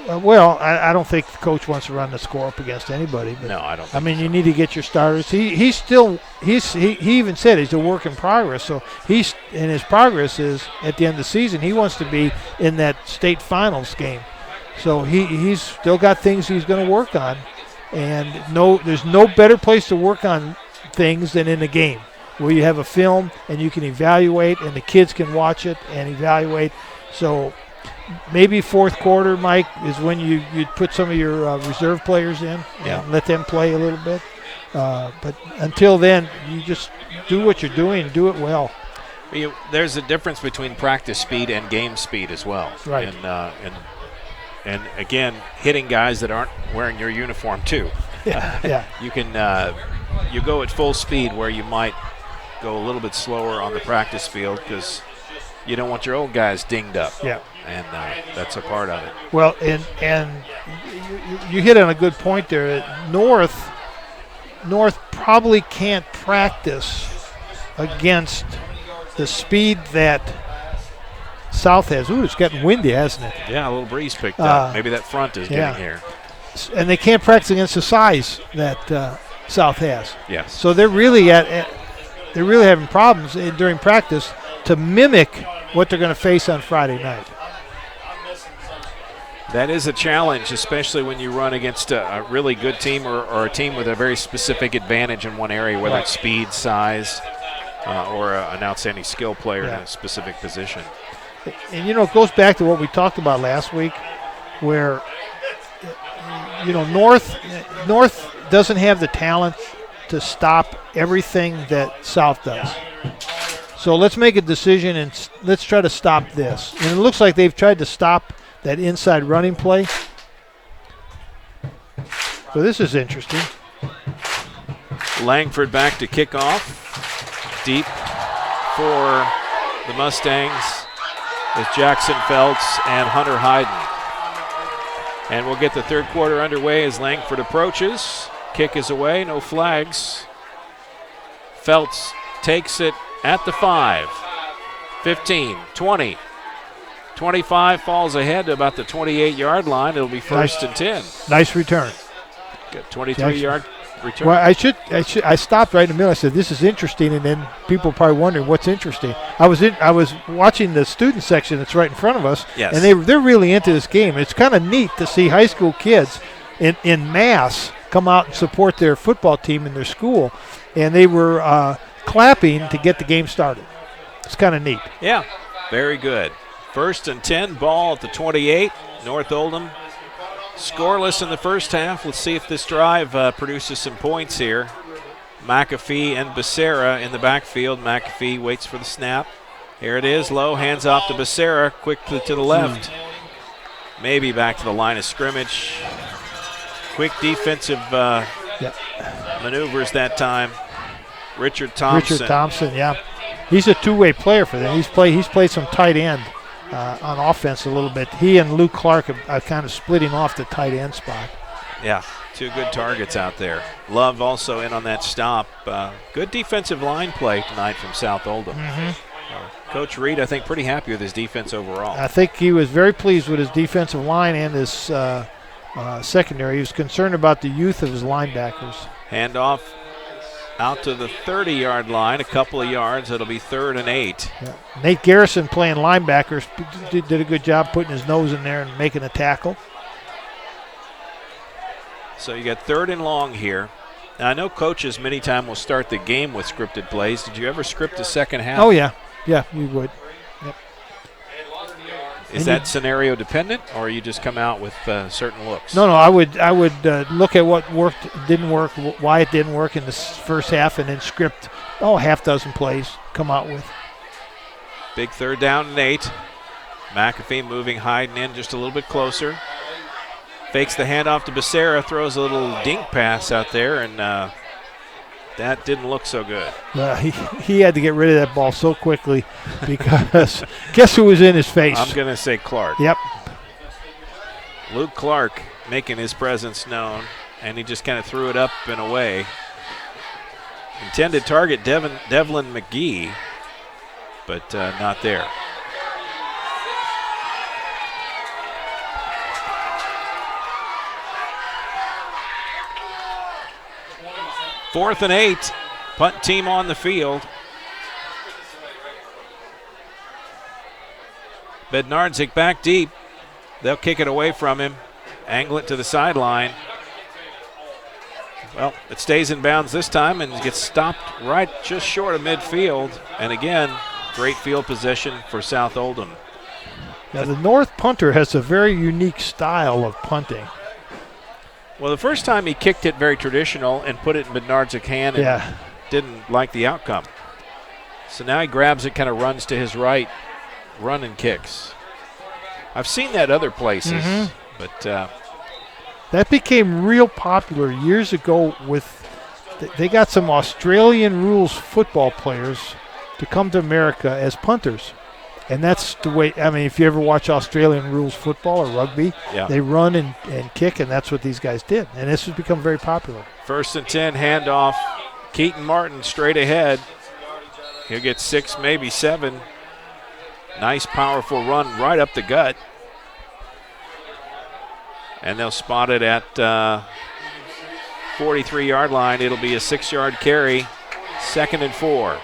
Well, I don't think the coach wants to run the score up against anybody. But no, I don't. I mean, you need to get your starters. He even said he's a work in progress. So his progress is at the end of the season he wants to be in that state finals game. So he's still got things he's going to work on, and there's no better place to work on things than in a game where you have a film and you can evaluate and the kids can watch it and evaluate. So maybe fourth quarter, Mike, is when you put some of your reserve players in and let them play a little bit. But until then, you just do what you're doing and do it well. There's a difference between practice speed and game speed as well. Right. And again, hitting guys that aren't wearing your uniform too. Yeah. You can you go at full speed where you might go a little bit slower on the practice field because you don't want your old guys dinged up. Yeah. And that's a part of it. Well, and you hit on a good point there. North probably can't practice against the speed that South has. Ooh, it's getting windy, hasn't it? Yeah, a little breeze picked up. Maybe that front is getting here. And they can't practice against the size that South has. Yes. So they're really they're really having problems during practice to mimic what they're going to face on Friday night. That is a challenge, especially when you run against a really good team or a team with a very specific advantage in one area, whether it's speed, size, or an outstanding skill player in a specific position. And, it goes back to what we talked about last week where, North doesn't have the talent to stop everything that South does. So let's make a decision and let's try to stop this. And it looks like they've tried to stop that inside running play. So this is interesting. Langford back to kick off. Deep for the Mustangs is Jackson Feltz and Hunter Hayden. And we'll get the third quarter underway as Langford approaches. Kick is away, no flags. Feltz takes it at the 5. 15, 20, 25, falls ahead to about the 28-yard line. It'll be first and 10. Nice return. Good 23-yard return. Well, I stopped right in the middle. I said, this is interesting, and then people are probably wondering what's interesting. I was watching the student section that's right in front of us, yes. And they're really into this game. It's kind of neat to see high school kids in mass come out and support their football team in their school, and they were clapping to get the game started. It's kind of neat. Yeah, very good. First and 10, ball at the 28, North Oldham. Scoreless in the first half. Let's see if this drive produces some points here. McAfee and Becerra in the backfield. McAfee waits for the snap. Here it is, low, hands off to Becerra, quickly to the left. Maybe back to the line of scrimmage. Quick defensive maneuvers that time. Richard Thompson. Yeah. He's a two-way player for them. He's played some tight end on offense a little bit. He and Luke Clark are kind of splitting off the tight end spot. Yeah, two good targets out there. Love also in on that stop. Good defensive line play tonight from South Oldham. Mm-hmm. Coach Reed, I think, pretty happy with his defense overall. I think he was very pleased with his defensive line and his secondary. He was concerned about the youth of his linebackers. Handoff out to the 30-yard line, a couple of yards. It'll be 3rd and 8. Yeah. Nate Garrison playing linebackers did a good job putting his nose in there and making a tackle. So you got 3rd and long here. Now, I know coaches many times will start the game with scripted plays. Did you ever script the second half? Oh, yeah. Yeah, you would. Yep. Is that scenario dependent, or you just come out with certain looks? No, I would look at what worked, didn't work, why it didn't work in the first half, and then script half dozen plays, come out with. Big 3rd down and 8. McAfee moving Hayden in just a little bit closer. Fakes the handoff to Becerra, throws a little dink pass out there, and that didn't look so good. He had to get rid of that ball so quickly because guess who was in his face? I'm going to say Clark. Yep. Luke Clark making his presence known, and he just kind of threw it up and away. Intended target Devlin McGee, but not there. Fourth and 8, punt team on the field. Bednarczyk back deep. They'll kick it away from him, angle it to the sideline. Well, it stays in bounds this time and gets stopped right just short of midfield. And again, great field position for South Oldham. Now the North punter has a very unique style of punting. Well, the first time he kicked it very traditional and put it in Bednarczyk's hand and didn't like the outcome. So now he grabs it, kind of runs to his right, run and kicks. I've seen that other places, but that became real popular years ago they got some Australian rules football players to come to America as punters. And that's the way, I mean, if you ever watch Australian rules football or rugby, they run and kick, and that's what these guys did. And this has become very popular. 1st and 10, handoff. Keaton Martin straight ahead. He'll get 6, maybe 7. Nice, powerful run right up the gut. And they'll spot it at 43-yard line. It'll be a 6-yard carry, 2nd and 4.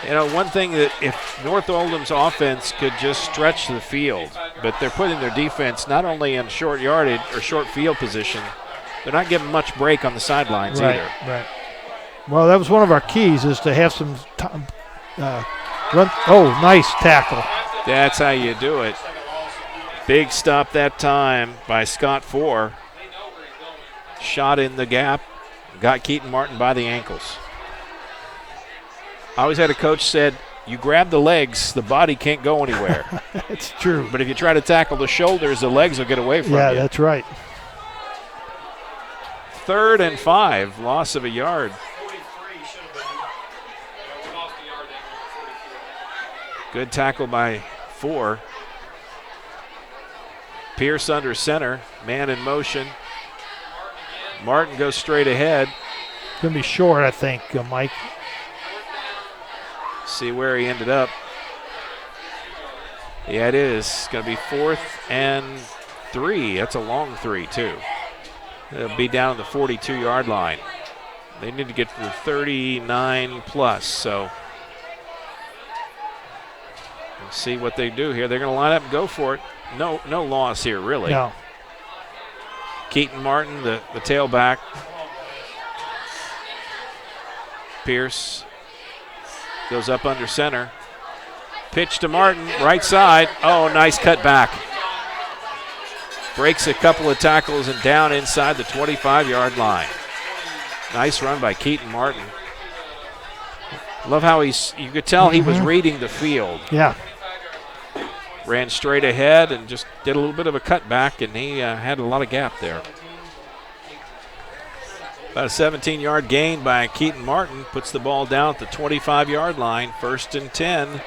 You know, one thing that if North Oldham's offense could just stretch the field, but they're putting their defense not only in short yardage or short field position, they're not giving much break on the sidelines either. Right. Well, that was one of our keys is to have some run. Oh, nice tackle. That's how you do it. Big stop that time by Scott Four. Shot in the gap. Got Keaton Martin by the ankles. I always had a coach said, you grab the legs, the body can't go anywhere. It's true. But if you try to tackle the shoulders, the legs will get away from you. Yeah, that's right. 3rd and 5, loss of a yard. Good tackle by Four. Pierce under center, man in motion. Martin goes straight ahead. Going to be short, I think, Mike. See where he ended up. Yeah, it is. It's going to be 4th and 3. That's a long 3, too. It'll be down at the 42-yard line. They need to get to the 39 plus, so we'll see what they do here. They're going to line up and go for it. No loss here, really. No. Keaton Martin, the tailback. Pierce goes up under center. Pitch to Martin, right side. Oh, nice cut back. Breaks a couple of tackles and down inside the 25-yard line. Nice run by Keaton Martin. Love how you could tell he was reading the field. Yeah. Ran straight ahead and just did a little bit of a cutback, and he had a lot of gap there. About a 17-yard gain by Keaton Martin. Puts the ball down at the 25-yard line, 1st and 10.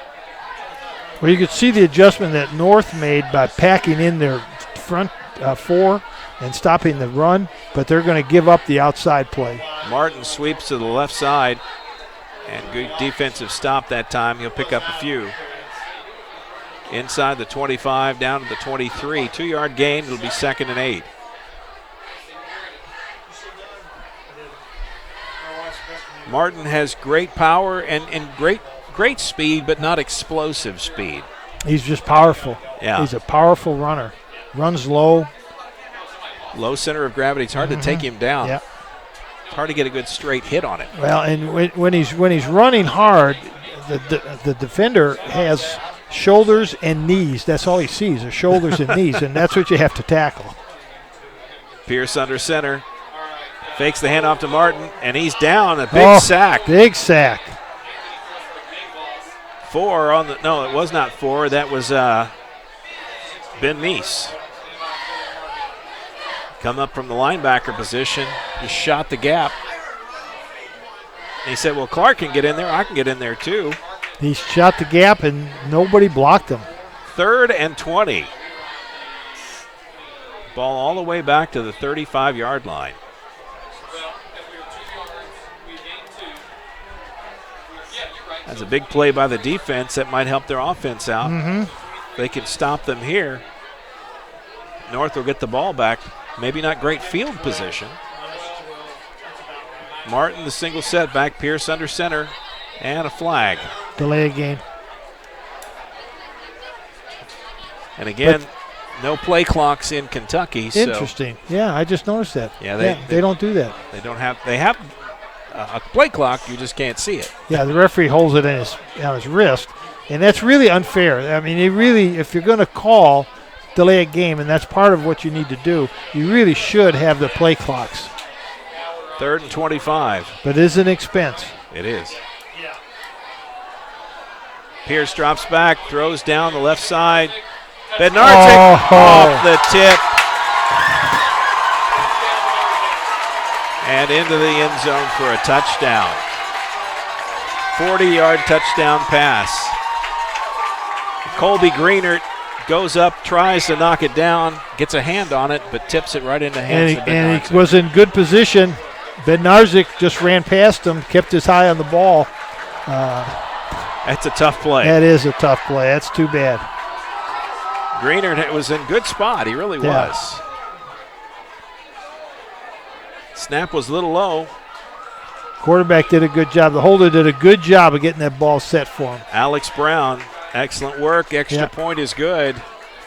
Well, you could see the adjustment that North made by packing in their front 4 and stopping the run, but they're going to give up the outside play. Martin sweeps to the left side, and good defensive stop that time. He'll pick up a few. Inside the 25, down to the 23. 2-yard gain, it'll be 2nd and 8. Martin has great power and great speed, but not explosive speed. He's just powerful. Yeah. He's a powerful runner. Runs low. Low center of gravity. It's hard to take him down. Yeah. It's hard to get a good straight hit on it. Well, and when he's running hard, the defender has shoulders and knees. That's all he sees are shoulders and knees, and that's what you have to tackle. Pierce under center. Fakes the handoff to Martin, and he's down. A big sack. Big sack. 4 on the – no, it was not 4. That was Ben Meese. Come up from the linebacker position, just shot the gap. And he said, well, Clark can get in there. I can get in there too. He shot the gap, and nobody blocked him. 3rd and 20. Ball all the way back to the 35-yard line. That's a big play by the defense that might help their offense out. They can stop them here. North will get the ball back. Maybe not great field position. Martin, the single setback. Pierce under center. And a flag. Delay a game. And again, no play clocks in Kentucky. Interesting. So yeah, I just noticed that. Yeah, they don't do that. They have a play clock, you just can't see it. Yeah, the referee holds it on his wrist, and that's really unfair. I mean, if you're going to call delay a game, and that's part of what you need to do, you really should have the play clocks. 3rd and 25. But it is an expense. It is. Pierce drops back, throws down the left side. Bednarczyk off the tip. And into the end zone for a touchdown. 40-yard touchdown pass. Colby Greenert goes up, tries to knock it down, gets a hand on it, but tips it right into hands of Bednarczyk. And he was in good position. Bednarczyk just ran past him, kept his eye on the ball. That's a tough play. That is a tough play. That's too bad. Greenert was in good spot. He really was. Snap was a little low. Quarterback did a good job. The holder did a good job of getting that ball set for him. Alex Brown, excellent work. Extra point is good.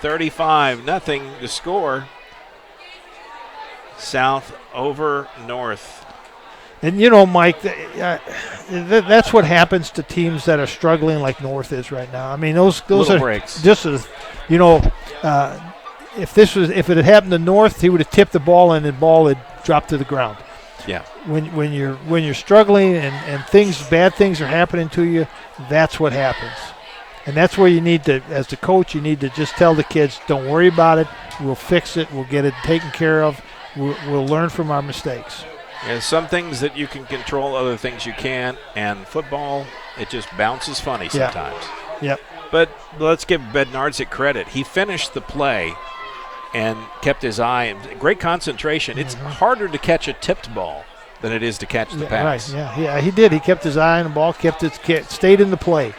35-0 to score. South over North. And, Mike, that's what happens to teams that are struggling like North is right now. I mean, those are breaks. just as, if it had happened to North, he would have tipped the ball and the ball had dropped to the ground. Yeah. When you're struggling and bad things are happening to you, that's what happens. And that's where you need to, as the coach, you need to just tell the kids, don't worry about it. We'll fix it. We'll get it taken care of. We'll learn from our mistakes. And some things that you can control, other things you can't. And football, it just bounces funny sometimes. Yep. But let's give Bednarczyk credit. He finished the play and kept his eye. Great concentration. It's harder to catch a tipped ball than it is to catch the pass. Right, yeah, he did. He kept his eye on the ball, stayed in the play.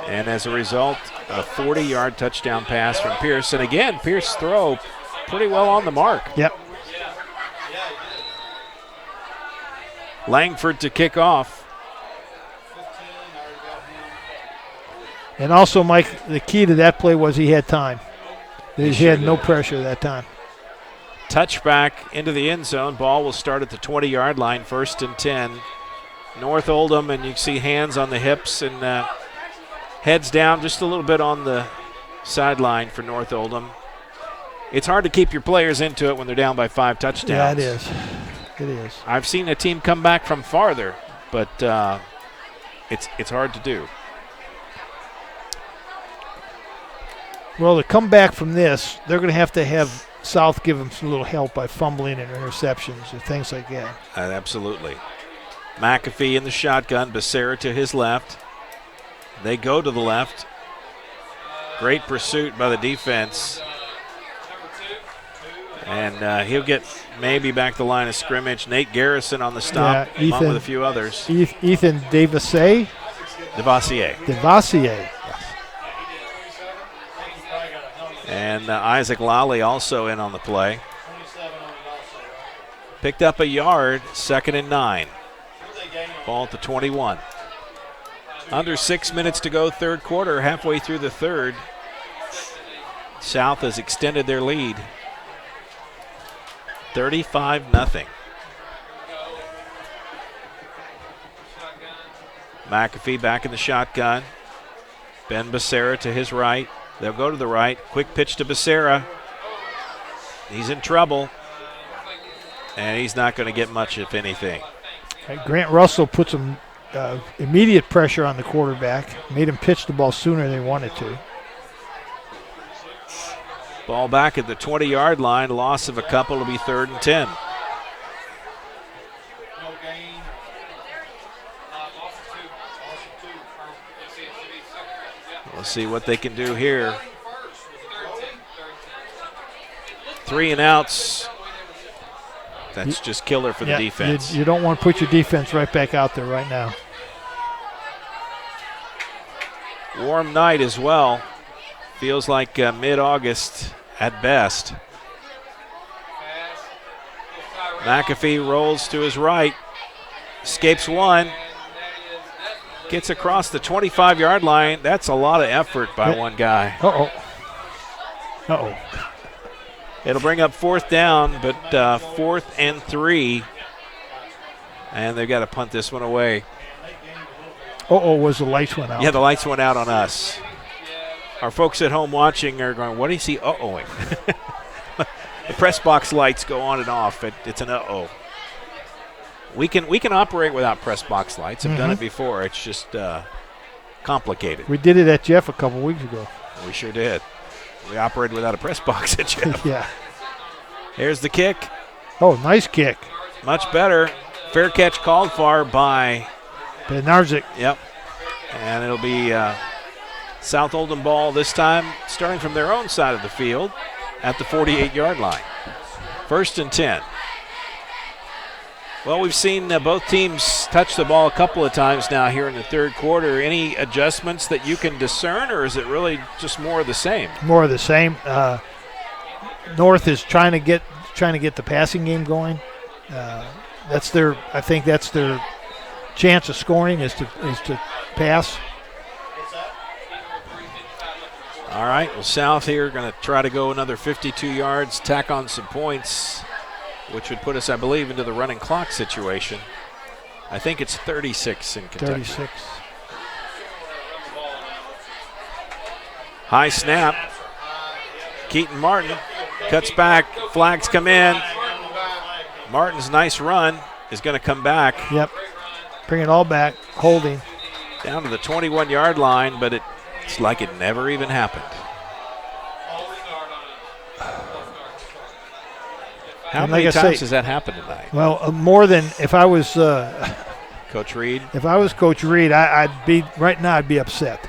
And as a result, a 40-yard touchdown pass from Pierce. And again, Pierce's throw pretty well on the mark. Yep. Langford to kick off. And also, Mike, the key to that play was he had time. He had no pressure that time. Touchback into the end zone. Ball will start at the 20-yard line, 1st and 10. North Oldham, and you see hands on the hips and heads down just a little bit on the sideline for North Oldham. It's hard to keep your players into it when they're down by 5 touchdowns. Yeah, it is. It is. I've seen a team come back from farther, but it's hard to do. Well, to come back from this, they're going to have South give them some little help by fumbling and interceptions and things like that. Absolutely. McAfee in the shotgun, Becerra to his left. They go to the left. Great pursuit by the defense. And he'll get maybe back the line of scrimmage. Nate Garrison on the stop, along with a few others. Ethan Devassier. Devassier. And Isaac Lally also in on the play. Picked up a yard, 2nd and 9. Ball at the 21. Under 6 minutes to go, third quarter, halfway through the third. South has extended their lead. 35-0. McAfee back in the shotgun. Ben Becerra to his right. They'll go to the right. Quick pitch to Becerra. He's in trouble. And he's not going to get much, if anything. Grant Russell put some immediate pressure on the quarterback. Made him pitch the ball sooner than he wanted to. Ball back at the 20-yard line. Loss of a couple will be 3rd and 10. We'll see what they can do here. 3 and outs. That's just killer for the defense. You don't want to put your defense right back out there right now. Warm night as well. Feels like mid-August at best. McAfee rolls to his right. Escapes one. Gets across the 25-yard line. That's a lot of effort by one guy. Uh-oh. It'll bring up 4th down, but 4th and 3. And they've got to punt this one away. Was the lights went out. Yeah, the lights went out on us. Our folks at home watching are going, what is he uh-ohing? The press box lights go on and off. It's an uh-oh. We can operate without press box lights. I've done it before. It's just complicated. We did it at Jeff a couple weeks ago. We sure did. We operated without a press box at Jeff. Yeah. Here's the kick. Oh, nice kick. Much better. Fair catch called for by Bednarczyk. Yep. And it'll be South Oldham ball this time, starting from their own side of the field at the 48-yard line. 1st and 10. Well, we've seen both teams touch the ball a couple of times now here in the third quarter. Any adjustments that you can discern, or is it really just more of the same? More of the same. North is trying to get the passing game going. I think that's their chance of scoring is to pass. All right. Well, South here going to try to go another 52 yards, tack on some points, which would put us, I believe, into the running clock situation. I think it's 36 in Kentucky. 36. High snap. Keaton Martin cuts back. Flags come in. Martin's nice run is going to come back. Yep. Bring it all back. Holding. Down to the 21-yard line, but it's like it never even happened. How many times has that happened tonight? Well, more than if I was Coach Reed. If I was Coach Reed, I'd be upset.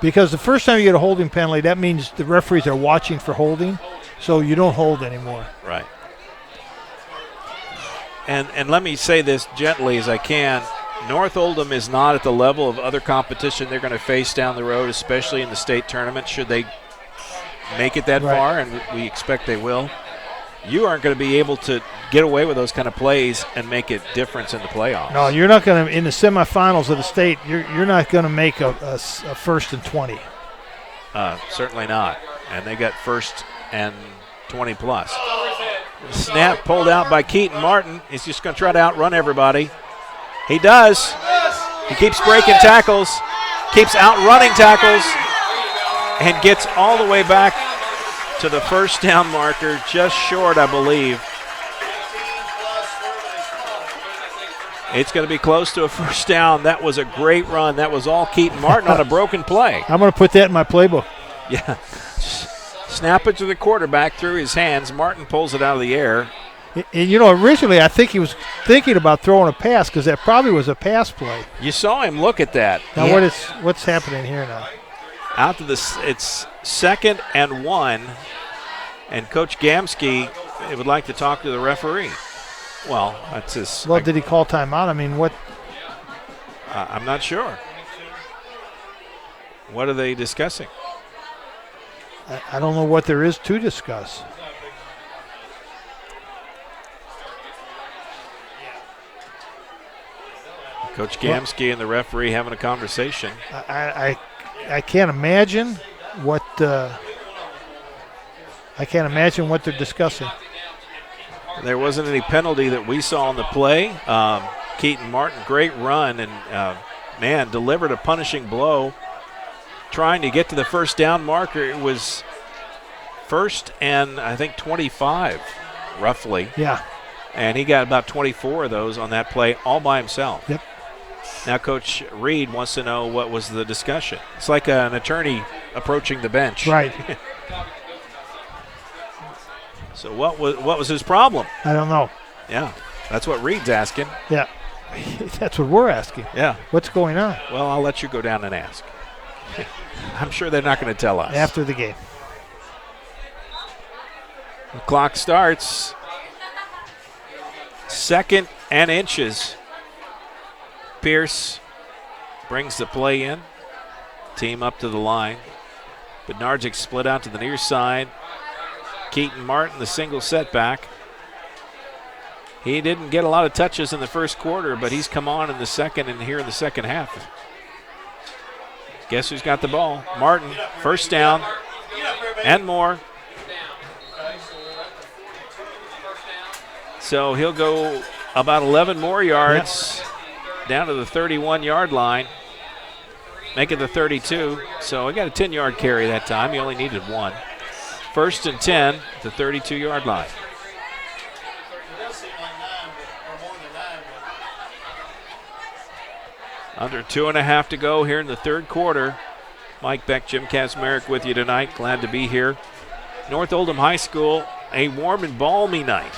Because the first time you get a holding penalty, that means the referees are watching for holding, so you don't hold anymore. Right. And let me say this gently as I can. North Oldham is not at the level of other competition they're going to face down the road, especially in the state tournament, should they make it that far, and we expect they will. You aren't going to be able to get away with those kind of plays and make a difference in the playoffs. No, you're not going to, in the semifinals of the state, you're not going to make a 1st and 20. Certainly not. And they got 1st and 20 plus. Snap pulled out by Keaton Martin. He's just going to try to outrun everybody. He does. He keeps breaking tackles, keeps outrunning tackles, and gets all the way back to the first down marker, just short, I believe. It's going to be close to a first down. That was a great run. That was all Keaton Martin on a broken play. I'm going to put that in my playbook. Yeah. Snap it to the quarterback through his hands. Martin pulls it out of the air. And, originally I think he was thinking about throwing a pass because that probably was a pass play. You saw him look at that. Now what's happening here now? Out to it's 2nd and 1, and Coach Gamsky would like to talk to the referee. Well, that's his. Well, did he call timeout? I mean, what? I'm not sure. What are they discussing? I don't know what there is to discuss. Coach Gamsky and the referee having a conversation. I can't imagine what they're discussing. There wasn't any penalty that we saw on the play. Keaton Martin, great run, and delivered a punishing blow. Trying to get to the first down marker. It was 1st and I think 25, roughly. Yeah. And he got about 24 of those on that play all by himself. Yep. Now Coach Reed wants to know what was the discussion. It's like an attorney approaching the bench. Right. So what was his problem? I don't know. Yeah, that's what Reed's asking. Yeah, that's what we're asking. Yeah. What's going on? Well, I'll let you go down and ask. I'm sure they're not going to tell us. After the game. The clock starts. 2nd and inches. Pierce brings the play in. Team up to the line. Bednarczyk split out to the near side. Keaton Martin, the single setback. He didn't get a lot of touches in the first quarter, but he's come on in the second and here in the second half. Guess who's got the ball? Martin, first down and more. So he'll go about 11 more yards down to the 31-yard line. Make it the 32. So he got a 10-yard carry that time. He only needed 1. 1st and 10, the 32-yard line. Under 2.5 to go here in the third quarter. Mike Beck, Jim Kazmarek with you tonight. Glad to be here. North Oldham High School, a warm and balmy night.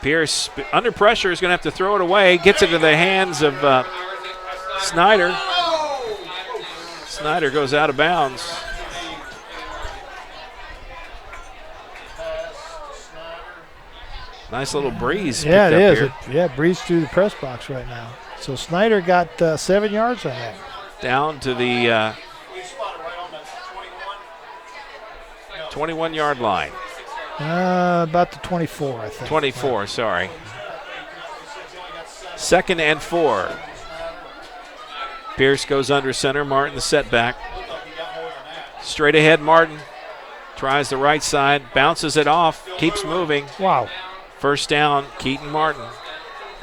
Pierce, under pressure, is going to have to throw it away. Gets it to the hands of Snyder. Snyder goes out of bounds. Nice little breeze. Yeah, it is. Here. Breeze through the press box right now. So Snyder got 7 yards on that. Down to the 21-yard line. About the 24, I think. 24, sorry. 2nd and 4. Pierce goes under center. Martin the setback. Straight ahead, Martin. Tries the right side. Bounces it off. Keeps moving. Wow. First down, Keaton Martin.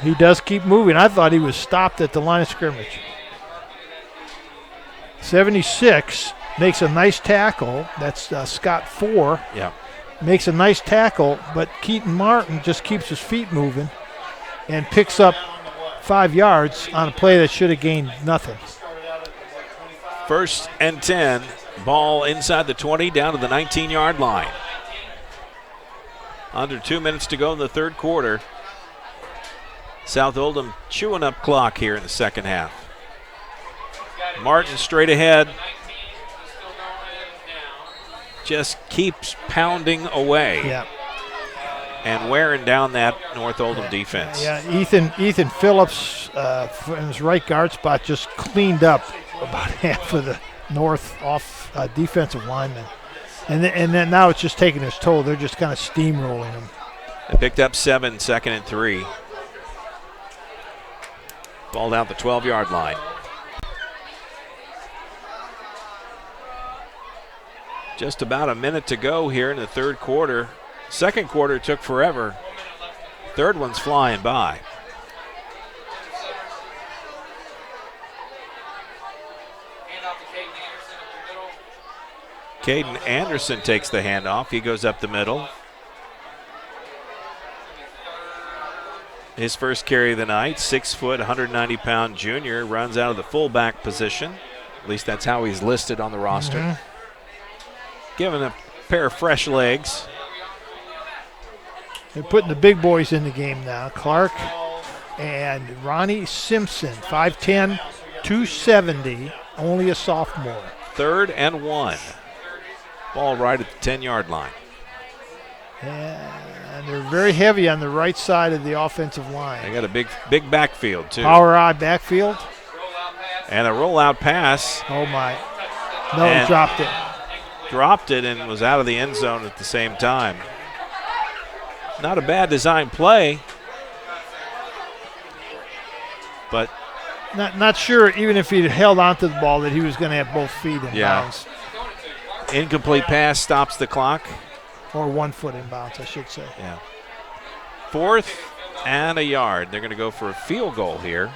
He does keep moving. I thought he was stopped at the line of scrimmage. 76 makes a nice tackle. That's Scott 4. Yeah. Makes a nice tackle, but Keaton Martin just keeps his feet moving and picks up 5 yards on a play that should have gained nothing. 1st and 10. Ball inside the 20, down to the 19-yard line. Under 2 minutes to go in the third quarter. South Oldham chewing up clock here in the second half. Martin straight ahead. Just keeps pounding away. Yeah. And wearing down that North Oldham defense. Yeah, Ethan Phillips in his right guard spot just cleaned up about half of the North off defensive linemen. And then now it's just taking its toll. They're just kind of steamrolling them. They picked up 7, 2nd and 3. Ball down the 12-yard line. Just about a minute to go here in the third quarter. Second quarter took forever. Third one's flying by. Caden Anderson takes the handoff. He goes up the middle. His first carry of the night, 6 foot, 190-pound junior, runs out of the fullback position. At least that's how he's listed on the roster. Mm-hmm. Given a pair of fresh legs. They're putting the big boys in the game now. Clark and Ronnie Simpson, 5'10", 270, only a sophomore. 3rd and 1. Ball right at the 10-yard line. And they're very heavy on the right side of the offensive line. They got a big backfield, too. Power eye backfield. And a rollout pass. Oh, my. No, he dropped it. Dropped it and was out of the end zone at the same time. Not a bad design play. But not sure, even if he'd held onto the ball, that he was going to have both feet in bounds. Incomplete pass stops the clock. Or 1 foot in bounds, I should say. Yeah. 4th and a yard. They're going to go for a field goal here.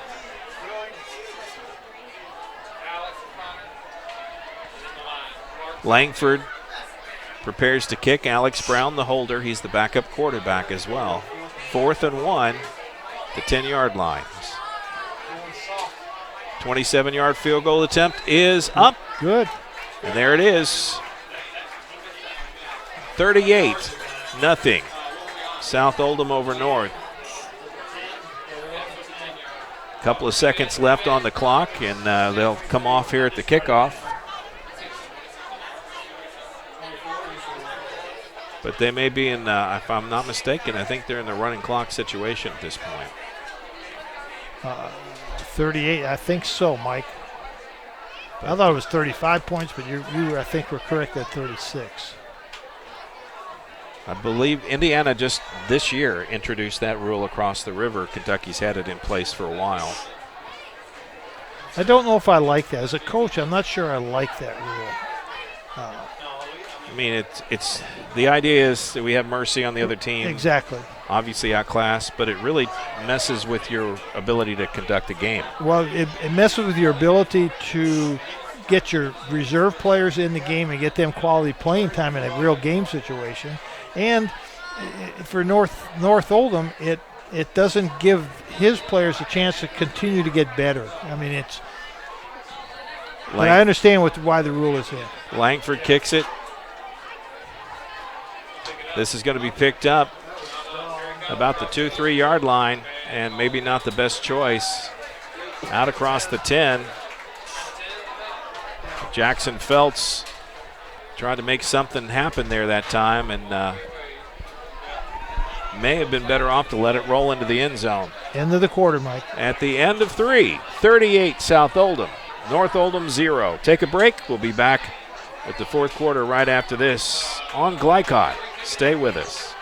Langford prepares to kick. Alex Brown, the holder. He's the backup quarterback as well. 4th and 1, the 10-yard line. 27-yard field goal attempt is up. Good. And there it is. 38-0. South Oldham over North. Couple of seconds left on the clock, and they'll come off here at the kickoff. But they may be in, if I'm not mistaken, I think they're in the running clock situation at this point. 38, I think so, Mike. I thought it was 35 points, but you I think, were correct at 36. I believe Indiana just this year introduced that rule across the river. Kentucky's had it in place for a while. I don't know if I like that. As a coach, I'm not sure I like that rule. I mean, it's the idea is that we have mercy on the other team. Exactly. Obviously outclassed, but it really messes with your ability to conduct a game. Well, it messes with your ability to get your reserve players in the game and get them quality playing time in a real game situation. And for North Oldham, it doesn't give his players a chance to continue to get better. I mean, but I understand why the rule is in. Langford kicks it. This is going to be picked up about the 2-3 yard line, and maybe not the best choice. Out across the 10. Jackson Feltz tried to make something happen there that time, and may have been better off to let it roll into the end zone. End of the quarter, Mike. At the end of 3, 38 South Oldham, North Oldham 0. Take a break. We'll be back with the fourth quarter right after this on Glycott. Stay with us.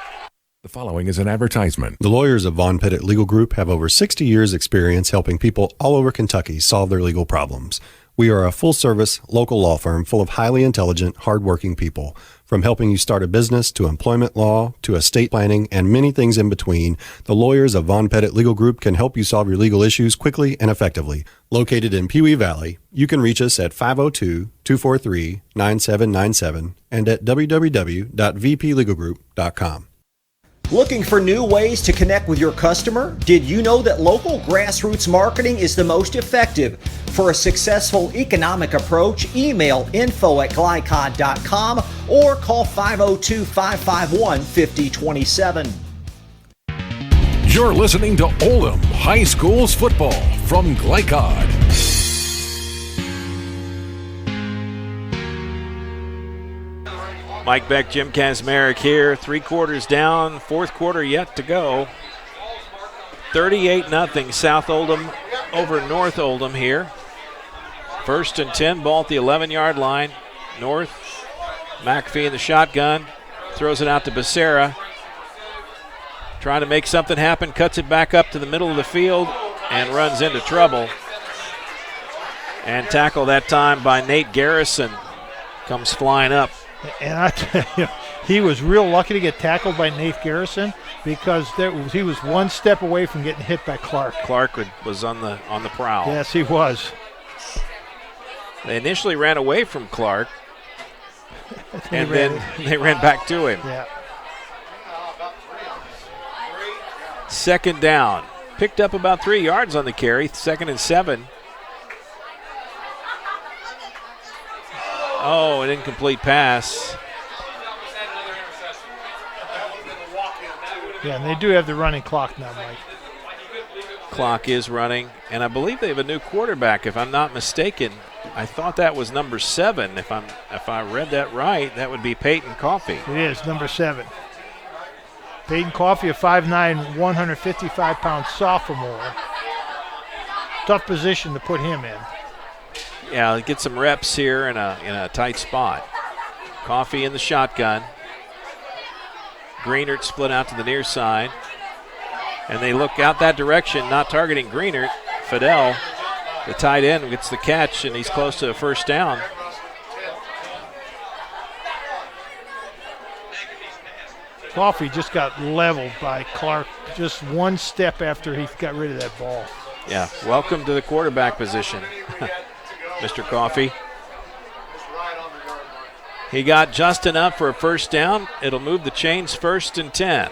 The following is an advertisement. The lawyers of Von Pettit Legal Group have over 60 years' experience helping people all over Kentucky solve their legal problems. We are a full-service, local law firm full of highly intelligent, hardworking people. From helping you start a business to employment law to estate planning and many things in between, the lawyers of Von Pettit Legal Group can help you solve your legal issues quickly and effectively. Located in Pewee Valley, you can reach us at 502-243-9797 and at www.vplegalgroup.com. Looking for new ways to connect with your customer? Did you know that local grassroots marketing is the most effective? For a successful economic approach, email info@glycod.com or call 502-551-5027. You're listening to Oldham High School's football from Glycod. Mike Beck, Jim Kazmarek here. 3 quarters down, 4th quarter yet to go. 38-0 South Oldham over North Oldham here. 1st and 10, ball at the 11-yard line. North, McAfee in the shotgun, throws it out to Becerra. Trying to make something happen, cuts it back up to the middle of the field and runs into trouble. And tackle that time by Nate Garrison comes flying up. And I tell you, he was real lucky to get tackled by Nate Garrison because he was one step away from getting hit by Clark. Clark was on the prowl. Yes, he was. They initially ran away from Clark, and then they ran back to him. Yeah. 2nd down. Picked up about 3 yards on the carry. 2nd and 7. Oh, an incomplete pass. Yeah, and they do have the running clock now, Mike. Clock is running, and I believe they have a new quarterback, if I'm not mistaken. I thought that was number 7. If I read that right, that would be Peyton Coffey. It is, number 7. Peyton Coffey, a 5'9", 155-pound sophomore. Tough position to put him in. Yeah, get some reps here in a tight spot. Coffey in the shotgun. Greenert split out to the near side. And they look out that direction, not targeting Greenert. Fidel, the tight end, gets the catch, and he's close to a 1st down. Coffey just got leveled by Clark just one step after he got rid of that ball. Yeah, welcome to the quarterback position, Mr. Coffey. He got just enough for a 1st down. It'll move the chains 1st and 10.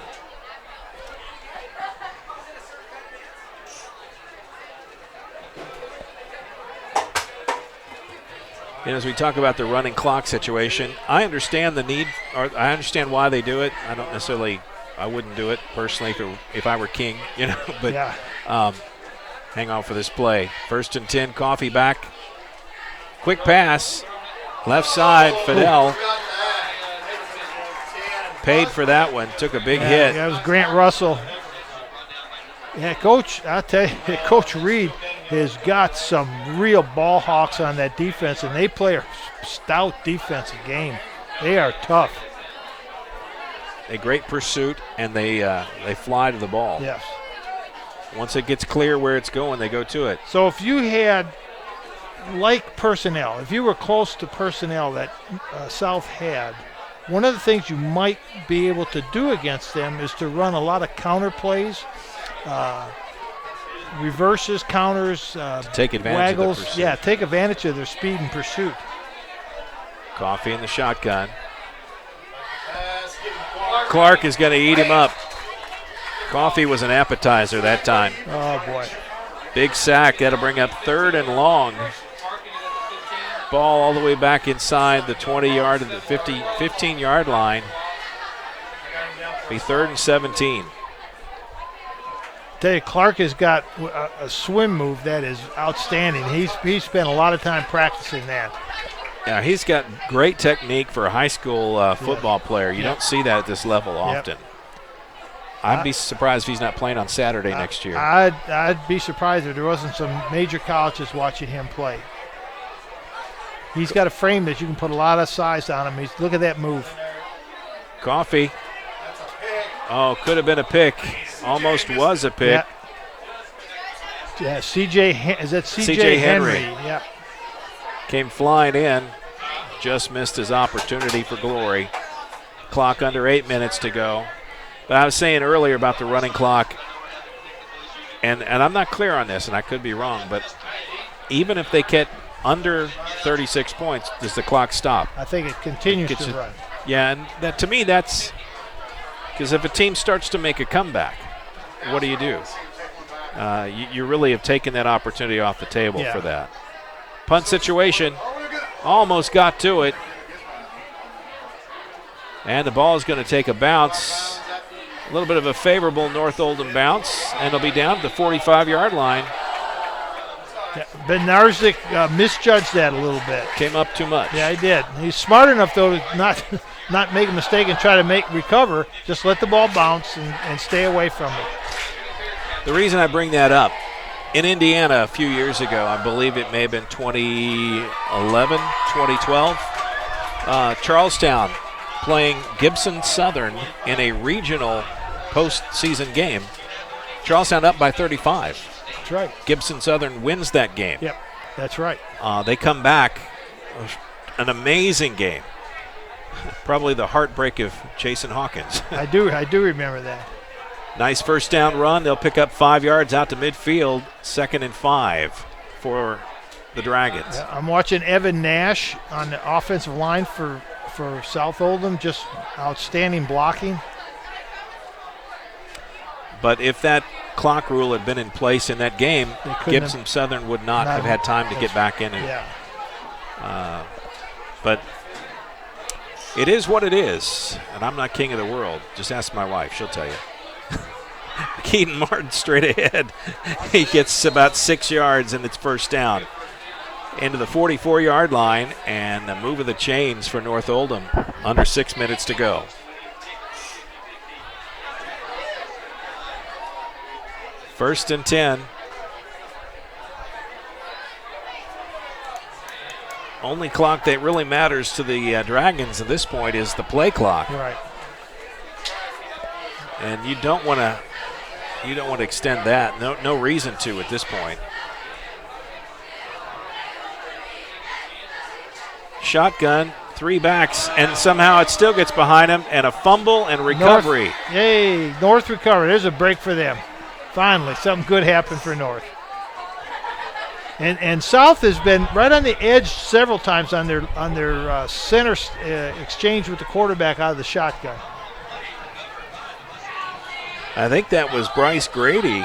And as we talk about the running clock situation, I understand the need, or I understand why they do it. I don't necessarily, I wouldn't do it personally if I were king, but yeah. Hang on for this play. 1st and 10, Coffey back. Quick pass, left side, Fidel. Paid for that one, took a big hit. That was Grant Russell. Yeah, Coach, I tell you, Coach Reed has got some real ball hawks on that defense, and they play a stout defensive game. They are tough. A great pursuit, and they fly to the ball. Yes. Once it gets clear where it's going, they go to it. So if you had, like personnel, if you were close to personnel that South had, one of the things you might be able to do against them is to run a lot of counter plays. Reverses, counters, take advantage waggles. of the pursuit. Yeah, take advantage of their speed and pursuit. Coffey in the shotgun. Clark is going to eat him up. Coffey was an appetizer that time. Oh, boy. Big sack. That'll bring up 3rd and long. Ball all the way back inside the 20-yard and the 15-yard line. Be 3rd and 17. Tell you, Clark has got a swim move that is outstanding. He's spent a lot of time practicing that. Yeah, he's got great technique for a high school football player. You don't see that at this level often. I'd be surprised if he's not playing on Saturday next year. I'd be surprised if there wasn't some major colleges watching him play. He's got a frame that you can put a lot of size on him. Look at that move. Coffey. Oh, could have been a pick. Almost was a pick. Yeah, is that C.J. Henry? Yeah. Came flying in, just missed his opportunity for glory. Clock under 8 minutes to go. But I was saying earlier about the running clock, and I'm not clear on this, and I could be wrong, but even if they get under 36 points, does the clock stop? I think it continues to run. Yeah, and that, to me, that's because if a team starts to make a comeback, what do? You really have taken that opportunity off the table for that. Punt situation, almost got to it. And the ball is going to take a bounce. A little bit of a favorable North Oldham bounce, and it'll be down to the 45-yard line. Yeah, Bednarczyk misjudged that a little bit. Came up too much. Yeah, he did. He's smart enough, though, to not make a mistake and try to recover. Just let the ball bounce and stay away from it. The reason I bring that up, in Indiana a few years ago, I believe it may have been 2011, 2012, Charlestown playing Gibson Southern in a regional postseason game. Charlestown up by 35. That's right. Gibson Southern wins that game. Yep, that's right. They come back, an amazing game. Probably the heartbreak of Jason Hawkins. I do remember that. Nice first down run. They'll pick up 5 yards out to midfield. 2nd and 5 for the Dragons. Yeah, I'm watching Evan Nash on the offensive line for South Oldham. Just outstanding blocking. But if that clock rule had been in place in that game, Gibson Southern would not have had time to get back in. But it is what it is, and I'm not king of the world. Just ask my wife. She'll tell you. Keaton Martin straight ahead. He gets about 6 yards, and it's first down. Into the 44-yard line, and a move of the chains for North Oldham. Under 6 minutes to go. First and 10. Only clock that really matters to the Dragons at this point is the play clock. Right. And you don't want to extend that. No reason to at this point. Shotgun, 3 backs, and somehow it still gets behind him, and a fumble and recovery. North recovery. There's a break for them. Finally, something good happened for North. And South has been right on the edge several times on their center exchange with the quarterback out of the shotgun. I think that was Bryce Grady.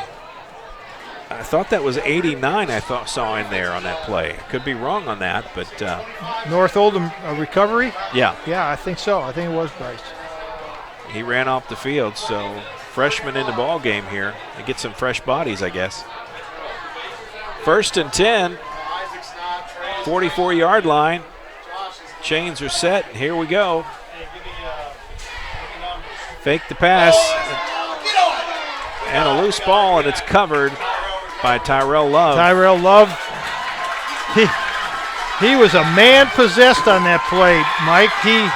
I thought that was 89 saw in there on that play. Could be wrong on that, but North Oldham recovery? Yeah. Yeah, I think so. I think it was Bryce. He ran off the field, so freshman in the ball game here. They get some fresh bodies, I guess. First and 10, 44-yard line. Chains are set. Here we go. Fake the pass. And a loose ball, and it's covered by Tyrell Love. Tyrell Love, he was a man possessed on that play, Mike. He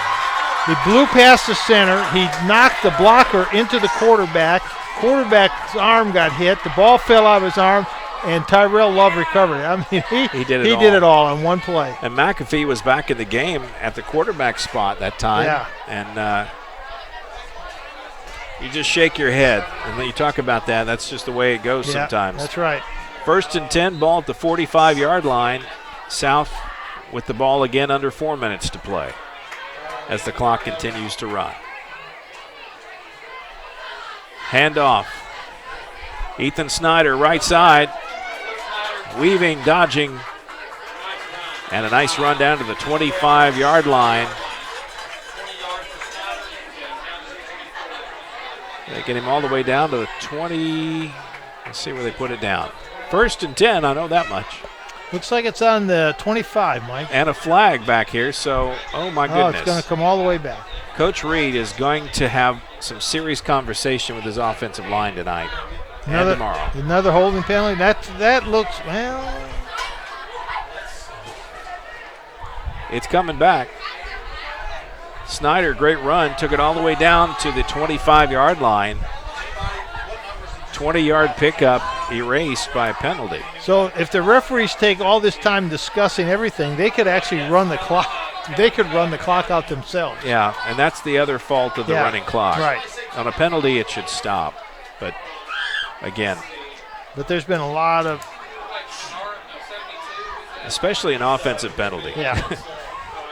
blew past the center. He knocked the blocker into the quarterback. Quarterback's arm got hit. The ball fell out of his arm, and Tyrell Love recovered it. I mean, he did it all in one play. And McAfee was back in the game at the quarterback spot that time. Yeah. And you just shake your head. And when you talk about that, that's just the way it goes sometimes. That's right. First and 10, ball at the 45-yard line. South with the ball again under 4 minutes to play as the clock continues to run. Handoff. Ethan Snyder, right side. Weaving, dodging. And a nice run down to the 25-yard line. They get him all the way down to the 20. Let's see where they put it down. First and 10, I know that much. Looks like it's on the 25, Mike. And a flag back here, so, oh my goodness. Oh, it's going to come all the way back. Coach Reed is going to have some serious conversation with his offensive line tonight and tomorrow. Another holding penalty. That looks, well. It's coming back. Snyder, great run, took it all the way down to the 25-yard line. 20-yard pickup. erased by a penalty. So if the referees take all this time discussing everything, they could actually run the clock. They could run the clock out themselves. Yeah, and that's the other fault of the running clock. Right. On a penalty, it should stop. But, again. But there's been a lot of. Especially an offensive penalty. Yeah.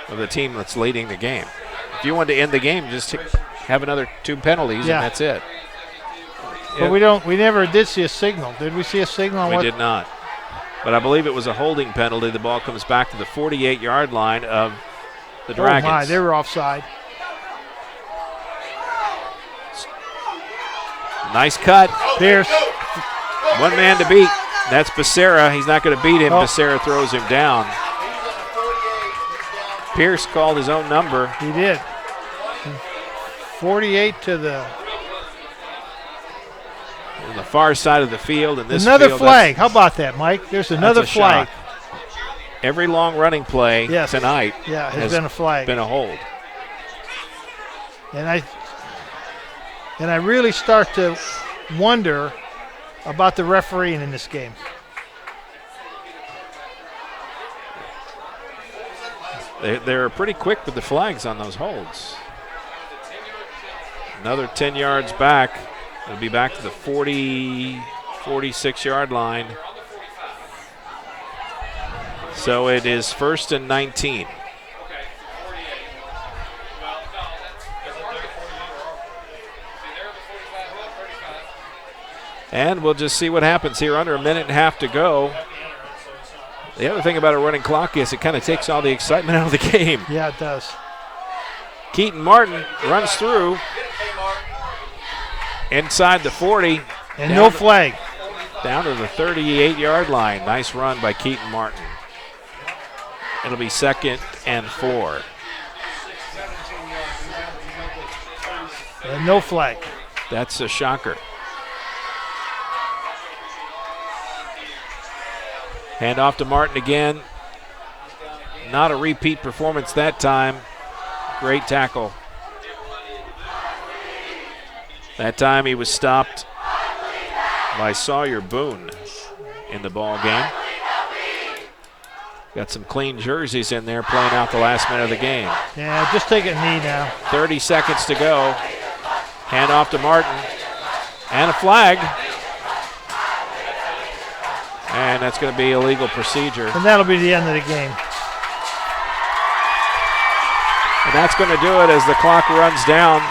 Of the team that's leading the game. If you want to end the game, just have another 2 penalties, and that's it. But we never did see a signal. Did we see a signal on We did not. But I believe it was a holding penalty. The ball comes back to the 48-yard line of the Dragons. Oh, my, they were offside. Nice cut. Pierce. One man to beat. That's Becerra. He's not going to beat him. Becerra throws him down. Pierce called his own number. He did. 48 to the on the far side of the field. And this another field, flag. How about that, Mike? There's another flag. Shock. Every long running play tonight has been a flag. Been a hold. And I really start to wonder about the refereeing in this game. They're pretty quick with the flags on those holds. Another 10 yards back. It'll be back to the 46-yard line. So it is 1st and 19. And we'll just see what happens here. Under a minute and a half to go. The other thing about a running clock is it kind of takes all the excitement out of the game. Yeah, it does. Keaton Martin runs through inside the 40. And no flag. Down to the 38-yard line. Nice run by Keaton Martin. It'll be 2nd and 4. And no flag. That's a shocker. Hand off to Martin again. Not a repeat performance that time. Great tackle. That time he was stopped by Sawyer Boone in the ball game. Got some clean jerseys in there playing out the last minute of the game. Yeah, just take a knee now. 30 seconds to go. Hand off to Martin. And a flag. And that's going to be illegal procedure. And that'll be the end of the game. And that's going to do it as the clock runs down.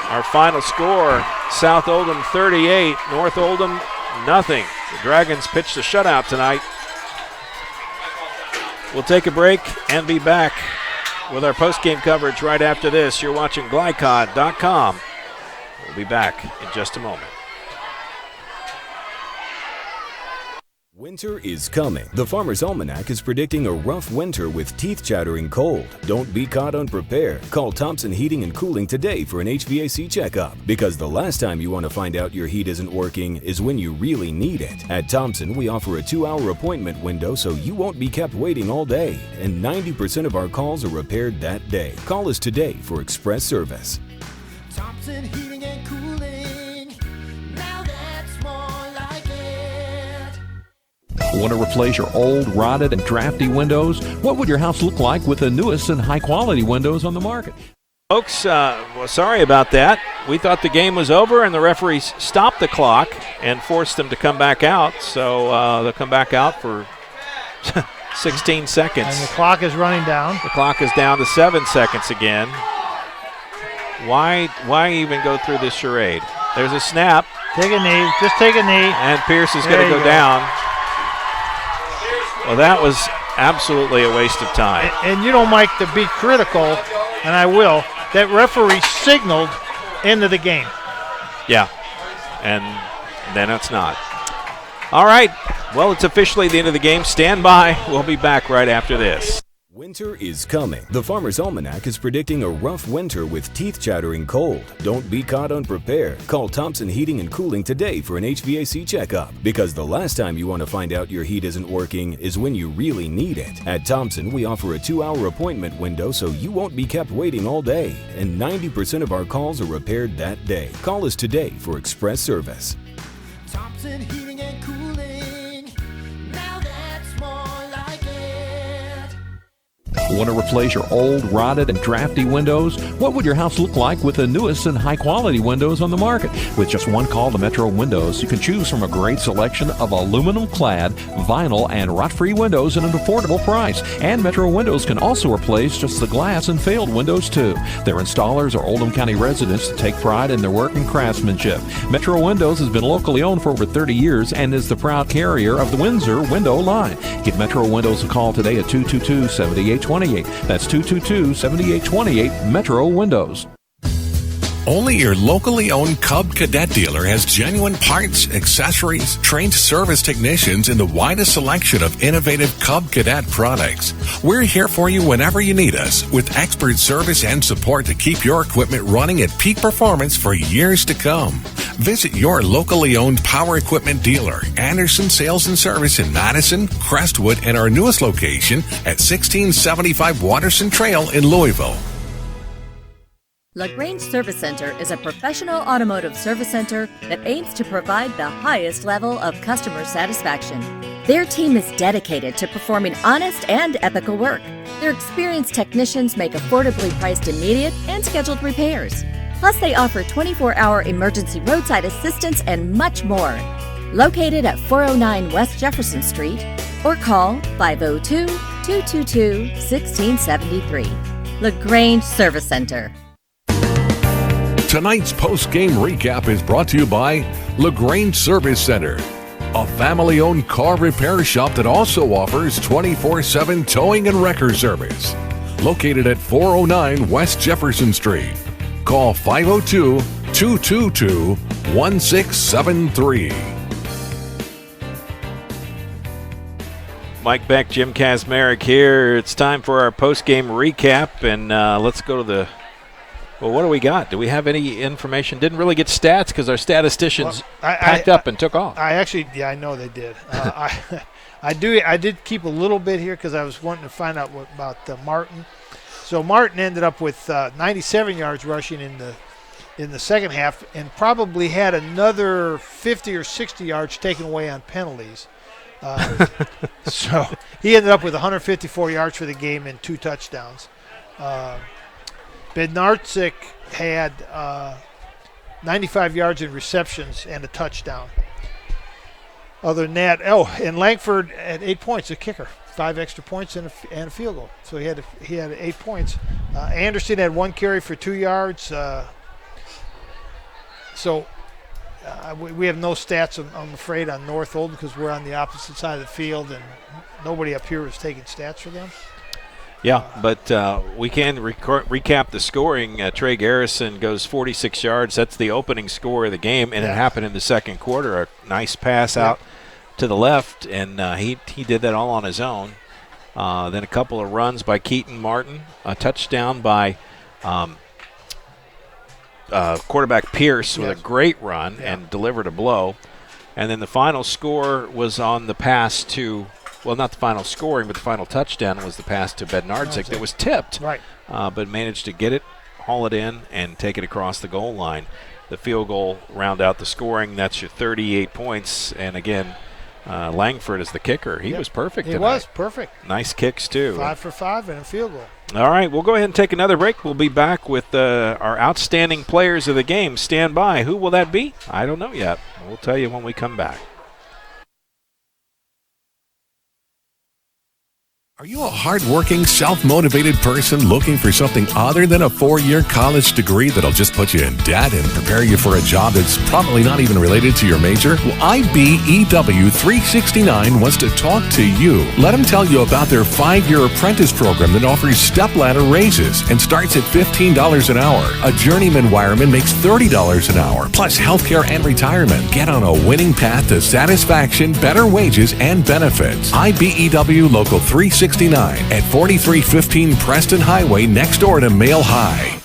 Our final score, South Oldham 38, North Oldham nothing. The Dragons pitched a shutout tonight. We'll take a break and be back with our post-game coverage right after this. You're watching Glycod.com. We'll be back in just a moment. Winter is coming. The Farmer's Almanac is predicting a rough winter with teeth-chattering cold. Don't be caught unprepared. Call Thompson Heating and Cooling today for an HVAC checkup, because the last time you want to find out your heat isn't working is when you really need it. At Thompson, we offer a 2-hour appointment window so you won't be kept waiting all day, and 90% of our calls are repaired that day. Call us today for express service. Thompson Heating and Cooling. Now that's more like it. Want to replace your old, rotted, and drafty windows? What would your house look like with the newest and high-quality windows on the market? Folks, well, sorry about that. We thought the game was over, and the referees stopped the clock and forced them to come back out. So they'll come back out for 16 seconds. And the clock is running down. The clock is down to 7 seconds again. Why even go through this charade? There's a snap. Take a knee. Just take a knee. And Pierce is going to go down. Well, that was absolutely a waste of time. And you know, Mike, to be critical, and I will, that referee signaled end of the game. Yeah, and then it's not. All right, well, it's officially the end of the game. Stand by. We'll be back right after this. Winter is coming. The Farmer's Almanac is predicting a rough winter with teeth-chattering cold. Don't be caught unprepared. Call Thompson Heating and Cooling today for an HVAC checkup, because the last time you want to find out your heat isn't working is when you really need it. At Thompson, we offer a 2-hour appointment window so you won't be kept waiting all day, and 90% of our calls are repaired that day. Call us today for express service. Thompson Heating and Cooling. Now that's more like it. Want to replace your old, rotted, and drafty windows? What would your house look like with the newest and high-quality windows on the market? With just one call to Metro Windows, you can choose from a great selection of aluminum-clad, vinyl, and rot-free windows at an affordable price. And Metro Windows can also replace just the glass and failed windows, too. Their installers are Oldham County residents that take pride in their work and craftsmanship. Metro Windows has been locally owned for over 30 years and is the proud carrier of the Windsor window line. Give Metro Windows a call today at 222-7828. That's 222-7828 Metro Windows. Only your locally owned Cub Cadet dealer has genuine parts, accessories, trained service technicians, and the widest selection of innovative Cub Cadet products. We're here for you whenever you need us, with expert service and support to keep your equipment running at peak performance for years to come. Visit your locally owned power equipment dealer, Anderson Sales and Service in Madison, Crestwood, and our newest location at 1675 Waterson Trail in Louisville. LaGrange Service Center is a professional automotive service center that aims to provide the highest level of customer satisfaction. Their team is dedicated to performing honest and ethical work. Their experienced technicians make affordably priced immediate and scheduled repairs. Plus, they offer 24-hour emergency roadside assistance and much more. Located at 409 West Jefferson Street, or call 502-222-1673. LaGrange Service Center. Tonight's post-game recap is brought to you by LaGrange Service Center, a family-owned car repair shop that also offers 24/7 towing and wrecker service. Located at 409 West Jefferson Street. Call 502-222-1673. Mike Beck, Jim Kazmarek here. It's time for our post-game recap, and let's go to the... Well, what do we got? Do we have any information? Didn't really get stats because our statisticians packed up and took off. I know they did. I did keep a little bit here because I was wanting to find out about Martin. So Martin ended up with 97 yards rushing in the second half, and probably had another 50 or 60 yards taken away on penalties. So he ended up with 154 yards for the game and 2 touchdowns. Bednarczyk had 95 yards in receptions and a touchdown. Other than that, and Langford had 8 points, a kicker, 5 extra points and a field goal. So he had 8 points. Anderson had 1 carry for 2 yards. We have no stats, I'm afraid, on North Oldham because we're on the opposite side of the field, and nobody up here was taking stats for them. Yeah, but we can recap the scoring. Trey Garrison goes 46 yards. That's the opening score of the game, and it happened in the second quarter. A nice pass out to the left, and he did that all on his own. Then a couple of runs by Keaton Martin, a touchdown by quarterback Pierce with a great run and delivered a blow. And then the final score was on the pass to... Well, not the final scoring, but the final touchdown was the pass to Bednarczyk that was tipped. Right. But managed to get it, haul it in, and take it across the goal line. The field goal round out the scoring. That's your 38 points. And again, Langford is the kicker. He was perfect tonight. He was perfect. Nice kicks, too. 5 for 5 and a field goal. All right, we'll go ahead and take another break. We'll be back with our outstanding players of the game. Stand by. Who will that be? I don't know yet. We'll tell you when we come back. Are you a hardworking, self-motivated person looking for something other than a 4-year college degree that'll just put you in debt and prepare you for a job that's probably not even related to your major? Well, IBEW 369 wants to talk to you. Let them tell you about their 5-year apprentice program that offers step-ladder raises and starts at $15 an hour. A journeyman wireman makes $30 an hour, plus healthcare and retirement. Get on a winning path to satisfaction, better wages, and benefits. IBEW Local 369 at 4315 Preston Highway next door to Mail High.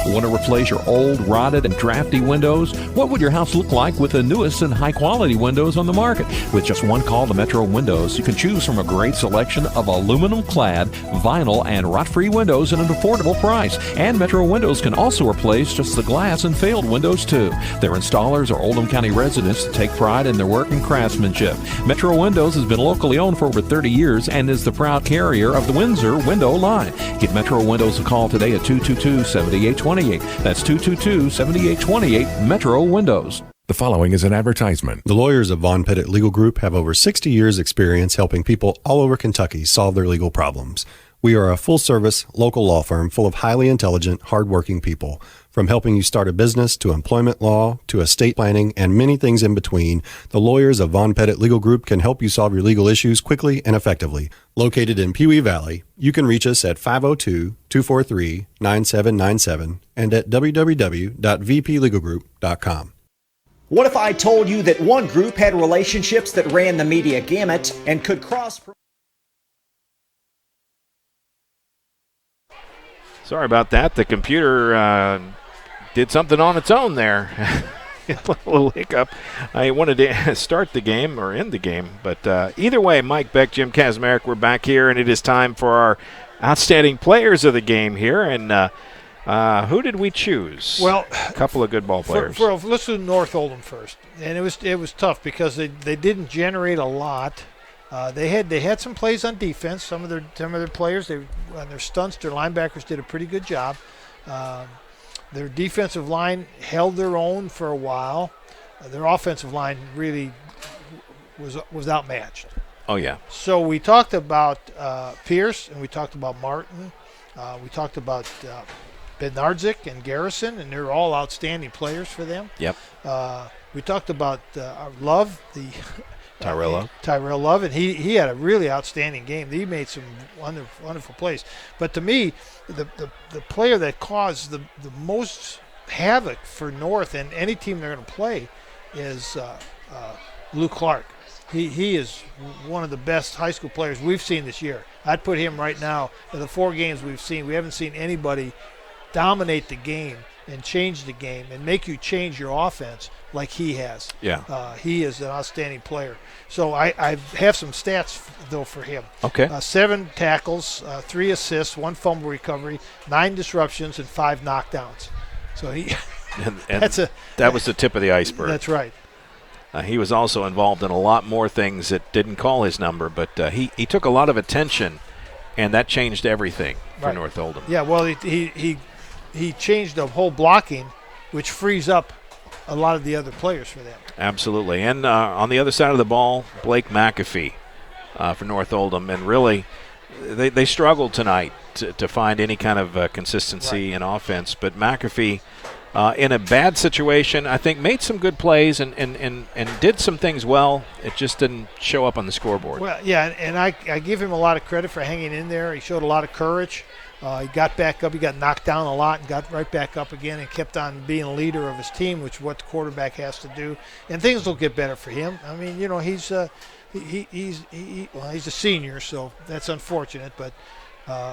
Want to replace your old, rotted, and drafty windows? What would your house look like with the newest and high-quality windows on the market? With just one call to Metro Windows, you can choose from a great selection of aluminum-clad, vinyl, and rot-free windows at an affordable price. And Metro Windows can also replace just the glass and failed windows, too. Their installers are Oldham County residents that take pride in their work and craftsmanship. Metro Windows has been locally owned for over 30 years and is the proud carrier of the Windsor window line. Give Metro Windows a call today at 222-7828. That's 222-7828, Metro Windows. The following is an advertisement. The lawyers of Von Pettit Legal Group have over 60 years' experience helping people all over Kentucky solve their legal problems. We are a full-service, local law firm full of highly intelligent, hardworking people. From helping you start a business to employment law to estate planning and many things in between, the lawyers of Von Pettit Legal Group can help you solve your legal issues quickly and effectively. Located in Pewee Valley, you can reach us at 502-243-9797 and at www.vplegalgroup.com. What if I told you that one group had relationships that ran the media gamut and could cross... Sorry about that. The computer did something on its own there. A little hiccup. I wanted to start the game or end the game. But either way, Mike Beck, Jim Kazmarek, we're back here, and it is time for our outstanding players of the game here. And who did we choose? Well, a couple of good ball players. Let's do North Oldham first. And it was tough because they didn't generate a lot. They had some plays on defense. Some of their players, on their stunts, their linebackers did a pretty good job. Their defensive line held their own for a while. Their offensive line really was outmatched. Oh yeah. So we talked about Pierce and we talked about Martin. We talked about Bednarczyk and Garrison, and they're all outstanding players for them. Yep. We talked about Love, Tyrell Love, and he had a really outstanding game. He made some wonderful plays. But to me, the player that caused the most havoc for North and any team they're going to play is Luke Clark. He is one of the best high school players we've seen this year. I'd put him right now in the 4 games we've seen. We haven't seen anybody dominate the game and change the game and make you change your offense like he has. Yeah. He is an outstanding player. So I have some stats, though, for him. Okay. 7 tackles, 3 assists, 1 fumble recovery, 9 disruptions, and 5 knockdowns. So he that was the tip of the iceberg. That's right. He was also involved in a lot more things that didn't call his number, but he took a lot of attention, and that changed everything for North Oldham. Yeah, well, he changed the whole blocking, which frees up a lot of the other players for them. Absolutely. And on the other side of the ball, Blake McAfee for North Oldham. And really, they struggled tonight to find any kind of consistency in offense. But McAfee, in a bad situation, I think made some good plays and did some things well. It just didn't show up on the scoreboard. Well, yeah, and I give him a lot of credit for hanging in there. He showed a lot of courage. He got back up. He got knocked down a lot and got right back up again and kept on being a leader of his team, which is what the quarterback has to do. And things will get better for him. I mean, you know, he's a senior, so that's unfortunate. But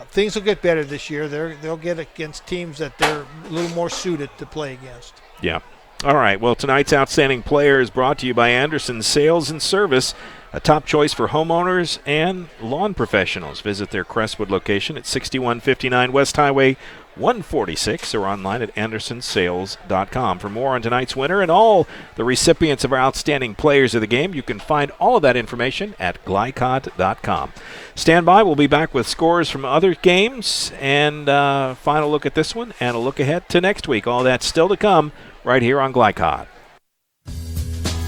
things will get better this year. They'll get against teams that they're a little more suited to play against. Yeah. All right. Well, tonight's outstanding player is brought to you by Anderson Sales and Service, a top choice for homeowners and lawn professionals. Visit their Crestwood location at 6159 West Highway 146 or online at andersonsales.com. For more on tonight's winner and all the recipients of our outstanding players of the game, you can find all of that information at glycod.com. Stand by. We'll be back with scores from other games and final look at this one and a look ahead to next week. All that's still to come right here on Glycod.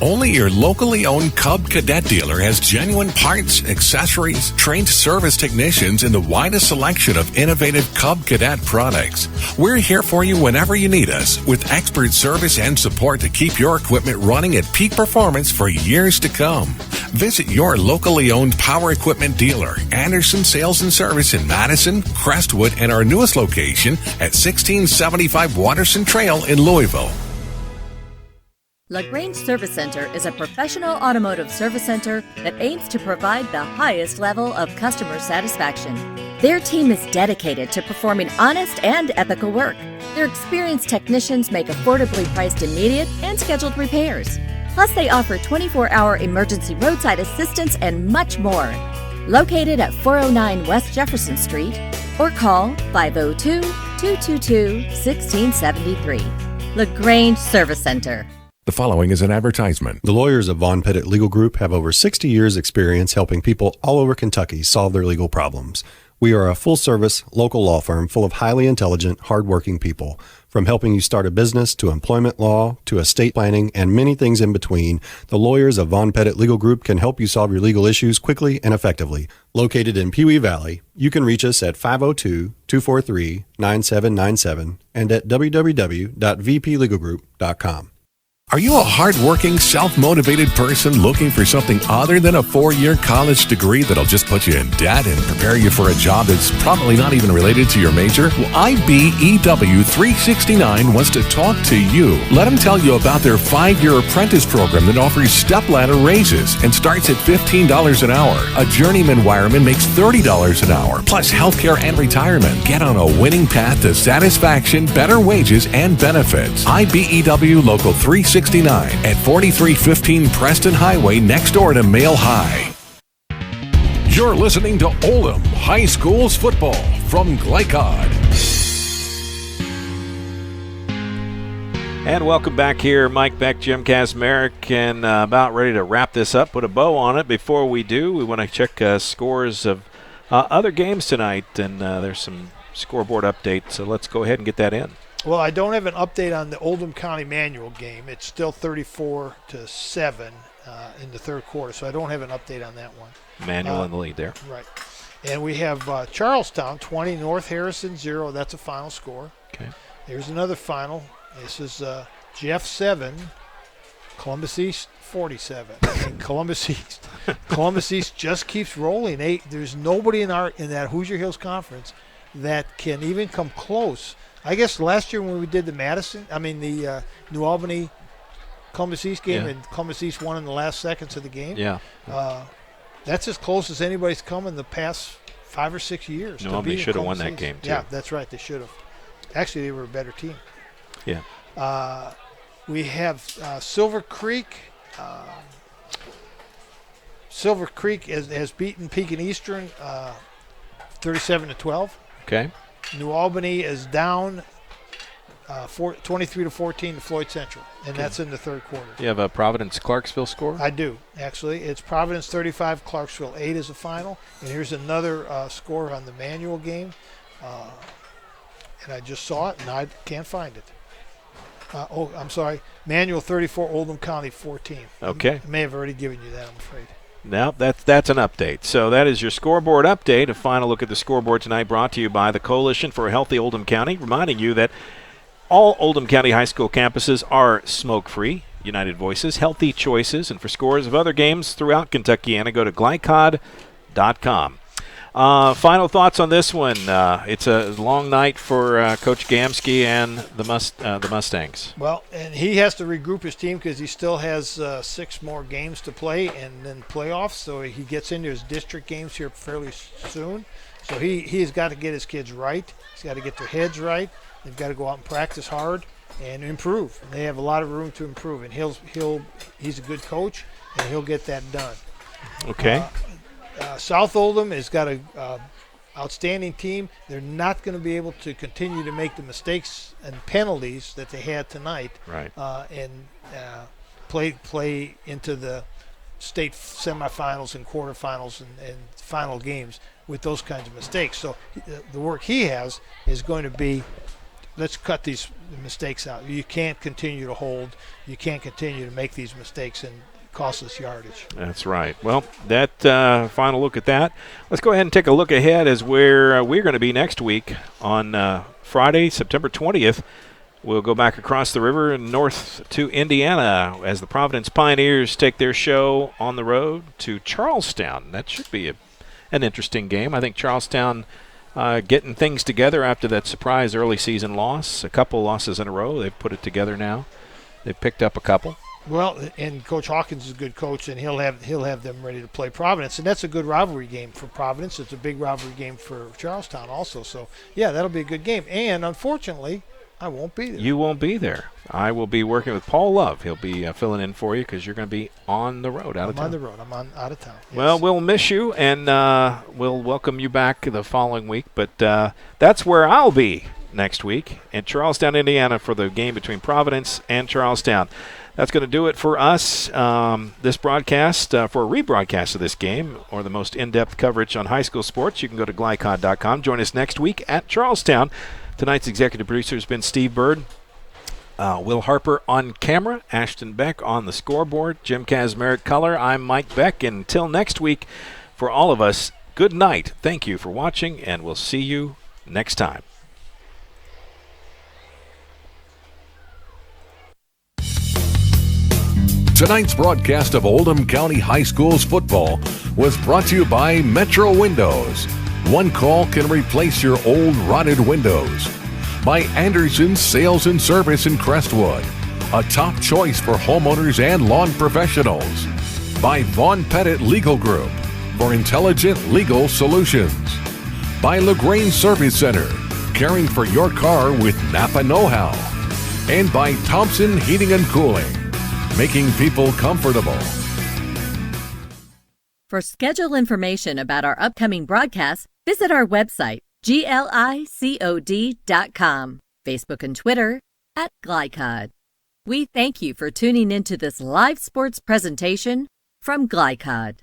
Only your locally owned Cub Cadet dealer has genuine parts, accessories, trained service technicians, and the widest selection of innovative Cub Cadet products. We're here for you whenever you need us, with expert service and support to keep your equipment running at peak performance for years to come. Visit your locally owned power equipment dealer, Anderson Sales and Service in Madison, Crestwood, and our newest location at 1675 Watterson Trail in Louisville. LaGrange Service Center is a professional automotive service center that aims to provide the highest level of customer satisfaction. Their team is dedicated to performing honest and ethical work. Their experienced technicians make affordably priced immediate and scheduled repairs. Plus, they offer 24-hour emergency roadside assistance and much more. Located at 409 West Jefferson Street, or call 502-222-1673. LaGrange Service Center. The following is an advertisement. The lawyers of Von Pettit Legal Group have over 60 years' experience helping people all over Kentucky solve their legal problems. We are a full-service, local law firm full of highly intelligent, hardworking people. From helping you start a business to employment law to estate planning and many things in between, the lawyers of Von Pettit Legal Group can help you solve your legal issues quickly and effectively. Located in Pewee Valley, you can reach us at 502-243-9797 and at www.vplegalgroup.com. Are you a hardworking, self-motivated person looking for something other than a 4-year college degree that'll just put you in debt and prepare you for a job that's probably not even related to your major? Well, IBEW 369 wants to talk to you. Let them tell you about their 5-year apprentice program that offers step-ladder raises and starts at $15 an hour. A journeyman wireman makes $30 an hour, plus healthcare and retirement. Get on a winning path to satisfaction, better wages, and benefits. IBEW Local 369 at 4315 Preston Highway next door to Mail High. You're listening to Oldham High School's football from Glycod. And welcome back here. Mike Beck, Jim Kazmarek, and about ready to wrap this up, put a bow on it. Before we do, we want to check scores of other games tonight, and there's some scoreboard updates, so let's go ahead and get that in. Well, I don't have an update on the Oldham County Manual game. It's still 34-7 in the third quarter, so I don't have an update on that one. Manual in the lead there. Right. And we have Charlestown 20, North Harrison 0. That's a final score. Okay. Here's another final. This is Jeff 7, Columbus East 47. And Columbus East just keeps rolling. There's nobody in that Hoosier Hills Conference that can even come close. I guess last year when we did the New Albany Columbus East game, and Columbus East won in the last seconds of the game. Yeah. That's as close as anybody's come in the past 5 or 6 years. New Albany should have won that game, too. Yeah, that's right. They should have. Actually, they were a better team. Yeah. We have Silver Creek. Silver Creek has beaten Pekin Eastern 37-12. Okay. New Albany is down 23-14 to Floyd Central, and that's in the third quarter. You have a Providence-Clarksville score? I do, actually. It's Providence 35, Clarksville 8 is the final. And here's another score on the Manual game. And I just saw it, and I can't find it. I'm sorry. Manual 34, Oldham County 14. Okay. I may have already given you that, I'm afraid. Now, that's an update. So that is your scoreboard update. A final look at the scoreboard tonight brought to you by the Coalition for a Healthy Oldham County, reminding you that all Oldham County high school campuses are smoke-free. United Voices, healthy choices. And for scores of other games throughout Kentuckiana, go to glycod.com. Final thoughts on this one. It's a long night for Coach Gamsky and the Mustangs. Well, and he has to regroup his team because he still has 6 more games to play and then playoffs. So he gets into his district games here fairly soon. So he's got to get his kids right. He's got to get their heads right. They've got to go out and practice hard and improve. They have a lot of room to improve, and he's a good coach, and he'll get that done. Okay. South Oldham has got a outstanding team. They're not going to be able to continue to make the mistakes and penalties that they had tonight, right? And play into the state semifinals and quarterfinals and final games with those kinds of mistakes. So the work he has is going to be, let's cut these mistakes out. You can't continue to hold. You can't continue to make these mistakes and costless yardage. That's right. Well, that final look at that. Let's go ahead and take a look ahead as where we're going to be next week on Friday, September 20th. We'll go back across the river and north to Indiana as the Providence Pioneers take their show on the road to Charlestown. That should be an interesting game. I think Charlestown getting things together after that surprise early season loss. A couple losses in a row. They've put it together now. They've picked up a couple. Well, and Coach Hawkins is a good coach, and he'll have them ready to play Providence, and that's a good rivalry game for Providence. It's a big rivalry game for Charlestown also. So, yeah, that'll be a good game. And unfortunately, I won't be there. You won't be there. I will be working with Paul Love. He'll be filling in for you because you're going to be on the road, out of town. I'm on the road. I'm out of town. Yes. Well, we'll miss you, and we'll welcome you back the following week. But that's where I'll be next week in Charlestown, Indiana, for the game between Providence and Charlestown. That's going to do it for us. This broadcast, for a rebroadcast of this game or the most in-depth coverage on high school sports, you can go to glycod.com. Join us next week at Charlestown. Tonight's executive producer has been Steve Bird. Will Harper on camera, Ashton Beck on the scoreboard, Jim Kazmarek color. I'm Mike Beck. And until next week, for all of us, good night. Thank you for watching, and we'll see you next time. Tonight's broadcast of Oldham County High School's football was brought to you by Metro Windows. One call can replace your old rotted windows. By Anderson's Sales and Service in Crestwood, a top choice for homeowners and lawn professionals. By Vaughn Pettit Legal Group, for intelligent legal solutions. By LaGrange Service Center, caring for your car with Napa know-how. And by Thompson Heating and Cooling, making people comfortable. For schedule information about our upcoming broadcasts, visit our website, glicod.com, Facebook and Twitter @Glycod. We thank you for tuning into this live sports presentation from Glycod.